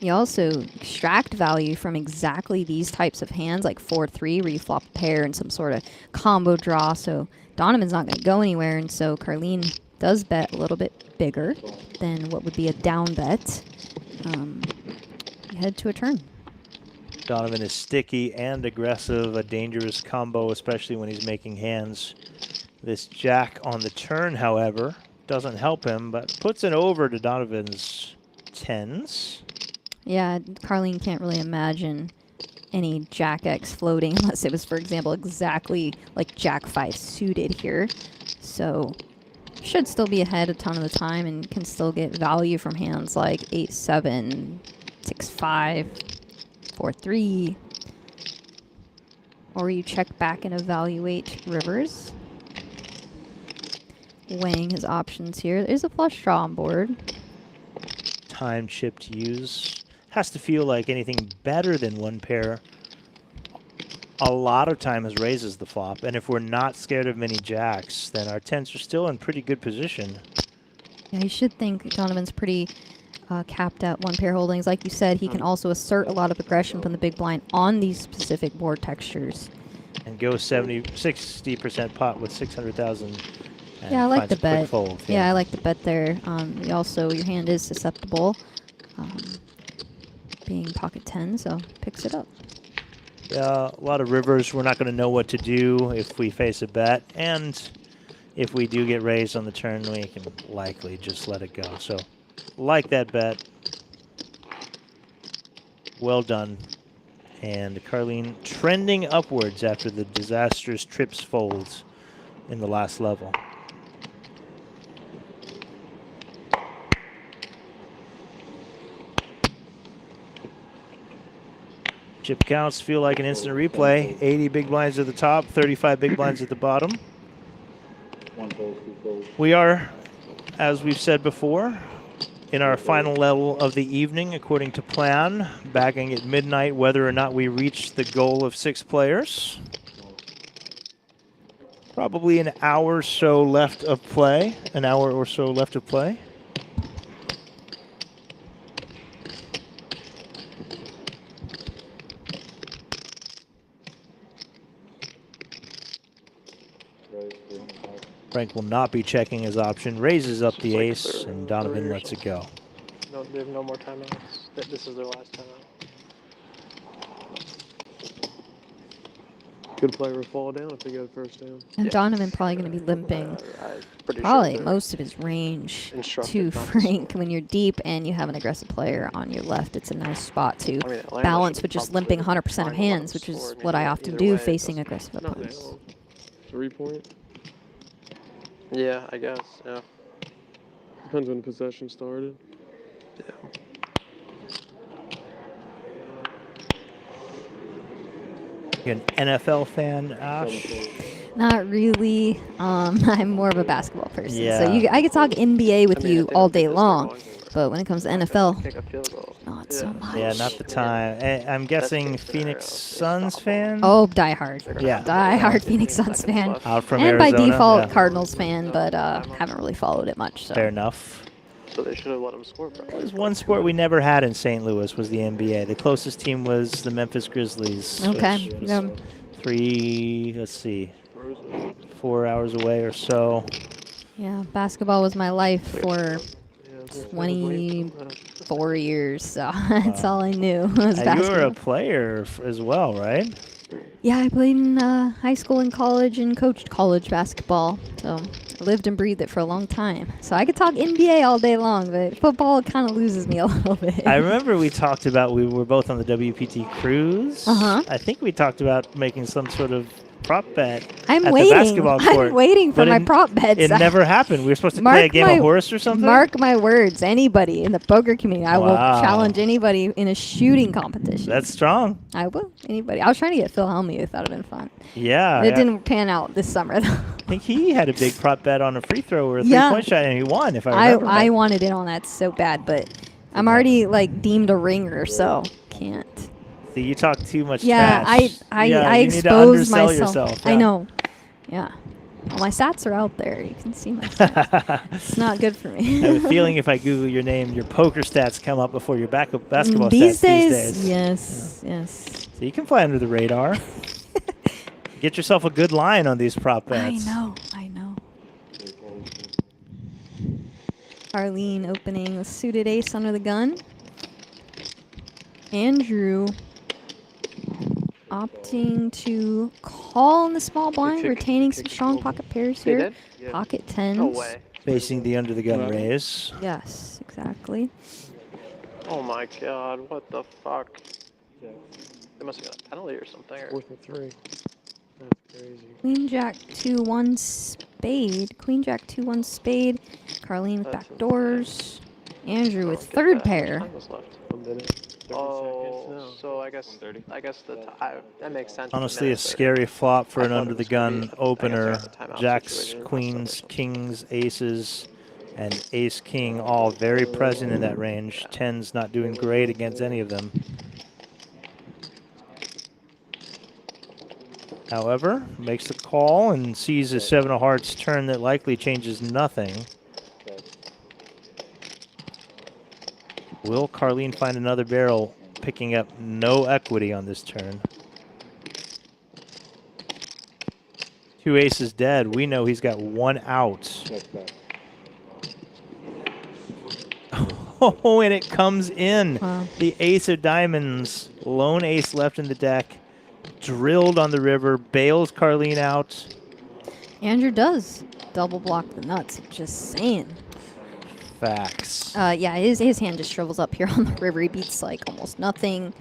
You also extract value from exactly these types of hands, like 4-3, where you flop a pair and some sort of combo draw. So Donovan's not going to go anywhere, and so Carleen does bet a little bit bigger than what would be a down bet. Head to a turn. Donovan is sticky and aggressive, a dangerous combo, especially when he's making hands. This jack on the turn, however, doesn't help him, but puts it over to Donovan's tens. Yeah, Carleen can't really imagine any Jack X floating unless it was, for example, exactly like Jack 5 suited here. So should still be ahead a ton of the time and can still get value from hands like 8-7, 6-5, 4-3. Or you check back and evaluate rivers. Weighing his options here. There's a flush draw on board. Time chip to use. Has to feel like anything better than one pair a lot of times raises the flop. And if we're not scared of many jacks, then our tens are still in pretty good position. Yeah, you should think Donovan's pretty capped at one pair holdings. Like you said, he can also assert a lot of aggression from the big blind on these specific board textures. And go 60% pot with 600,000. Yeah, I like the bet. Fold, yeah, I like the bet there. You also, your hand is susceptible, being pocket 10, so picks it up. Yeah, a lot of rivers, we're not going to know what to do if we face a bet. And if we do get raised on the turn, we can likely just let it go. So, like that bet. Well done. And Carlene trending upwards after the disastrous trips folds in the last level. Chip counts feel like an instant replay. 80 big blinds at the top, 35 big blinds at the bottom. We are, as we've said before, in our final level of the evening, according to plan, backing at midnight whether or not we reach the goal of 6 players. Probably an hour or so left of play. An hour or so left of play. Frank will not be checking his option, raises up the ace, and Donovan lets it go. No, they have no more timeouts. This is their last timeout. Good player will fall down if they go first down. And Donovan probably going to be limping Pretty probably sure most of his range instructed to not to Frank. When you're deep and you have an aggressive player on your left, it's a nice spot to I mean, Atlanta balance should with just probably limping 100% of find a lot hands, of which is score. I mean, what I yeah, often either do way, it facing doesn't- aggressive Not opponents. now. 3 point. Yeah, I guess. Yeah. Depends when the possession started. Yeah. You an NFL fan, Ash? Not really. I'm more of a basketball person. Yeah. So I could talk NBA with I mean, you if they all don't day get this, they're long, going for it. but when it comes to Kick NFL, a field goal. not so much. Yeah, not the time. I'm guessing case Phoenix scenario, Suns stop fan? Oh, die hard. Yeah. Die hard 15 Phoenix Suns seconds fan. left. Out from And Arizona. by default, yeah. Cardinals fan, but haven't really followed it much. So. Fair enough. So they should have let him score. There's one sport we never had in St. Louis was the NBA. The closest team was the Memphis Grizzlies. Okay. which was Yeah. 4 hours away or so. Yeah, basketball was my life for 24 years, so that's all I knew was You were basketball. a player as well, right? Yeah, I played in high school and college and coached college basketball, so I lived and breathed it for a long time. So I could talk NBA all day long, but football kind of loses me a little bit. I remember we talked about, we were both on the WPT cruise. Uh-huh. I think we talked about making some sort of prop bet I'm at waiting. the basketball court. I'm waiting for but my it- prop bets. It never happened. We were supposed to Mark play a game my- of horse or something? Mark my words, anybody in the poker community, I will Wow. challenge anybody in a shooting competition. That's strong. I will. Anybody. I was trying to get Phil Helmy. I thought it would have been fun. Yeah. It didn't pan out this summer, though. I think he had a big prop bet on a free throw or a Yeah. three-point shot, and he won, if I I remember right. wanted in on that so bad, but I'm already like deemed a ringer, so can't. See, you talk too much Yeah, trash. I you need to expose undersell myself. yourself. I yeah. know. Yeah. Well, my stats are out there. You can see my stats. It's not good for me. I have a feeling if I Google your name, your poker stats come up before your basketball these stats days, these days. yes, yes. So you can fly under the radar. Get yourself a good line on these prop bets. I know. Arlene opening with suited ace under the gun. Andrew opting to call in the small blind, retaining some strong pocket pairs They here. did? Pocket tens. No way. Facing the under the gun raise. Yes, exactly. Oh my god, what the fuck? They must have got a penalty or something. Or... 4th and 3. That's crazy. Queen Jack 2-1 spade. Queen Jack 2-1 spade. Carlene with That's back doors. Andrew I with don't get third that. pair. Time was left. 1 minute, 30 Oh, seconds. so I guess 1:30. that makes sense. Honestly, a minute 30. scary flop for I an thought it under the was gonna be gun I guess opener. a timeout Jacks, situation, queens, crossover. kings, aces, and ace king all very present in that range. Yeah. Tens not doing great against any of them. However, makes the call and sees a 7 of hearts turn that likely changes nothing. Will Carlene find another barrel, picking up no equity on this turn? 2 aces dead. We know he's got 1 out. Oh, and it comes in. Wow. The ace of diamonds, lone ace left in the deck, drilled on the river, bails Carlene out. Andrew does double block the nuts. Just saying. Facts. Yeah, his hand just shrivels up here on the river. He beats like almost nothing.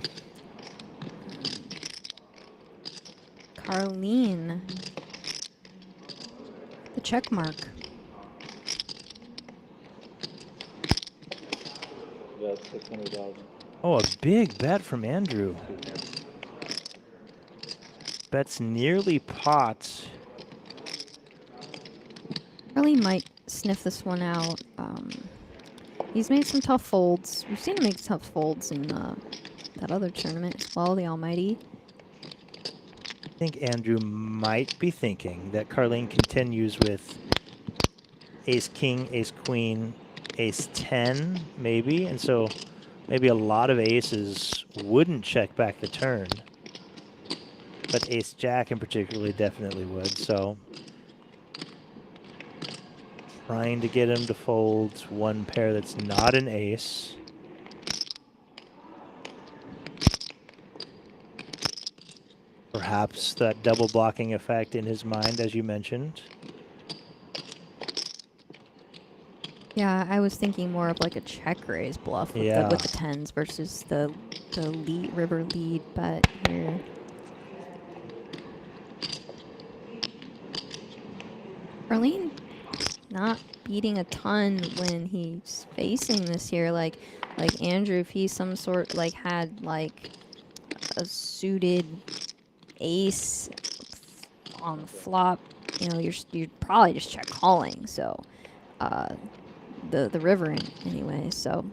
Carlene. The check mark. Oh, a big bet from Andrew. Bets nearly pot. Carlene might sniff this one out. He's made some tough folds. We've seen him make tough folds in that other tournament as well, the Almighty. I think Andrew might be thinking that Carlene continues with ace king, ace queen, ace 10 maybe, and so maybe a lot of aces wouldn't check back the turn, but ace jack in particular definitely would. So trying to get him to fold one pair that's not an ace. Perhaps that double blocking effect in his mind, as you mentioned. Yeah, I was thinking more of like a check raise bluff with, with the tens versus the lead river lead bet here. Carlene not beating a ton when he's facing this here. Like Andrew, if he's some sort like had like a suited ace on the flop, you know, you're probably just check calling. So the river anyway. So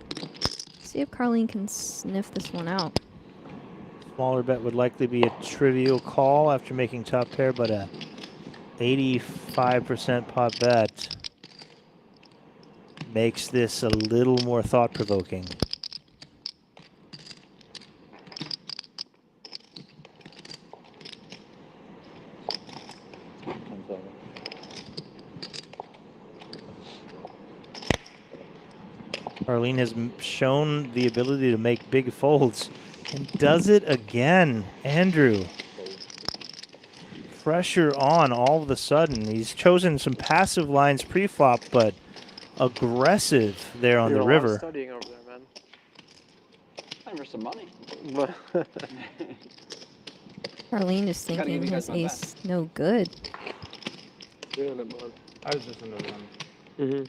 see if Carlene can sniff this one out. Smaller bet would likely be a trivial call after making top pair, but a 85% pot bet makes this a little more thought-provoking. Carlene has shown the ability to make big folds and does it again. Andrew. Pressure on all of a sudden. He's chosen some passive lines pre-flop, but aggressive there on the river. Studying over there, man. Time for some money. Carlene is Gotta thinking give you his guys my ace no good. Yeah, that month. I was just another one. Mm-hmm.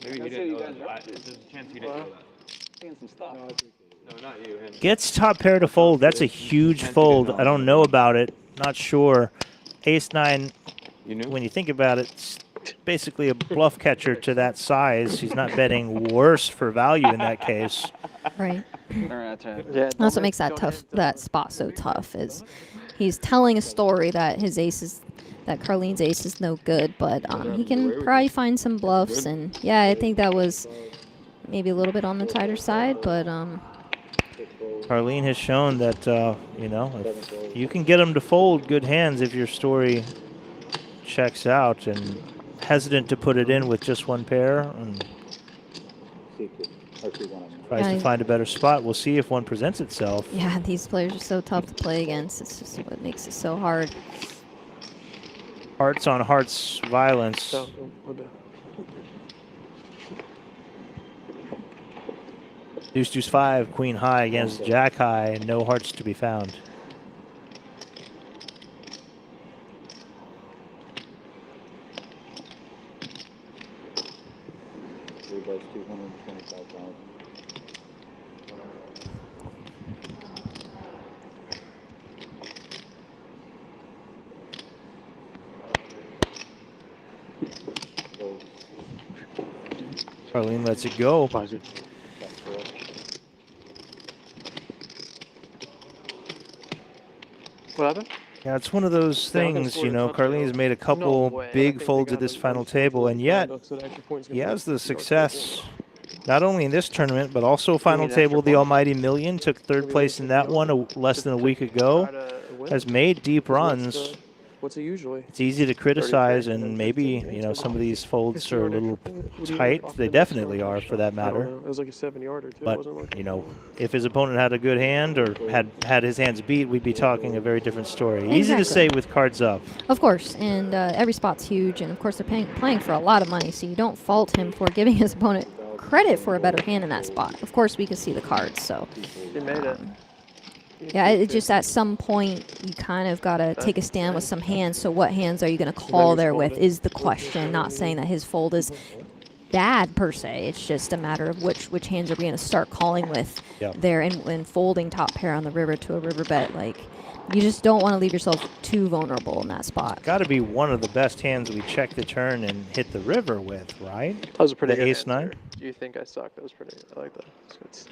Maybe you didn't know that. There's a chance you didn't know that. Seeing some stuff. No, not you. Him. Gets top pair to fold. That's a huge fold. I don't know about it. Not sure. Ace 9, You knew? when you think about it, it's basically a bluff catcher to that size. He's not betting worse for value in that case. Right. Yeah, That's what makes that spot so tough. Is he's telling a story that Carlene's ace is no good, but he can probably find some bluffs. And yeah, I think that was maybe a little bit on the tighter side, but Carlene has shown that, you know, if you can get him to fold good hands if your story checks out, and hesitant to put it in with just one pair and tries to find a better spot. We'll see if one presents itself. yeah, these players are so tough to play against. It's just what makes it so hard. Hearts on hearts violence. Deuce, deuce, 5, queen high against jack high, and no hearts to be found. Everybody's 225,000. Carlene lets it go. Buys it. What happened? Yeah, it's one of those Yeah, I think things, scored you a know, touchdown. Carlene's made a No couple way. I big think folds they at got this a final nice table, and yet $9 so the extra points he can has put the yards success, not only in this tournament, but also final need an extra table, the point? Almighty Million, took third Maybe place in that one less than a week ago, Try to win. has made deep What's runs. what's it usually? It's easy to criticize, 33. and maybe, you know, some of these folds 50 are a yard little extra point? What do you tight. off They the next definitely yard are, rush for that shot? I don't matter. know. It was like a 7-yarder too. It But, wasn't like you know, if his opponent had a good hand or had his hands beat, we'd be talking a very different story. Easy to Exactly. say with cards up. Of course, and every spot's huge, and of course they're playing for a lot of money, so you don't fault him for giving his opponent credit for a better hand in that spot. Of course, we can see the cards, so You made it. yeah, it just at some point you kind of gotta take a stand with some hands. So what hands are you gonna call there with is the question. Not saying that his fold is bad per se. It's just a matter of which hands are we gonna start calling with Yep. there and folding top pair on the river to a river bet. Like you just don't want to leave yourself too vulnerable in that spot. Got to be one of the best hands we check the turn and hit the river with, right? That was a pretty The good ace answer. nine? Do you think I suck? That was pretty. I like that. It's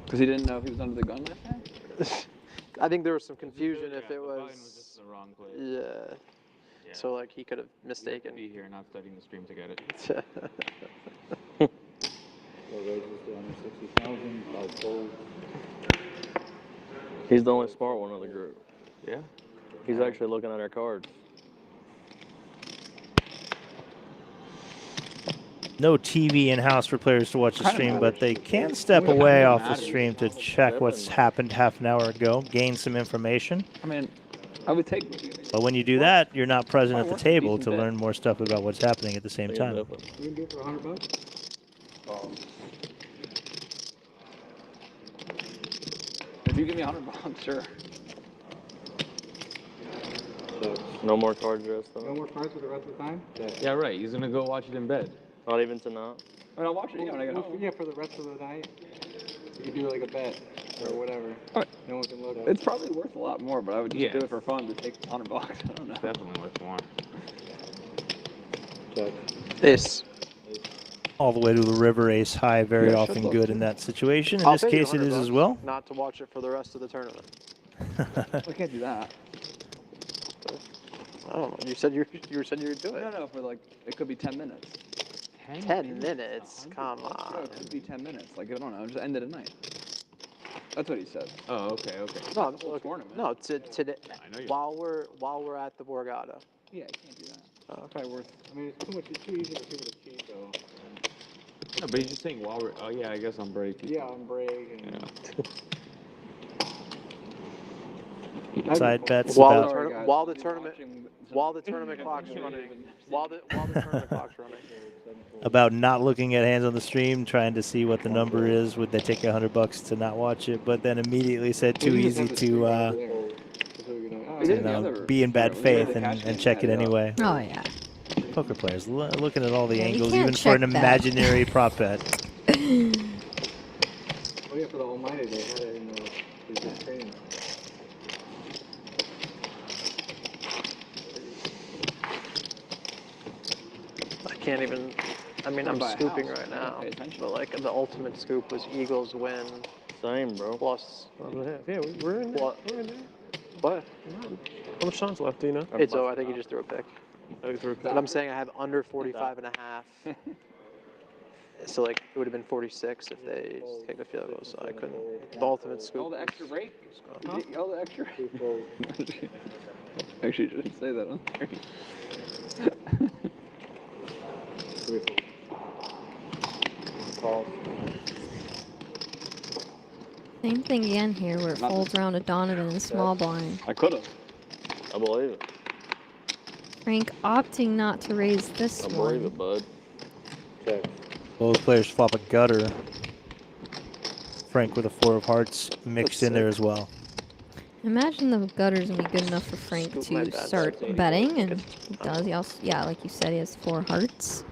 Because he didn't know if he was under the gun that time? I think there was some confusion if it The volume was. just the wrong place. Yeah. Yeah. So like he could have You have mistaken. to be here, not studying the stream to get it. So raises to under 60,000. I'll fold. He's the only smart one of the group. Yeah. He's actually looking at our cards. No TV in-house for players to watch the Kinda stream, matters. but they can step Kinda away off the matters. stream to check what's happened half an hour ago, gain some information. I mean, I would take. But when you do that, you're not present at the Worth a table decent to bet. learn more stuff about what's happening at the same time. You can do it for $100? If you give me $100, sure. So, No more card dress no though. more cards for the rest of the time? Yeah, right. He's gonna go watch it in bed. Not even tonight. I mean, I'll watch it when I get home. Yeah, for the rest of the night. You could do like a bet or whatever. Alright. No one can look. It's probably worth a lot more, but I would just Yeah. do it for fun to take $100. I don't know. Definitely worth more. Check. Ace. All the way to the river, ace high, very Yeah, often should good look. in that situation. In I'll this pay you case, it is $100 as well. Not to watch it for the rest of the tournament. I can't do that. I don't know. You said you said you would do it. No, for like, it could be 10 minutes. 10 minutes. Come No, on. it could be 10 minutes. Like, I don't know, just end it at night. That's what he said. Oh, okay, okay. No, the whole tournament. no. Today, I know you. while we're at the Borgata. Yeah, I can't do that. Oh, It's probably worth. I mean, it's too much. It's too easy for people to cheat, though. No, but he's just saying while we're. Oh yeah, I guess on break. Yeah, on break and. Yeah. Side bets While about the, Sorry, tourna- guys. while the I'll be tournament watching some- while the tournament clock's running. While the tournament clock's running. about not looking at hands on the stream, trying to see what the number is. Would they take $100 to not watch it? But then immediately said too You just easy have the screen to over there, so you know, We did you it the know, other- be in bad we did faith the cash and game check it night, anyway. Oh yeah. Poker players looking at all the Yeah, you angles, can't even for an check that. imaginary prop bet. Oh yeah, for the Almighty, they had it in the training. I can't even. I mean, I'm Buy a scooping house, right you now, gotta pay attention. but like the ultimate scoop was Eagles win Same, bro. plus. Yeah, we're in there. What? We're in there. What? How much time's left, do you know? It's I think you just threw a pick. I threw a But I'm saying I have under 45 and a half. So like it would have been 46 if they kicked a field goal. So I couldn't. The ultimate scoop. All the extra break? Huh? All the extra. Actually, you didn't say that on there. Call. Same thing again here where it folds around to Donovan in small blind. I could have. I believe it. Frank opting not to raise this I believe one. it, bud. Check. Both players flop a gutter. Frank with a 4 of hearts mixed in there as well. Imagine the gutter's gonna be good enough for Frank Scoop my to bets. start That's betting, 84. and he does. He also, yeah, like you said, he has 4 hearts.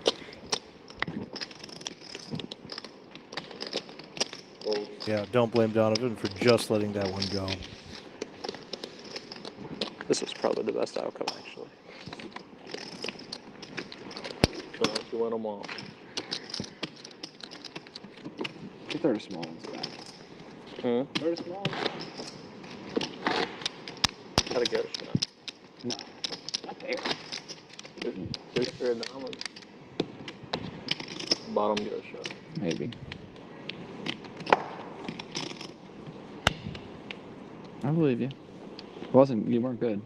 Yeah, don't blame Donovan for just letting that one go. This was probably the best outcome, actually. So you win them all. You throw the small ones back. Hmm? Throw the small ones. Gotta get a shot. No. Not there. Six pair of diamonds. Bottom get a shot. Maybe. I believe you. It wasn't. You weren't good.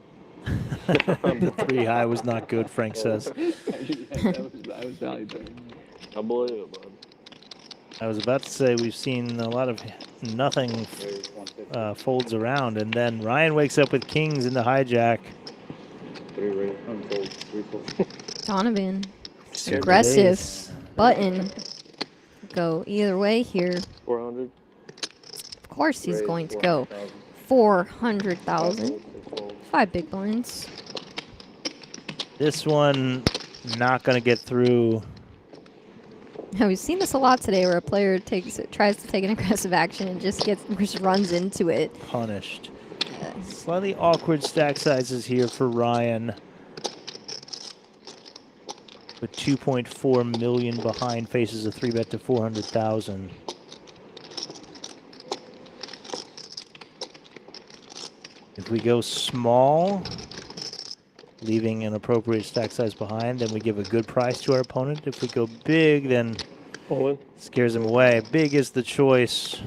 The 3 high was not good, Frank says. that was valuable. I believe it, bud. I was about to say we've seen a lot of nothing folds around, and then Ryan wakes up with kings in the hijack. 3 raise, unfold, 3 fold. Donovan, Scared aggressive days. button. Go either way here. 400. Of course he's Raise going to go 400,000. 400,000. 5 big blinds. This one not going to get through. Now, we've seen this a lot today, where a player tries to take an aggressive action and just runs into it. Punished. Slightly awkward stack sizes here for Ryan. With 2.4 million behind, faces a 3-bet to 400,000. If we go small, leaving an appropriate stack size behind, then we give a good price to our opponent. If we go big, then All in. scares him away. Big is the choice.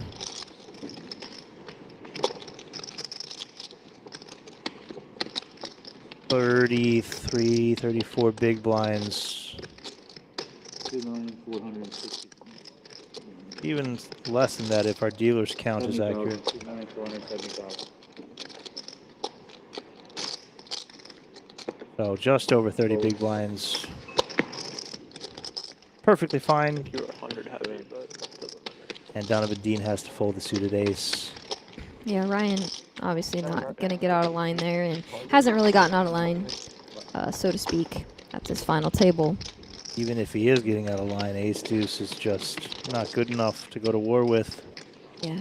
$33, $34 big blinds. 2,460,000. Even less than that if our dealer's count is accurate. 2,470,000. So just over 30 big blinds. Perfectly fine. You were 100 heavy, but doesn't matter. And Donovan Dean has to fold the suited ace. Yeah, Ryan obviously not going to get out of line there, and hasn't really gotten out of line, so to speak, at this final table. Even if he is getting out of line, ace deuce is just not good enough to go to war with. Yeah.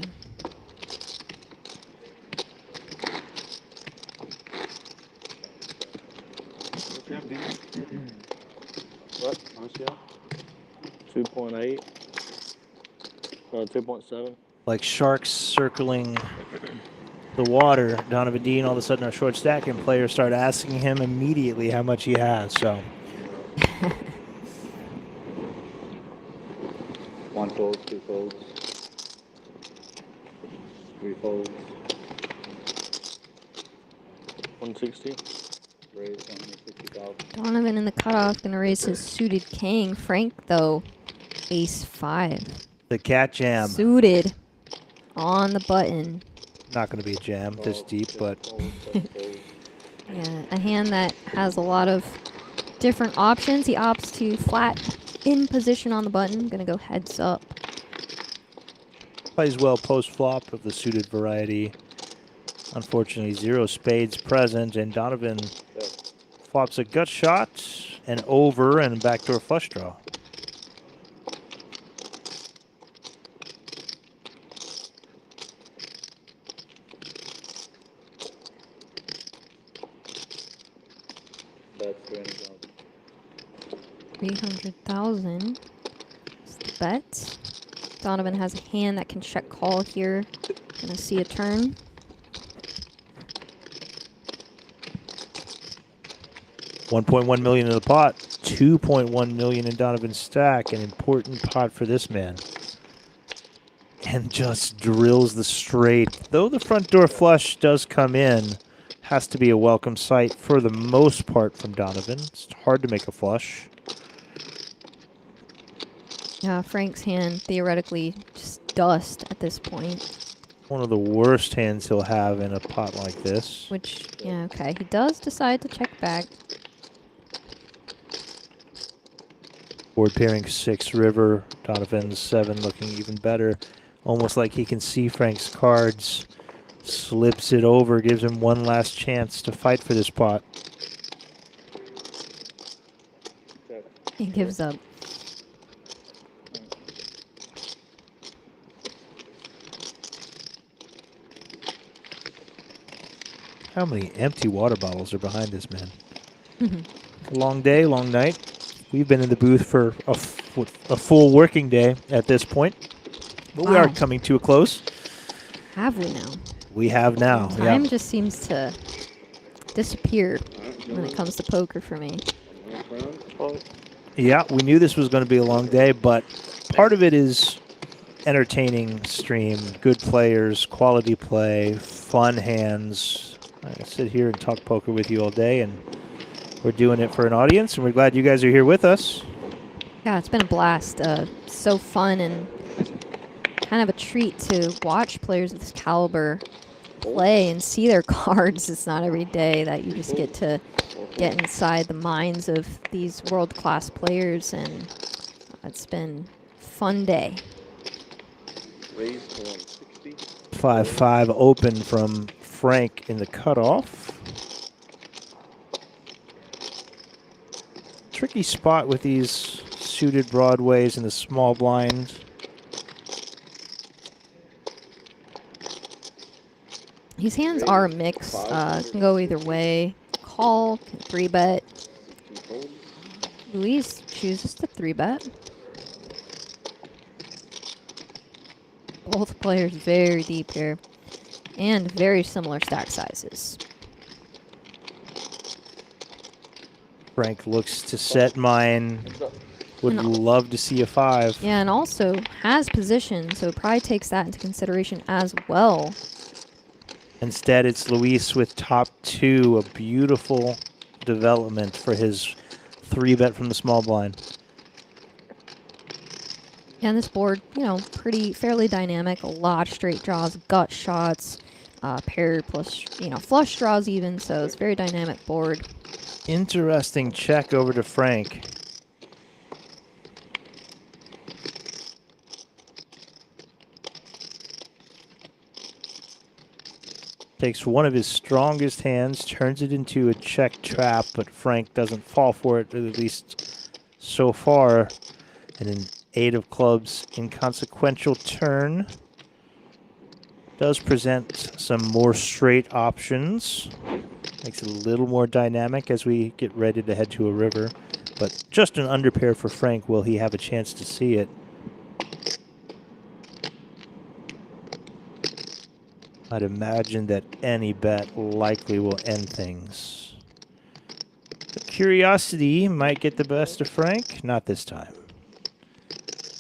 What? 2.8. 2.7. Like sharks circling the water, Donovan Dean all of a sudden our short stack, and players start asking him immediately how much he has. So 1 fold, 2 folds. 3 folds. 160. Raise 160,000. Donovan in the cutoff going to raise his suited king. Frank, though, ace 5. the cat jam, Suited on the button. not going to be a jam this deep, but Yeah, a hand that has a lot of different options. He opts to flat in position on the button. Going to go heads up. plays well post flop of the suited variety. Unfortunately, 0 spades present, and Donovan flops a gut shot, and over, and backdoor flush draw. That's 300,000. 300,000 is the bet. Donovan has a hand that can check call here. Gonna see a turn. $1.1 million in the pot, $2.1 million in Donovan's stack. An important pot for this man. And just drills the straight. Though the front door flush does come in, has to be a welcome sight for the most part from Donovan. It's hard to make a flush. Yeah, Frank's hand theoretically just dust at this point. One of the worst hands he'll have in a pot like this. Which, yeah, okay. He does decide to check back. Board pairing 6 river. Donovan's 7 looking even better. Almost like he can see Frank's cards. Slips it over, gives him one last chance to fight for this pot. He gives up. How many empty water bottles are behind this man? Long day, long night. We've been in the booth for a full working day at this point. But we are Wow. coming to a close. Have we now? We have now. Time Yeah. just seems to disappear when it comes to poker for me. Yeah, we knew this was going to be a long day, but part of it is entertaining stream, good players, quality play, fun hands. I sit here and talk poker with you all day, and we're doing it for an audience, and we're glad you guys are here with us. Yeah, it's been a blast. So fun and kind of a treat to watch players of this caliber play and see their cards. It's not every day that you just get to get inside the minds of these world-class players, and it's been a fun day. Raised to 160. 5-5 open from Frank in the cutoff. Tricky spot with these suited broadways and the small blind. These hands are a mix. Can go either way. Call, can 3-bet. Luis chooses to 3-bet. Both players very deep here. And very similar stack sizes. Frank looks to set mine. Would And- love to see a 5. Yeah, and also has position, so probably takes that into consideration as well. Instead, it's Luis with top 2, a beautiful development for his 3-bet from the small blind. Yeah, and this board, fairly dynamic. A lot of straight draws, gut shots, paired plus, flush draws even. So it's a very dynamic board. Interesting check over to Frank. Takes one of his strongest hands, turns it into a check trap, but Frank doesn't fall for it, at least so far. And an 8 of clubs, inconsequential turn. Does present some more straight options. Makes it a little more dynamic as we get ready to head to a river. But just an underpair for Frank. Will he have a chance to see it? I'd imagine that any bet likely will end things. The curiosity might get the best of Frank. Not this time.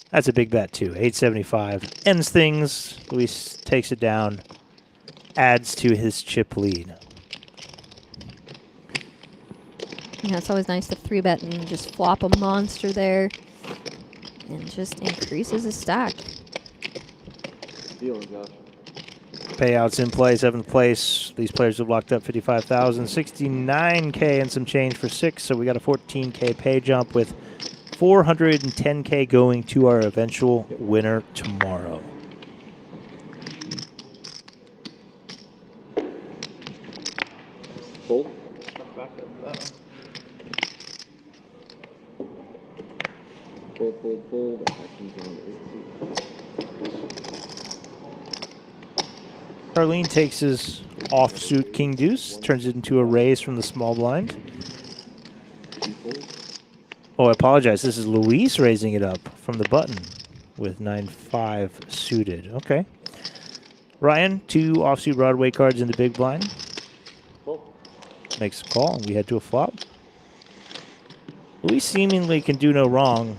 That's a big bet, too. 875. Ends things. Luis takes it down. Adds to his chip lead. Yeah, it's always nice to 3-bet and just flop a monster there. And just increases his stack. Dealing, Josh. Payouts in play, 7th place. These players have locked up 55,000, 69K and some change for 6. So we got a 14K pay jump with 410K going to our eventual winner tomorrow. Fold. Fold. Actions on 18. Carlene takes his offsuit king deuce, turns it into a raise from the small blind. Oh, I apologize. This is Luis raising it up from the button with 9-5 suited. Okay. Ryan, 2 offsuit Broadway cards in the big blind. Makes a call, and we head to a flop. Luis seemingly can do no wrong.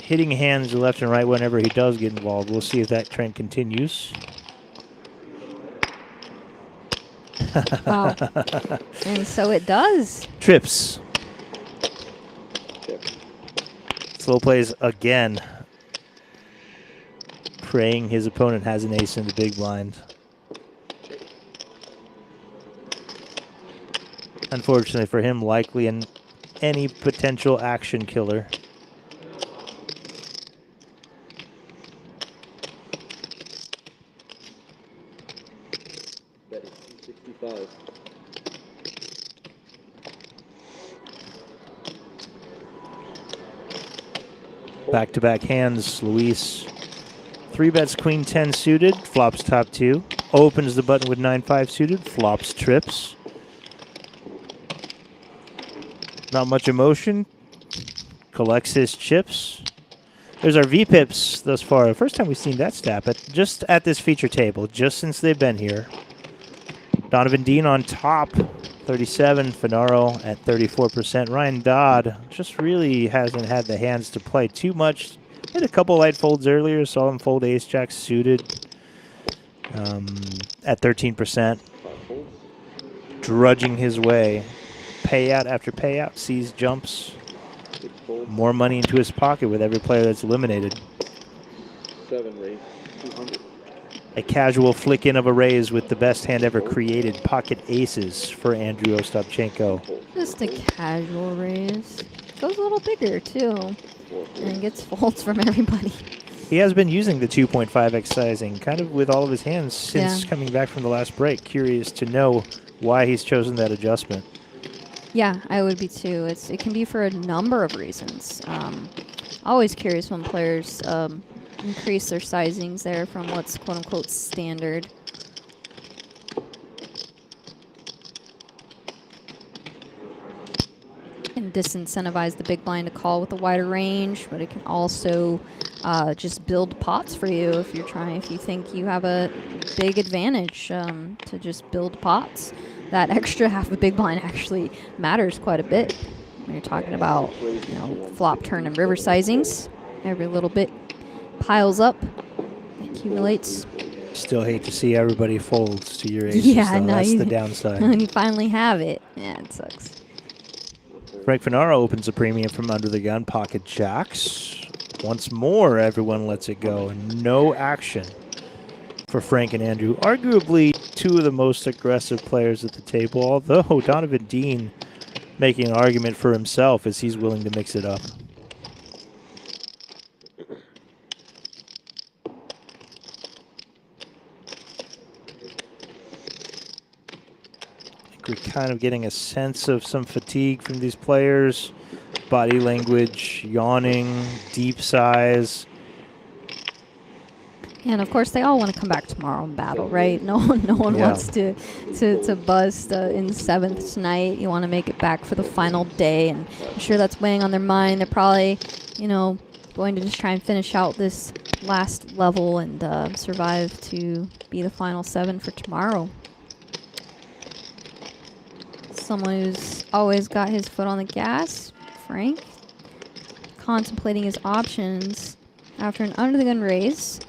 Hitting hands left and right whenever he does get involved. We'll see if that trend continues. Wow. And so it does. Trips. Slow plays again. Praying his opponent has an ace in the big blind. Unfortunately for him, likely any potential action killer. Bet is 265. Back-to-back hands, Luis. 3 bets queen 10 suited, flops top 2. Opens the button with 9-5 suited, flops trips. Not much emotion. Collects his chips. There's our VPIPs thus far. First time we've seen that stat, but just at this feature table, just since they've been here. Donovan Dean on top, 37. Finaro at 34%. Ryan Dodd just really hasn't had the hands to play too much. Hit a couple light folds earlier. Saw him fold ace-jack suited at 13%. Drudging his way. Payout after payout. Sees jumps. More money into his pocket with every player that's eliminated. 7 raise, 200. A casual flick in of a raise with the best hand ever created. Pocket aces for Andrew Ostapchenko. Just a casual raise. Goes a little bigger, too. And gets folds from everybody. He has been using the 2.5x sizing kind of with all of his hands since coming back from the last break. Curious to know why he's chosen that adjustment. Yeah, I would be too. It can be for a number of reasons. Always curious when players increase their sizings there from what's quote-unquote standard. Can disincentivize the big blind to call with a wider range, but it can also just build pots for you if you think you have a big advantage to just build pots. That extra half a big blind actually matters quite a bit when you're talking about, flop, turn, and river sizings. Every little bit piles up, accumulates. Still hate to see everybody folds to your aces. Yeah, though. no, That's the downside. When you finally have it, yeah, it sucks. Frank Finaro opens a premium from under the gun. Pocket jacks. Once more, everyone lets it go. No action for Frank and Andrew. Arguably two of the most aggressive players at the table, although Donovan Dean making an argument for himself as he's willing to mix it up. I think we're kind of getting a sense of some fatigue from these players. Body language, yawning, deep sighs. And of course, they all want to come back tomorrow and battle, right? No one wants to bust in 7th tonight. You want to make it back for the final day, and I'm sure that's weighing on their mind. They're probably, going to just try and finish out this last level and survive to be the final 7 for tomorrow. Someone who's always got his foot on the gas, Frank, contemplating his options after an under-the-gun raise.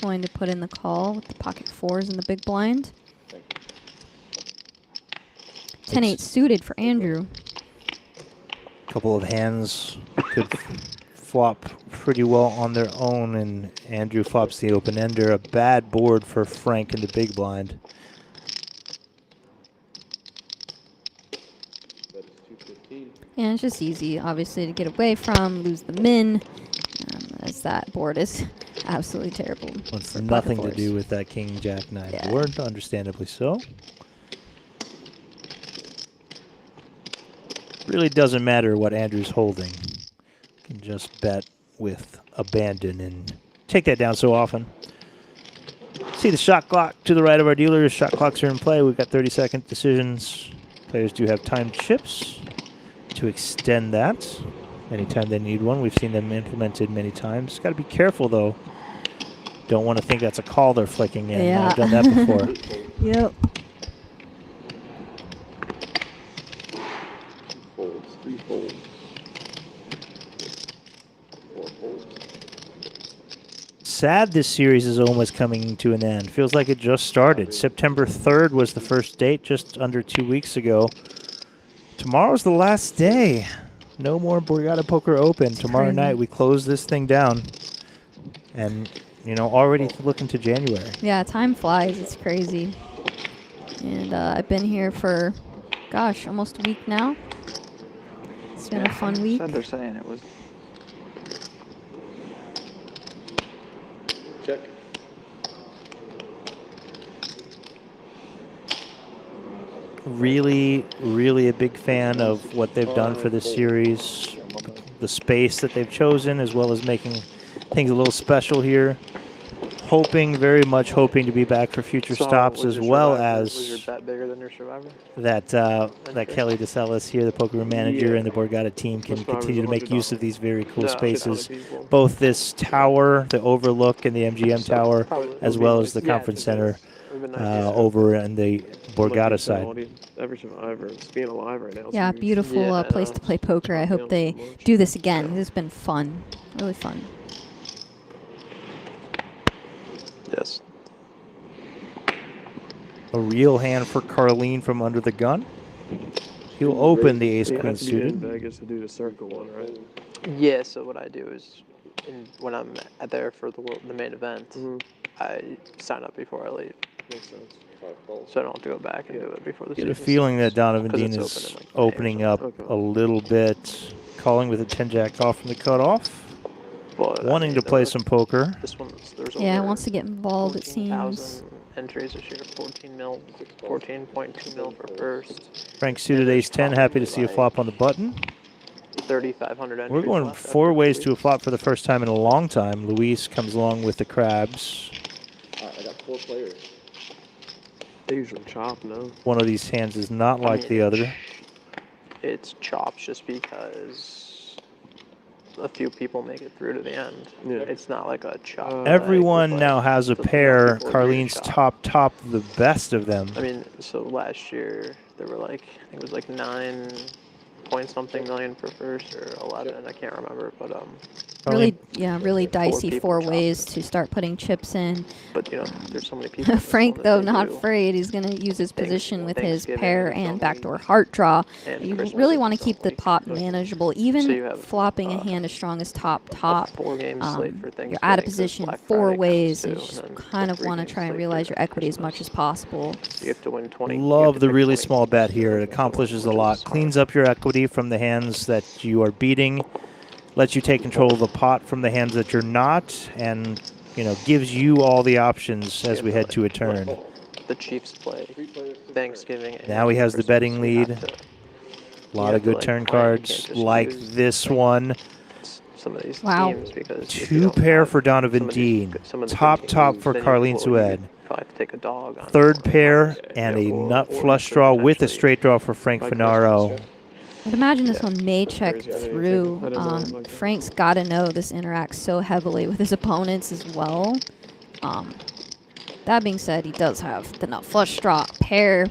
Going to put in the call with the pocket 4s in the big blind. 10-8 suited for Andrew. Couple of hands could flop pretty well on their own, and Andrew flops the open ender. A bad board for Frank in the big blind. And it's just easy, obviously, to get away from, lose the min, as that board is absolutely terrible. It's nothing to do with that King Jack 9 board, understandably so. Really doesn't matter what Andrew's holding. You can just bet with abandon and take that down so often. See the shot clock to the right of our dealers. Shot clocks are in play. We've got 30-second decisions. Players do have timed chips to extend that anytime they need one. We've seen them implemented many times. Got to be careful, though. Don't want to think that's a call they're flicking in. Yeah. I've done that before. Yep. Folds, 3 folds. 4 folds. Sad this series is almost coming to an end. Feels like it just started. September 3rd was the first date, just under 2 weeks ago. Tomorrow's the last day. No more Borgata Poker Open. Tomorrow night we close this thing down. And, already looking to January. Yeah, time flies. It's crazy. And I've been here for, almost a week now. It's been a fun week. They're saying it was. Check. Really, really a big fan of what they've done for this series. The space that they've chosen, as well as making things a little special here. Very much hoping to be back for future stops, was as your well Survivor- was your as bet bigger than your Survivor? that Kelly DeSellis here, the poker room manager, and the Borgata team can Survivor's continue to make use of $100. these very cool Yeah, shit ton of spaces. people. Both this tower, the Overlook, and the MGM Tower, Probably- as it'll be well like- as the yeah, conference center It would've been nice. over on the Like Borgata you said, side. audience, every survivor, it's being alive right now. It's Yeah, huge. beautiful Yeah, I place know. to play poker. I Top hope down they so much. do this again. This has been fun. Really fun. Yes. A real hand for Carlene from under the gun. He'll open the ace You queen have to be in suited. Vegas to do the circle one, right? Yeah, so what I do is, when I'm there for the main event, Mhm. I sign up before I leave, Makes sense. so I don't have to go back and do it before the Get a season feeling that starts. Donovan 'Cause Dean it's is open in, like, May or opening something. up a little bit, calling with a 10-jack call from the cutoff, But, I wanting mean, to play some poker. This one's there's Yeah, over wants to get involved, it 14,000 seems. entries this year. 14.2 mil for first. Frank suited ace 10, happy to see a flop on the button. 3,500 entries. We're going left 4 after ways 2 to a weeks. flop for the first time in a long time. Luis comes along with the crabs. I got 4 players. They usually chop, no? One of these hands is not like the other. It's chops just because a few people make it through to the end. Yeah. It's not like a chop. Everyone now has a pair. people agree to Carlene's chop. top the best of them. I mean, so last year there were like, I think it was like 9 point something million for first, or 11, I can't remember, but Really, yeah, really dicey people 4 chop. ways to start putting chips in. but you know, there's so many people. Frank, though, not afraid. He's going to use his position with his pair and backdoor heart draw. And You Christmas really is want to keep the week. pot manageable. So you Even have, flopping a hand as strong as top, 4-game slate for you're Thanksgiving, out of 'cause position Black 4 Friday counts ways. too, You and just then kind of want to 3-game try and slate realize for your equity as much Christmas. as possible. You have to win 20. you have Love to the pick really 20 small bet games here. It to win, accomplishes a which lot. is Cleans smart. up your equity from the hands that you are beating, lets you take control of the pot from the hands that you're not, and gives you all the options as we head to a turn. The Chiefs play Thanksgiving. and Now he has the Christmas. betting You lead. have to- A lot of to, good turn plan. You can't cards, just like use, this one. some of these Wow. teams, because if you 2 don't pair have for Donovan some of these Dean. good- some of the good Top teams, for then Carlene you Sued. probably have to take a dog on 3rd or pair on, and a or nut you flush could draw with a potentially- straight draw for Frank By Finaro. Christmas, I'd imagine this one may That's check crazy. I didn't through. think- I didn't know, like, Frank's got to know this interacts so heavily with his opponents as well. That being said, he does have the nut flush draw pair.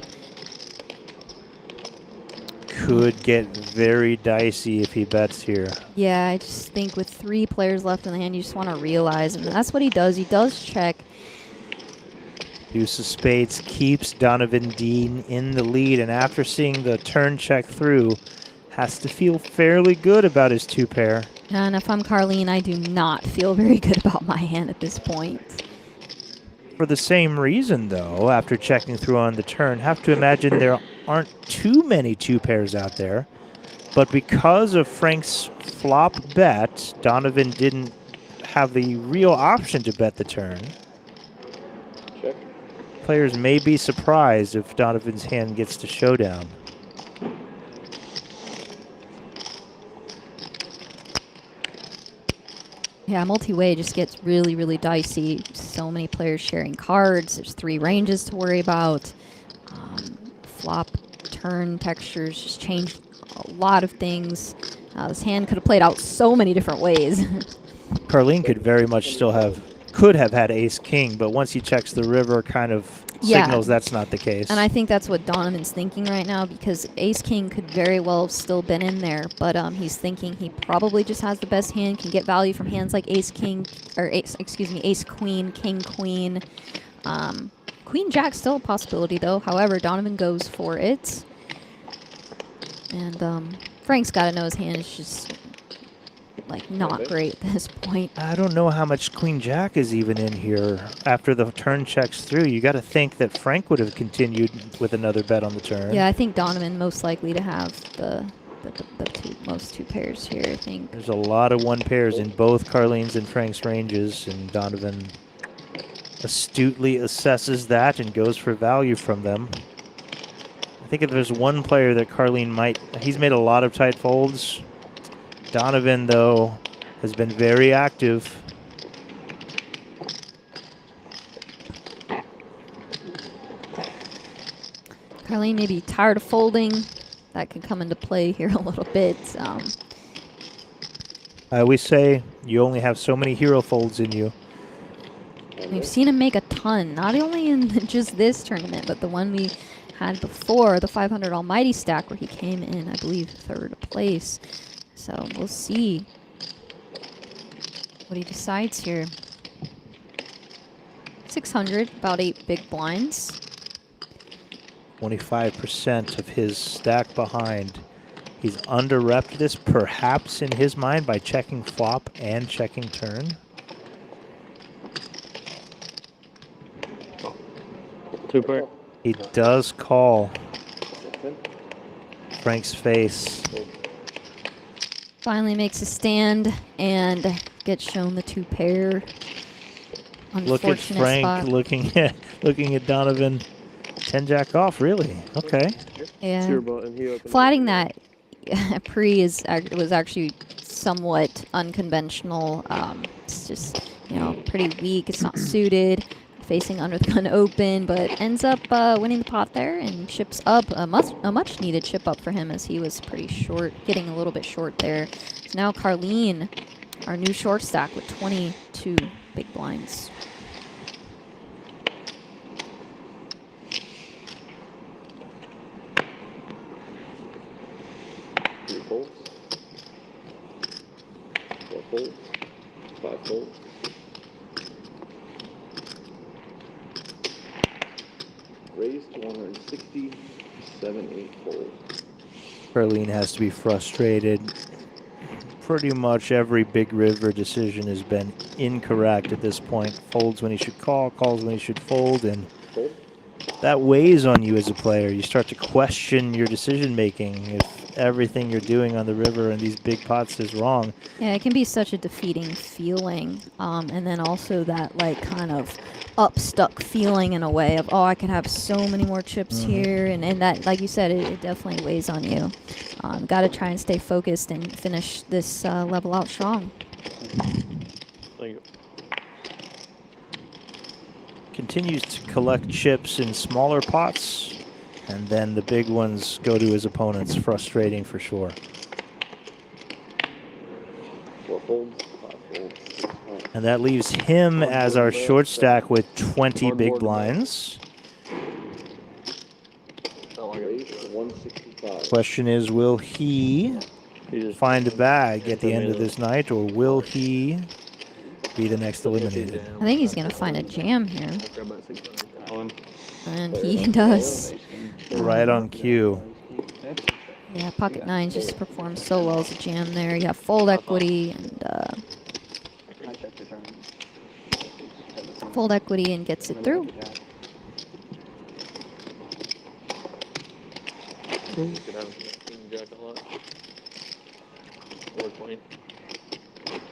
Could get very dicey if he bets here. Yeah, I just think with 3 players left in the hand, you just want to realize, and that's what he does. He does check. Deuce of spades keeps Donovan Dean in the lead, and after seeing the turn check through, has to feel fairly good about his 2 pair. And if I'm Carlene, I do not feel very good about my hand at this point. For the same reason, though, after checking through on the turn, have to imagine there aren't too many 2 pairs out there. But because of Frank's flop bet, Donovan didn't have the real option to bet the turn. Check. Players may be surprised if Donovan's hand gets to showdown. Yeah, multi-way just gets really, really dicey. So many players sharing cards. There's 3 ranges to worry about. Flop, turn textures just change a lot of things. This hand could have played out so many different ways. Carlene could very much still could have had ace-king, but once he checks the river, kind of signals that's not the case. And I think that's what Donovan's thinking right now, because ace-king could very well have still been in there, but he's thinking he probably just has the best hand, can get value from hands like ace-king, or ace-queen, king-queen. Queen-jack's still a possibility, though. However, Donovan goes for it. And Frank's got to know his hand is just, like, not great at this point. I don't know how much queen-jack is even in here. After the turn checks through, you got to think that Frank would have continued with another bet on the turn. Yeah, I think Donovan most likely to have the most 2 pairs here, I think. There's a lot of 1 pairs in both Carlene's and Frank's ranges, and Donovan astutely assesses that and goes for value from them. I think if there's one player that Carlene might, he's made a lot of tight folds. Donovan, though, has been very active. Carlene may be tired of folding. That could come into play here a little bit. I always say you only have so many hero folds in you. We've seen him make a ton, not only in just this tournament, but the one we had before, the 500 Almighty stack, where he came in, I believe, 3rd place. So we'll see what he decides here. 600, about 8 big blinds. 25% of his stack behind. He's under-repped this, perhaps in his mind, by checking flop and checking turn. Two-pair. He does call. Frank's face. Finally makes a stand and gets shown the 2-pair. Look at Frank spot. looking at Donovan. 10-jack off, really? Okay. Yeah. Your button. He opened Flatting that was actually somewhat unconventional. It's just, you know, pretty weak. It's not suited. Facing under the gun open, but ends up winning the pot there and chips up. A much needed chip up for him, as he was pretty short, getting a little bit short there. So now Carlene, our new short stack, with 22 big blinds. Three folds. Four folds. Five folds. Raised to 160, 7-8 folds. Carlene has to be frustrated. Pretty much every big river decision has been incorrect at this point. Folds when he should call, calls when he should fold, and Fold. that weighs on you as a player. You start to question your decision making if everything you're doing on the river and these big pots is wrong. Yeah, it can be such a defeating feeling. And then also that, like, kind of up-stuck feeling in a way of, oh, I could have so many more chips here. And that, like you said, it definitely weighs on you. Got to try and stay focused and finish this level out strong. Thank you. Continues to collect chips in smaller pots, and then the big ones go to his opponents. Frustrating for sure. Four folds. Five folds. And that leaves him as our short stack with 20 big blinds. Raised to 165. Question is, will he find a bag at the end of this night, or will he be the next eliminated? I think he's going to find a jam here. All in. And he does. Right on cue. Yeah, pocket nines just performs so well as a jam there. You have fold equity and gets it through. Could have King-Jack a lot. Or 20.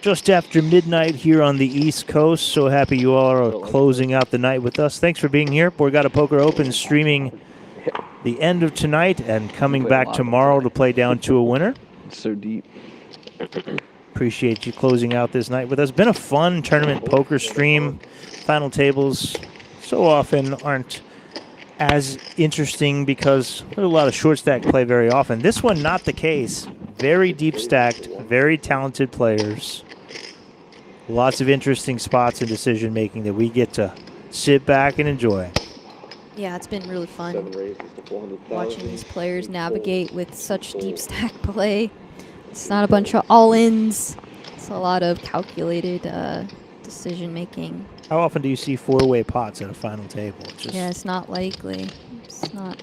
Just after midnight here on the East Coast. So happy you all are closing out the night with us. Thanks for being here. Borgata Poker Open streaming the end of tonight and coming back tomorrow to play down to a winner. It's so deep. Appreciate you closing out this night with us. Been a fun tournament poker stream. Final tables so often aren't as interesting because there's a lot of short stack play very often. This one, not the case. Very deep stacked, very talented players. Lots of interesting spots in decision making that we get to sit back and enjoy. Yeah, it's been really fun 7 raises to 400,000. watching these players navigate with such deep stack play. It's not a bunch of all-ins. It's a lot of calculated decision making. How often do you see four-way pots at a final table? Yeah, it's not likely. It's not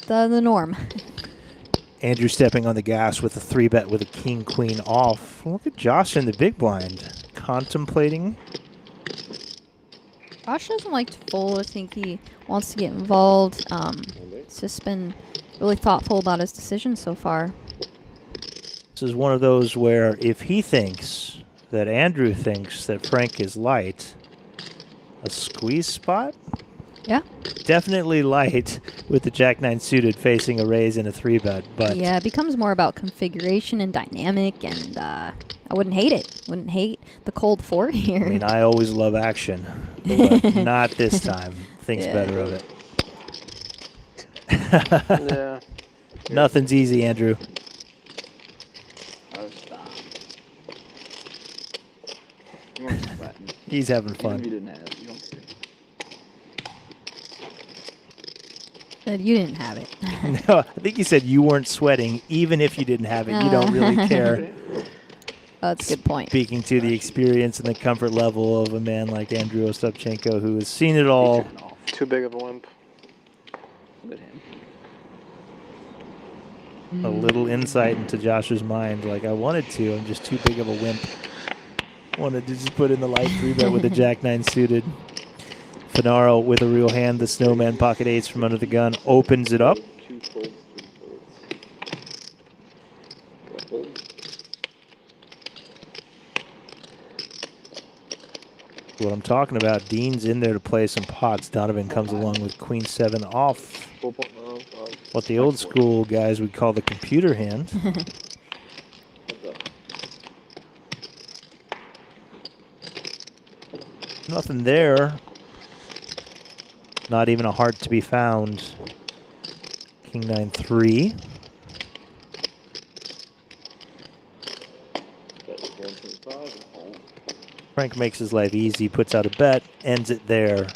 the norm. Andrew stepping on the gas with a 3-bet with a king-queen off. Look at Josh in the big blind, contemplating. Josh doesn't like to fold. I think he wants to get involved. It's just been really thoughtful about his decisions so far. This is one of those where if he thinks that Andrew thinks that Frank is light, a squeeze spot? Yeah. Definitely light with the Jack-9 suited facing a raise and a 3-bet, but Yeah, it becomes more about configuration and dynamic, and I wouldn't hate it. Wouldn't hate the cold 4 here. I mean, I always love action, but not this time. Thinks Yeah. better of it. Yeah. Nothing's easy, Andrew. Oh, stop. You weren't sweating. He's having Even if fun. you didn't have it, you don't care. Said you didn't have it. No, I think he said you weren't sweating, even if you didn't have it. You don't really care. Oh, that's a good point. Speaking to the experience and the comfort level of a man like Andrew Ostapchenko, who has seen it all. Too big of a wimp. Look at him. A little insight into Josh's mind. Like, I wanted to. I'm just too big of a wimp. Wanted to just put in the light 3-bet with the Jack-9 suited. Finaro with a real hand. The Snowman pocket 8s from under the gun. Opens it up. 2 folds, 3 folds. What I'm talking about. Dean's in there to play some pots. Donovan comes along with Queen 7 off. What the old school guys would call the computer hand. Nothing there. Not even a heart to be found. King 9-3. Frank makes his life easy, puts out a bet, ends it there.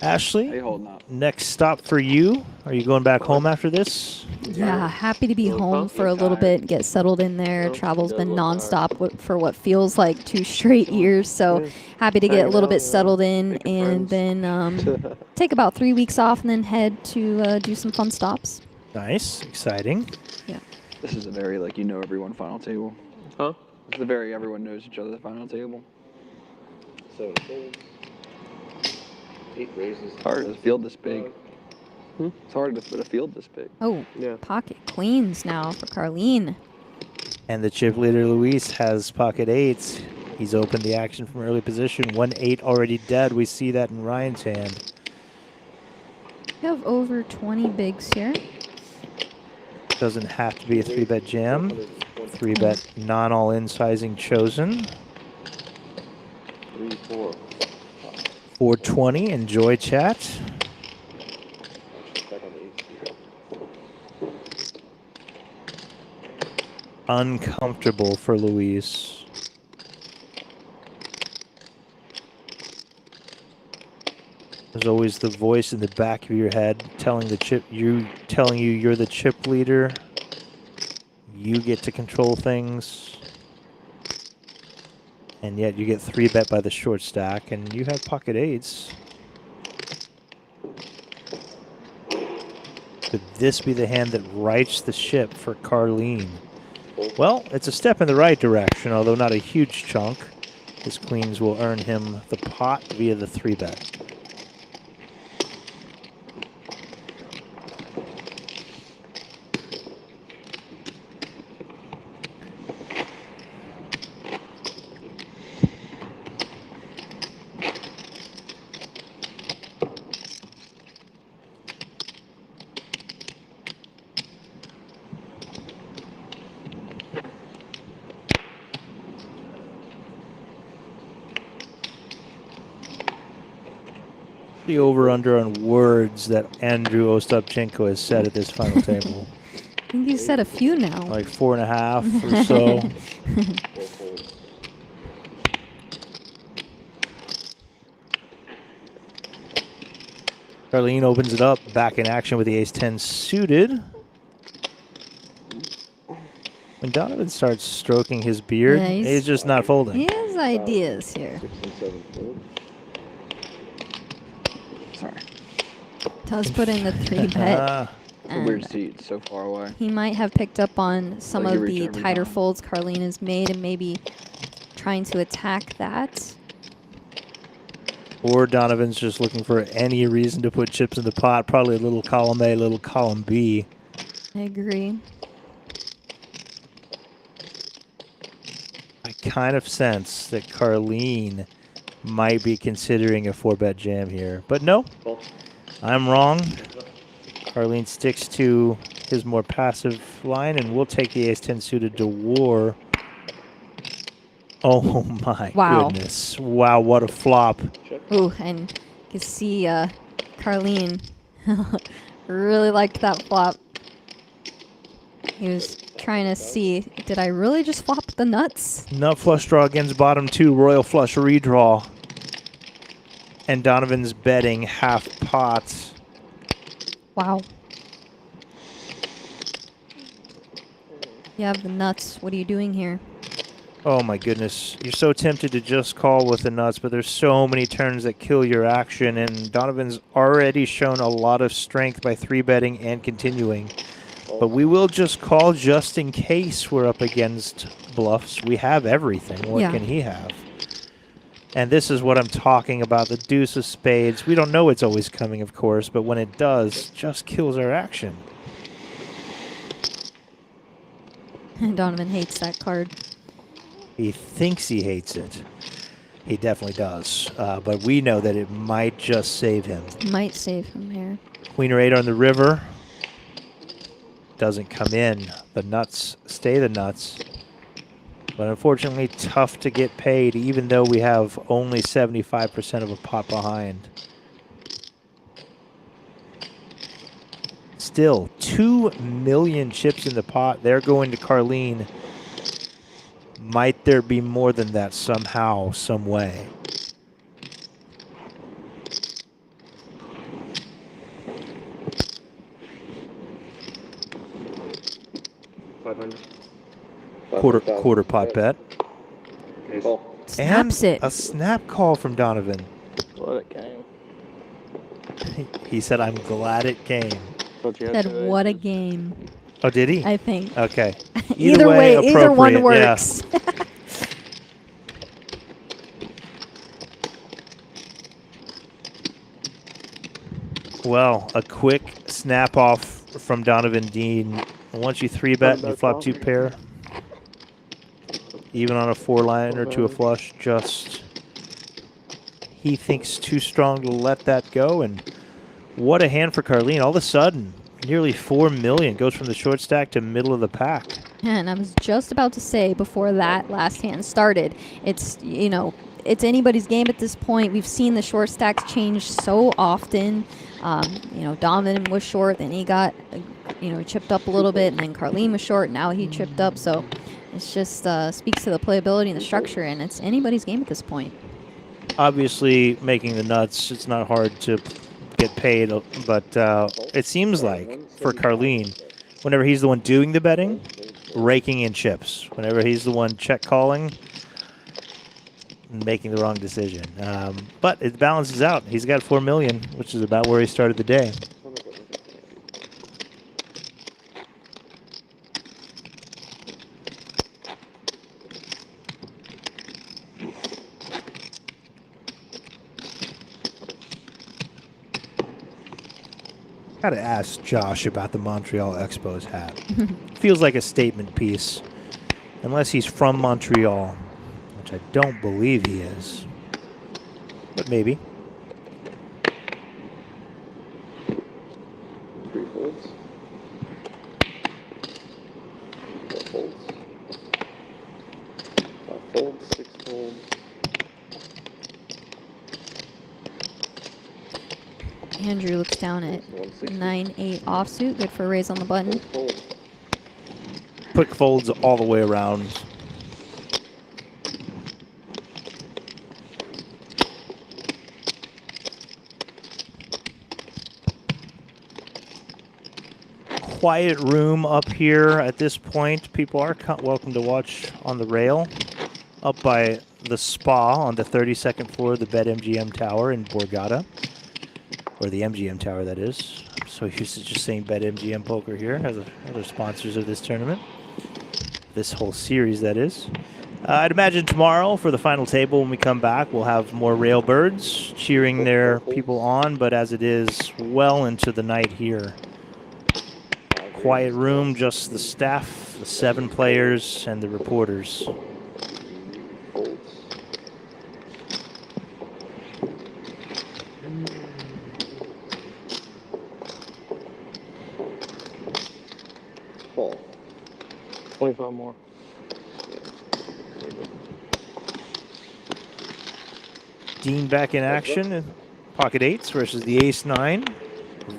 Ashley, How you holding up? next stop for you. Are you going back home after this? Yeah, happy to be home for a little bit, get settled in there. Travel's been nonstop for what feels like 2 straight years, so happy to get a little bit settled in, and then take about 3 weeks off, and then head to do some fun stops. Nice, exciting. Yeah. This is a very, like, you know everyone final table. Huh? It's a very everyone knows each other final table. 7 folds. 8 raises. It's hard to field this big. It's hard to put a field this big. Oh, Yeah. pocket queens now for Carlene. And the chip leader, Luis, has pocket 8s. He's opened the action from early position. 1-8 already dead. We see that in Ryan's hand. We have over 20 bigs here. Doesn't have to be a 3-bet jam. 3-bet non-all-in sizing chosen. 3, 4. 420, enjoy chat. Back on the 8. Uncomfortable for Luis. There's always the voice in the back of your head telling you you're the chip leader. You get to control things. And yet you get 3-bet by the short stack, and you have pocket 8s. Could this be the hand that rights the ship for Carlene? Well, it's a step in the right direction, although not a huge chunk. His queens will earn him the pot via the 3-bet. The over-under on words that Andrew Ostapchenko has said at this final table. I think you said a few now. Like 4.5 or so. 4 folds. Carlene opens it up, back in action with the ace-10 suited. When Donovan starts stroking his beard, Yeah, he's just not folding. He has ideas here. 6 and 7 folds. Sorry. Does put in the 3-bet. Ah, It's a weird seat. It's so far away. He might have picked up on some Like you of reach the every tighter time. folds Carlene has made, and maybe trying to attack that. Or Donovan's just looking for any reason to put chips in the pot. Probably a little column A, a little column B. I agree. I kind of sense that Carlene might be considering a 4-bet jam here. But no, I'm wrong. Carlene sticks to his more passive line, and we'll take the ace-10 suited to war. Oh, my goodness. Wow, what a flop. Ooh, and you can see Carlene really liked that flop. He was trying to see, did I really just flop the nuts? Nut flush draw against bottom 2, royal flush redraw. And Donovan's betting half pots. Wow. You have the nuts. What are you doing here? Oh my goodness. You're so tempted to just call with the nuts, but there's so many turns that kill your action, and Donovan's already shown a lot of strength by 3-betting and continuing. But we will just call just in case we're up against bluffs. We have everything. What can he have? And this is what I'm talking about, the deuce of spades. We don't know it's always coming, of course, but when it does, just kills our action. Donovan hates that card. He thinks he hates it. He definitely does. But we know that it might just save him. Might save him here. Queen or 8 on the river. Doesn't come in. The nuts stay the nuts. But unfortunately, tough to get paid, even though we have only 75% of a pot behind. Still, 2 million chips in the pot. They're going to Carlene. Might there be more than that somehow, some way? Quarter pot bet. Snaps and it. A snap call from Donovan. What it came. He said, I'm glad it came. Said, what a game. Oh, did he? I think. Okay. Either way, either one works. Yeah. Well, a quick snap off from Donovan Dean. Once you 3-bet and you flop 2 pair, even on a 4-liner to a flush, just he thinks too strong to let that go. And what a hand for Carlene. All of a sudden, nearly 4 million goes from the short stack to middle of the pack. And I was just about to say before that last hand started, it's, you know, it's anybody's game at this point. We've seen the short stacks change so often. You know, Donovan was short, then he got, you know, chipped up a little bit, and then Carlene was short, now he chipped up. So it's just speaks to the playability and the structure, and it's anybody's game at this point. Obviously, making the nuts, it's not hard to get paid, but it seems like for Carlene, whenever he's the one doing the betting, raking in chips. Whenever he's the one check calling, making the wrong decision. But it balances out. He's got 4 million, which is about where he started the day. Gotta ask Josh about the Montreal Expos hat. Feels like a statement piece, unless he's from Montreal, which I don't believe he is, but maybe. 3 folds. 4 folds. 5 folds, 6 folds. Andrew looks down at 9-8 offsuit. Good for a raise on the button. Quick folds all the way around. Quiet room up here at this point. People are welcome to watch on the rail up by the spa on the 32nd floor of the BetMGM Tower in Borgata. Or the MGM Tower, that is. I'm so used to just saying BetMGM Poker here as other sponsors of this tournament. This whole series, that is. I'd imagine tomorrow for the final table when we come back, we'll have more railbirds cheering their people on, but as it is well into the night here, quiet room, just the staff, the 7 players, and the reporters. Fall. 25 more. Dean back in action. Pocket 8s versus the ace-9.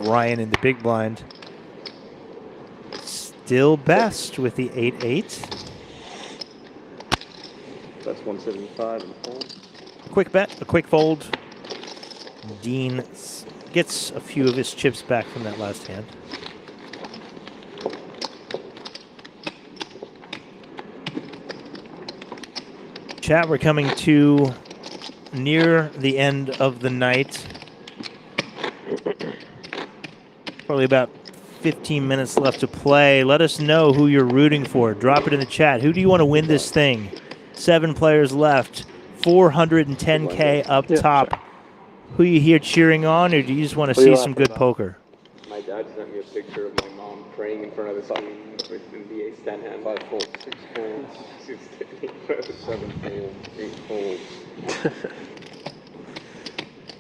Ryan in the big blind. Still best with the 8-8. That's 175 and fold. Quick bet, a quick fold. Dean gets a few of his chips back from that last hand. Chat, we're coming to near the end of the night. Probably about 15 minutes left to play. Let us know who you're rooting for. Drop it in the chat. Who do you want to win this thing? 7 players left. 410K up top. Who you here cheering on, or do you just want to see some good poker? My dad sent me a picture of my mom praying in front of the screen with the ace-10 hand. 5 folds, 6 folds, 7 folds, 8 folds.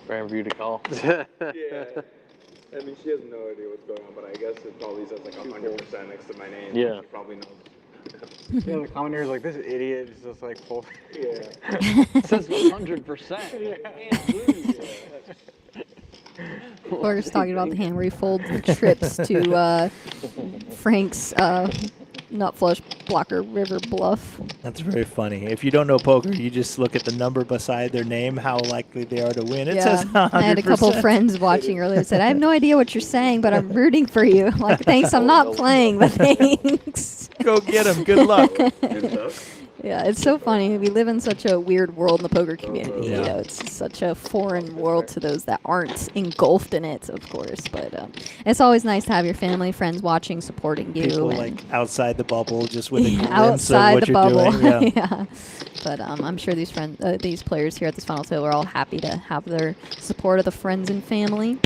Grand view to call. Yeah. I mean, she has no idea what's going on, but I guess it probably says like 100% next to my name. Yeah. She probably knows. Yeah, the commentator's like, this idiot is just like full. Yeah. It says 100%. We're just talking about the hand where he folds the trips to Frank's nut flush blocker river bluff. That's very funny. If you don't know poker, you just look at the number beside their name, how likely they are to win. It says 100%. I had a couple friends watching earlier that said, I have no idea what you're saying, but I'm rooting for you. I'm like, thanks, I'm not playing, but thanks. Go get him. Good luck. Yeah, it's so funny. We live in such a weird world in the poker community. Yeah. You know, it's such a foreign world to those that aren't engulfed in it, of course. But it's always nice to have your family, friends watching, supporting you. People and like outside the bubble, just with a glimpse outside of what the you're bubble. doing. Yeah. But I'm sure these these players here at this final table are all happy to have their support of the friends and family.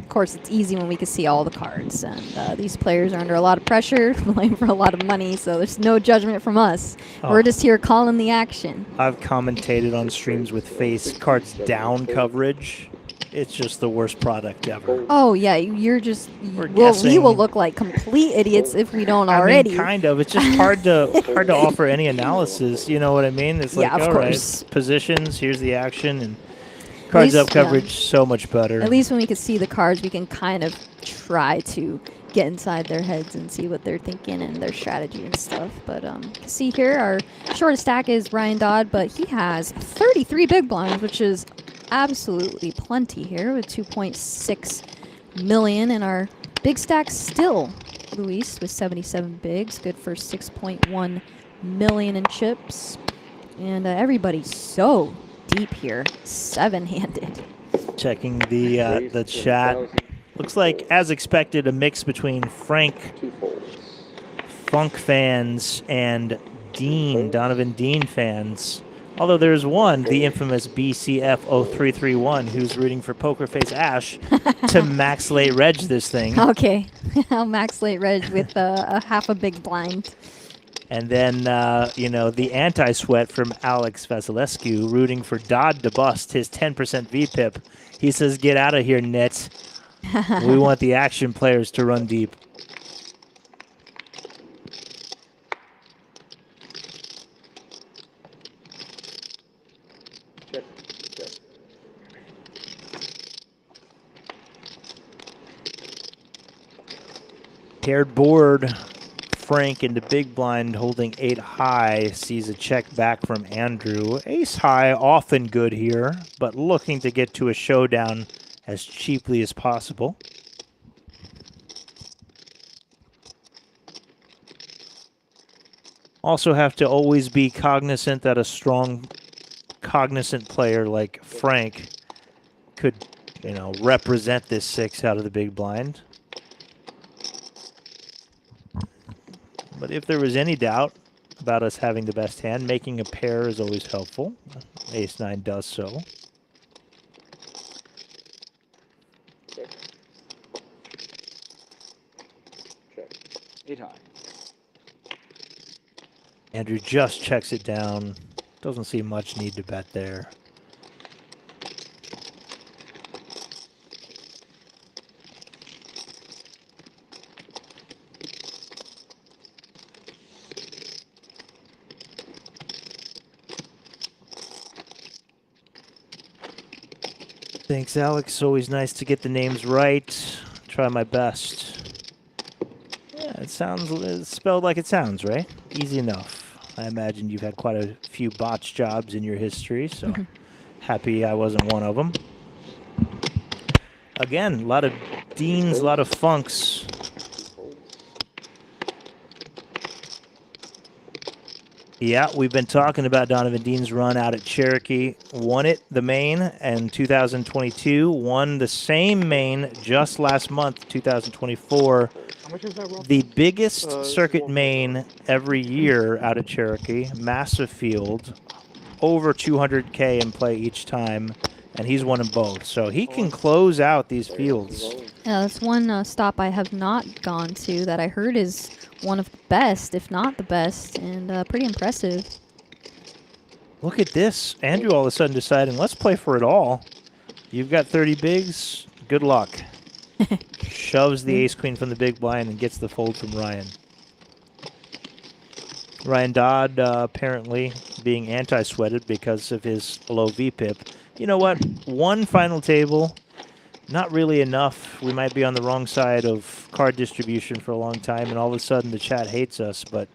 Of course, it's easy when we can see all the cards, and these players are under a lot of pressure, playing for a lot of money, so there's no judgment from us. Oh. We're just here calling the action. I've commentated on streams with face cards down coverage. It's just the worst product ever. Oh yeah, you're just. We're We guessing. will look like complete idiots if we don't I already. mean, kind of. It's just hard to offer any analysis. You know what I mean? It's like, Yeah, of all right, course. positions. Here's the action, and cards up least, yeah. coverage so much better. At least when we can see the cards, we can kind of try to get inside their heads and see what they're thinking and their strategy and stuff. But see here, our shortest stack is Ryan Dodd, but he has 33 big blinds, which is absolutely plenty here with 2.6 million. And our big stack still Luis with 77 bigs, good for 6.1 million in chips. And everybody's so deep here, 7-handed. Checking the chat. Looks like, as expected, a mix between Frank Funk fans and Donovan Dean fans. Although there's one, the infamous BCF0331, who's rooting for Pokerface Ash to max late reg this thing. Okay, I'll max late reg with a half a big blind. And then, the anti-sweat from Alex Vasilescu rooting for Dodd to bust his 10% VPIP. He says, get out of here, Nets. We want the action players to run deep. Paired board. Frank into big blind holding 8 high, sees a check back from Andrew. Ace high, often good here, but looking to get to a showdown as cheaply as possible. Also have to always be cognizant that a strong, cognizant player like Frank could, represent this 6 out of the big blind. But if there was any doubt about us having the best hand, making a pair is always helpful. Ace-9 does so. Check. Check. 8 high. Andrew just checks it down. Doesn't see much need to bet there. Thanks, Alex. Always nice to get the names right. Try my best. Yeah, it's spelled like it sounds, right? Easy enough. I imagine you've had quite a few botch jobs in your history, so happy I wasn't one of them. Again, a lot of Deans, a lot of Funks. Yeah, we've been talking about Donovan Dean's run out at Cherokee. Won it, the main, in 2022. Won the same main just last month, 2024. How much is that rough? The biggest circuit main every year out at Cherokee. Massive field. Over 200K in play each time. And he's won them both. So he can close out these fields. Yeah, that's one stop I have not gone to that I heard is one of the best, if not the best, and pretty impressive. Look at this. Andrew all of a sudden deciding, let's play for it all. You've got 30 bigs. Good luck. Shoves the ace-queen from the big blind and gets the fold from Ryan. Ryan Dodd apparently being anti-sweated because of his low VPIP. You know what? One final table, not really enough. We might be on the wrong side of card distribution for a long time, and all of a sudden the chat hates us, but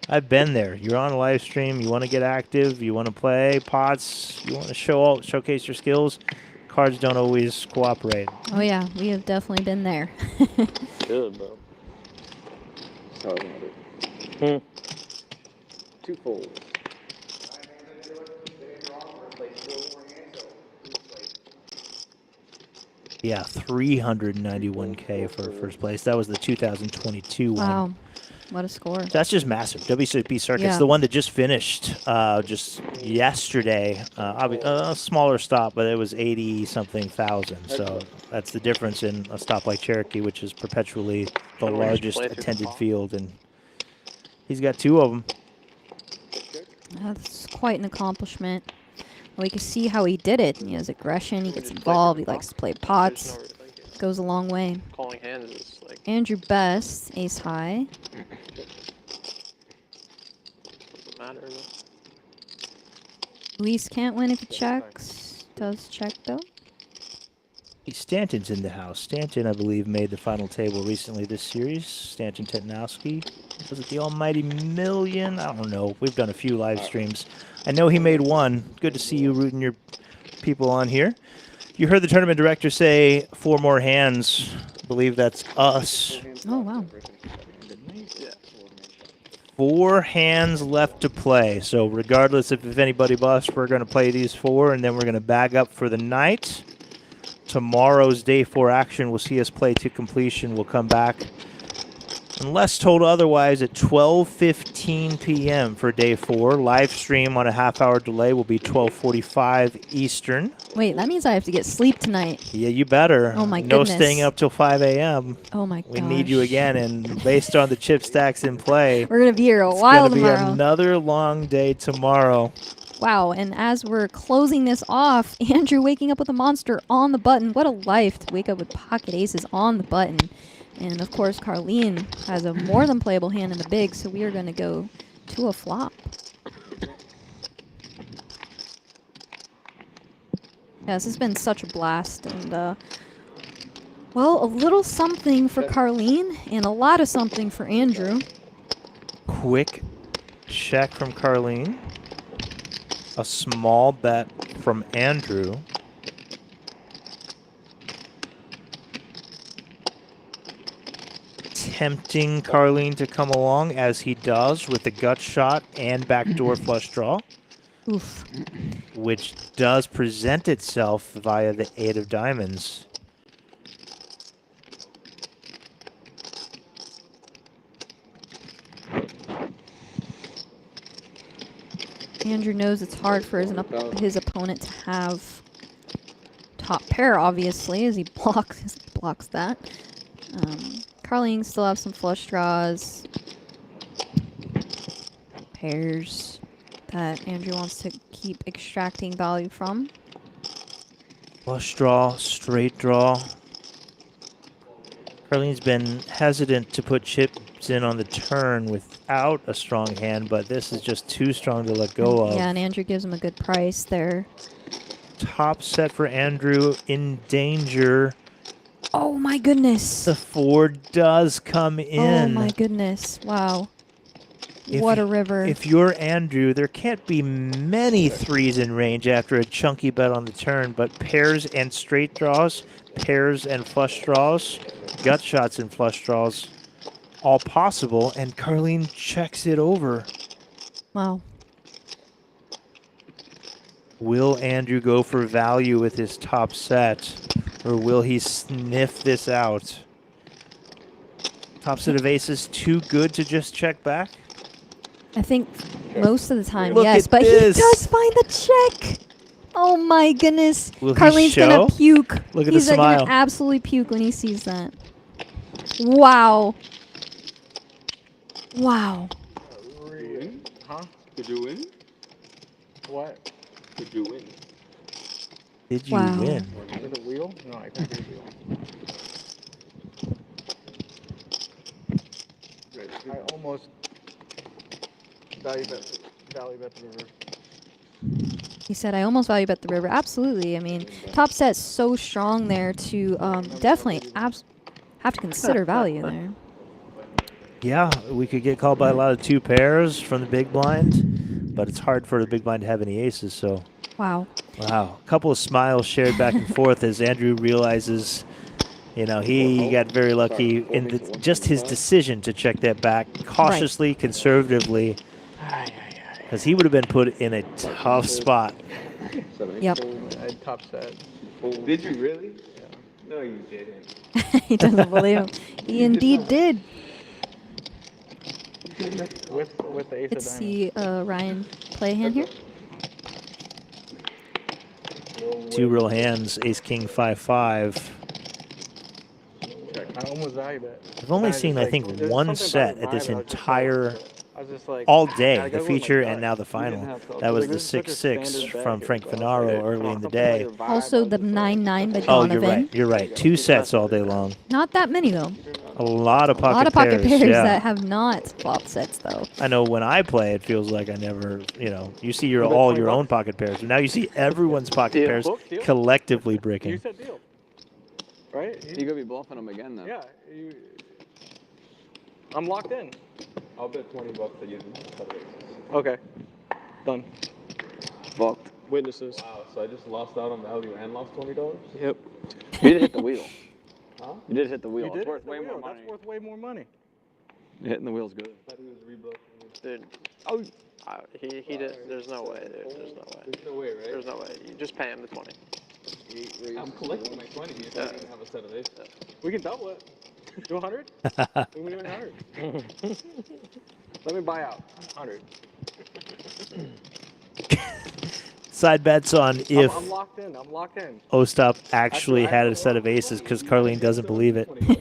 I've been there. You're on a live stream. You want to get active. You want to play pots. You want to showcase your skills. Cards don't always cooperate. Oh, yeah. We have definitely been there. Good, bro. Oh, another. 2 folds. Yeah, 391K for first place. That was the 2022 one. Wow. What a score. That's just massive. WCP Circuit's Yeah. the one that just finished just yesterday. A smaller stop, but it was 80-something thousand. So that's the difference in a stop like Cherokee, which is perpetually the largest attended field. And he's got 2 of them. That's quite an accomplishment. Well, you can see how he did it. He has aggression. He gets involved. He likes to play pots. Goes a long way. Calling hands is like Andrew Best, ace high. doesn't matter. Luis can't win if he checks. Does check though. Stanton's in the house. Stanton, I believe, made the final table recently this series. Stanton Tetnowski. Was it the almighty million? I don't know. We've done a few live streams. I know he made one. Good to see you rooting your people on here. You heard the tournament director say 4 more hands. I believe that's us. Oh, wow. 4 hands left to play. So regardless if anybody busts, we're going to play these 4, and then we're going to bag up for the night. Tomorrow's day 4 action will see us play to completion. We'll come back, unless told otherwise, at 12:15 p.m. for day 4. Live stream on a half-hour delay will be 12:45 Eastern. Wait, that means I have to get sleep tonight. Yeah, you better. Oh, my No goodness. staying up till 5 a.m. Oh, my We gosh. need you again, and based on the chip stacks in play, We're going to be here a it's while going to be tomorrow. another long day tomorrow. Wow, and as we're closing this off, Andrew waking up with a monster on the button. What a life to wake up with pocket aces on the button. And of course, Carlene has a more than playable hand in the big, so we are going to go to a flop. Yeah, this has been such a blast. And, well, a little something for Carlene and a lot of something for Andrew. Quick check from Carlene. A small bet from Andrew. Tempting Carlene to come along, as he does with the gut shot and backdoor flush draw. Oof. Which does present itself via the 8 of diamonds. Andrew knows it's hard for his opponent to have top pair, obviously, as he blocks that. Carlene still have some flush draws, pairs that Andrew wants to keep extracting value from. Flush draw, straight draw. Carlene's been hesitant to put chips in on the turn without a strong hand, but this is just too strong to let go of. Yeah, and Andrew gives him a good price there. Top set for Andrew in danger. Oh my goodness. The 4 does come in. Oh my goodness. Wow. If What a river. If you're Andrew, there can't be many 3s in range after a chunky bet on the turn, but pairs and straight draws, pairs and flush draws, gut shots and flush draws, all possible, and Carlene checks it over. Wow. Will Andrew go for value with his top set, or will he sniff this out? Top set of aces too good to just check back? I think most of the time, Look yes, at but this. he does find the check. Oh my goodness. Will he Carlene's show? gonna puke. Look at He's the smile. gonna absolutely puke when he sees that. Wow. Wow. Huh? Did you win? What? Did you win? Did you Wow. win? Is it a wheel? No, I can't get a wheel. I almost value bet the river. He said, I almost value bet the river. Absolutely. I mean, top set's so strong there to definitely have to consider value there. Yeah, we could get called by a lot of 2 pairs from the big blind, but it's hard for the big blind to have any aces, so. Wow. Wow. A couple of smiles shared back and forth as Andrew realizes, you know, he got very lucky in just his decision to check that back cautiously, conservatively, because he would have been put in a tough spot. Yep. I had top set. Did you really? Yeah. No, you didn't. He doesn't believe him. He indeed did. With the ace Let's of diamonds. see Ryan play a hand here. 2 real hands, ace, king, 5-5. I almost value bet. I've only Kinda seen, just I think, there's one something set about at this the vibe, I was just entire, I was just like, all I day, gotta the go with my feature gut. and now the You didn't final. have to- That was like, the this is such a 6-6 standard from bet. Frank It's like, Finaro come early on, in the something about day. your vibe, Also I was the just like- 9-9 by Oh, Donovan. you're right. You're right. 2 sets all day long. Not that many though. A lot of A pocket lot of pocket pairs yeah. that have not flop sets though. I know when I play, it feels like I never, you know, you see What about all 20 your own bucks? pocket pairs. Now you see everyone's pocket Deal. pairs Book, deal? collectively You bricking. said deal. Right? You're gonna be bluffing him again, though. Yeah. I'm locked in. I'll bet $20 that you didn't have aces. Okay. Done. Fucked. Witnesses. Wow, so I just lost out on value and lost $20? Yep. You did hit the wheel. Huh? You did hit the wheel. You It's did worth hit the way more wheel. money. That's worth way more money. Hitting the wheel's good. I thought he was rebluffing. Dude, Oh, he did. There's no way, dude. There's no way. There's no way, right? There's no way. You just pay him the 20. I'm collecting my 20 if I didn't have a set of aces. We can double it. Do 100? We can do 100. Let me buy out. 100. Side bets on if I'm locked in. I'm locked in. Ostap actually had a set of aces because Carlene doesn't believe it. You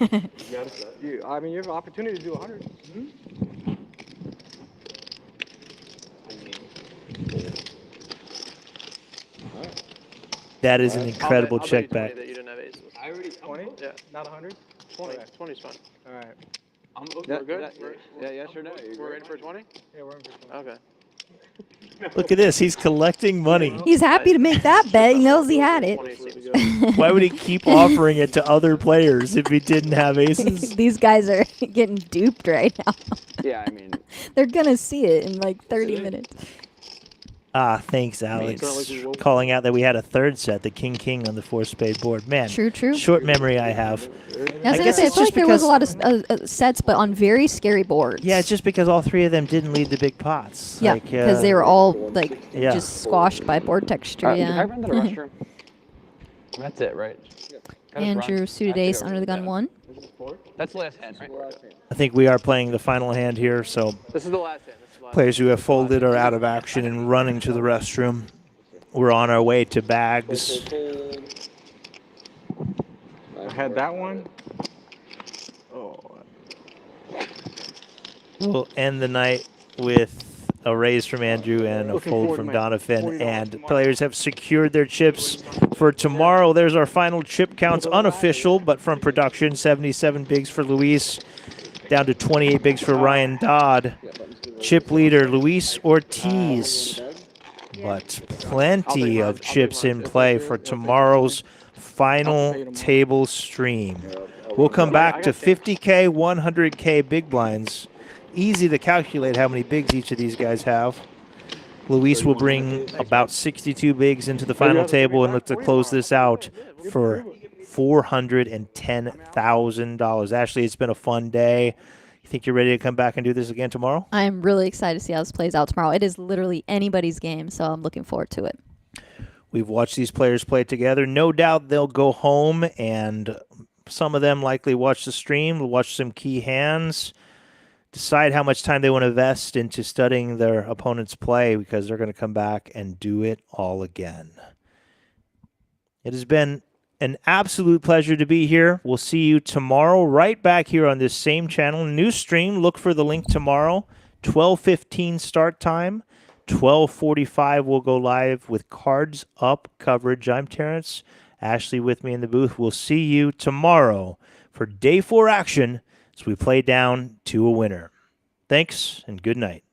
got a set. I mean, you have an opportunity to do 100. That is an incredible I'll bet check you 20 back. that you didn't have aces. I already. 20? Yeah, Not 100? 20. Okay. 20's fine. All right. I'm looking. We're good? Yeah, yes or no? We're in for 20? Yeah, we're in for 20. Okay. Look at this. He's collecting money. He's happy to make that bet. He knows he had it. 26. Why would he keep offering it to other players if he didn't have aces? These guys are getting duped right now. Yeah, I mean, They're gonna see it in like 30 minutes. Ah, thanks, Alex. Calling out that we had a third set, the king-king on the 4-spade board. Man, True, true. short memory I have. I was I gonna guess say, I it's feel just like there was a lot because- of sets, but on very scary boards. Yeah, it's just because all 3 of them didn't lead the big pots. Yeah, Like, because they were all like yeah. just squashed by board texture. can I Yeah. run to the restroom? That's it, right? Andrew suited ace under the gun 1. That's the last hand, right? I think we are playing the final hand here, so This is the last hand. This is the Players who have folded are out of action and running to the restroom. We're on our way to bags. I had that one. Oh. We'll end the night with a raise from Andrew and a fold from Donovan. And players have secured their chips for tomorrow. There's our final chip counts, unofficial, but from production. 77 bigs for Luis, down to 28 bigs for Ryan Dodd. Chip leader, Luis Ortiz. But plenty of chips in play for tomorrow's final table stream. We'll come back to 50K, 100K big blinds. Easy to calculate how many bigs each of these guys have. Luis will bring about 62 bigs into the final table and look to close this out for $410,000. Ashley, it's been a fun day. You think you're ready to come back and do this again tomorrow? I am really excited to see how this plays out tomorrow. It is literally anybody's game, so I'm looking forward to it. We've watched these players play together. No doubt they'll go home, and some of them likely watch the stream, watch some key hands, decide how much time they want to invest into studying their opponent's play, because they're going to come back and do it all again. It has been an absolute pleasure to be here. We'll see you tomorrow right back here on this same channel. New stream. Look for the link tomorrow. 12:15 start time. 12:45 we'll go live with Cards Up coverage. I'm Terrence. Ashley with me in the booth. We'll see you tomorrow for Day 4 action as we play down to a winner. Thanks and good night.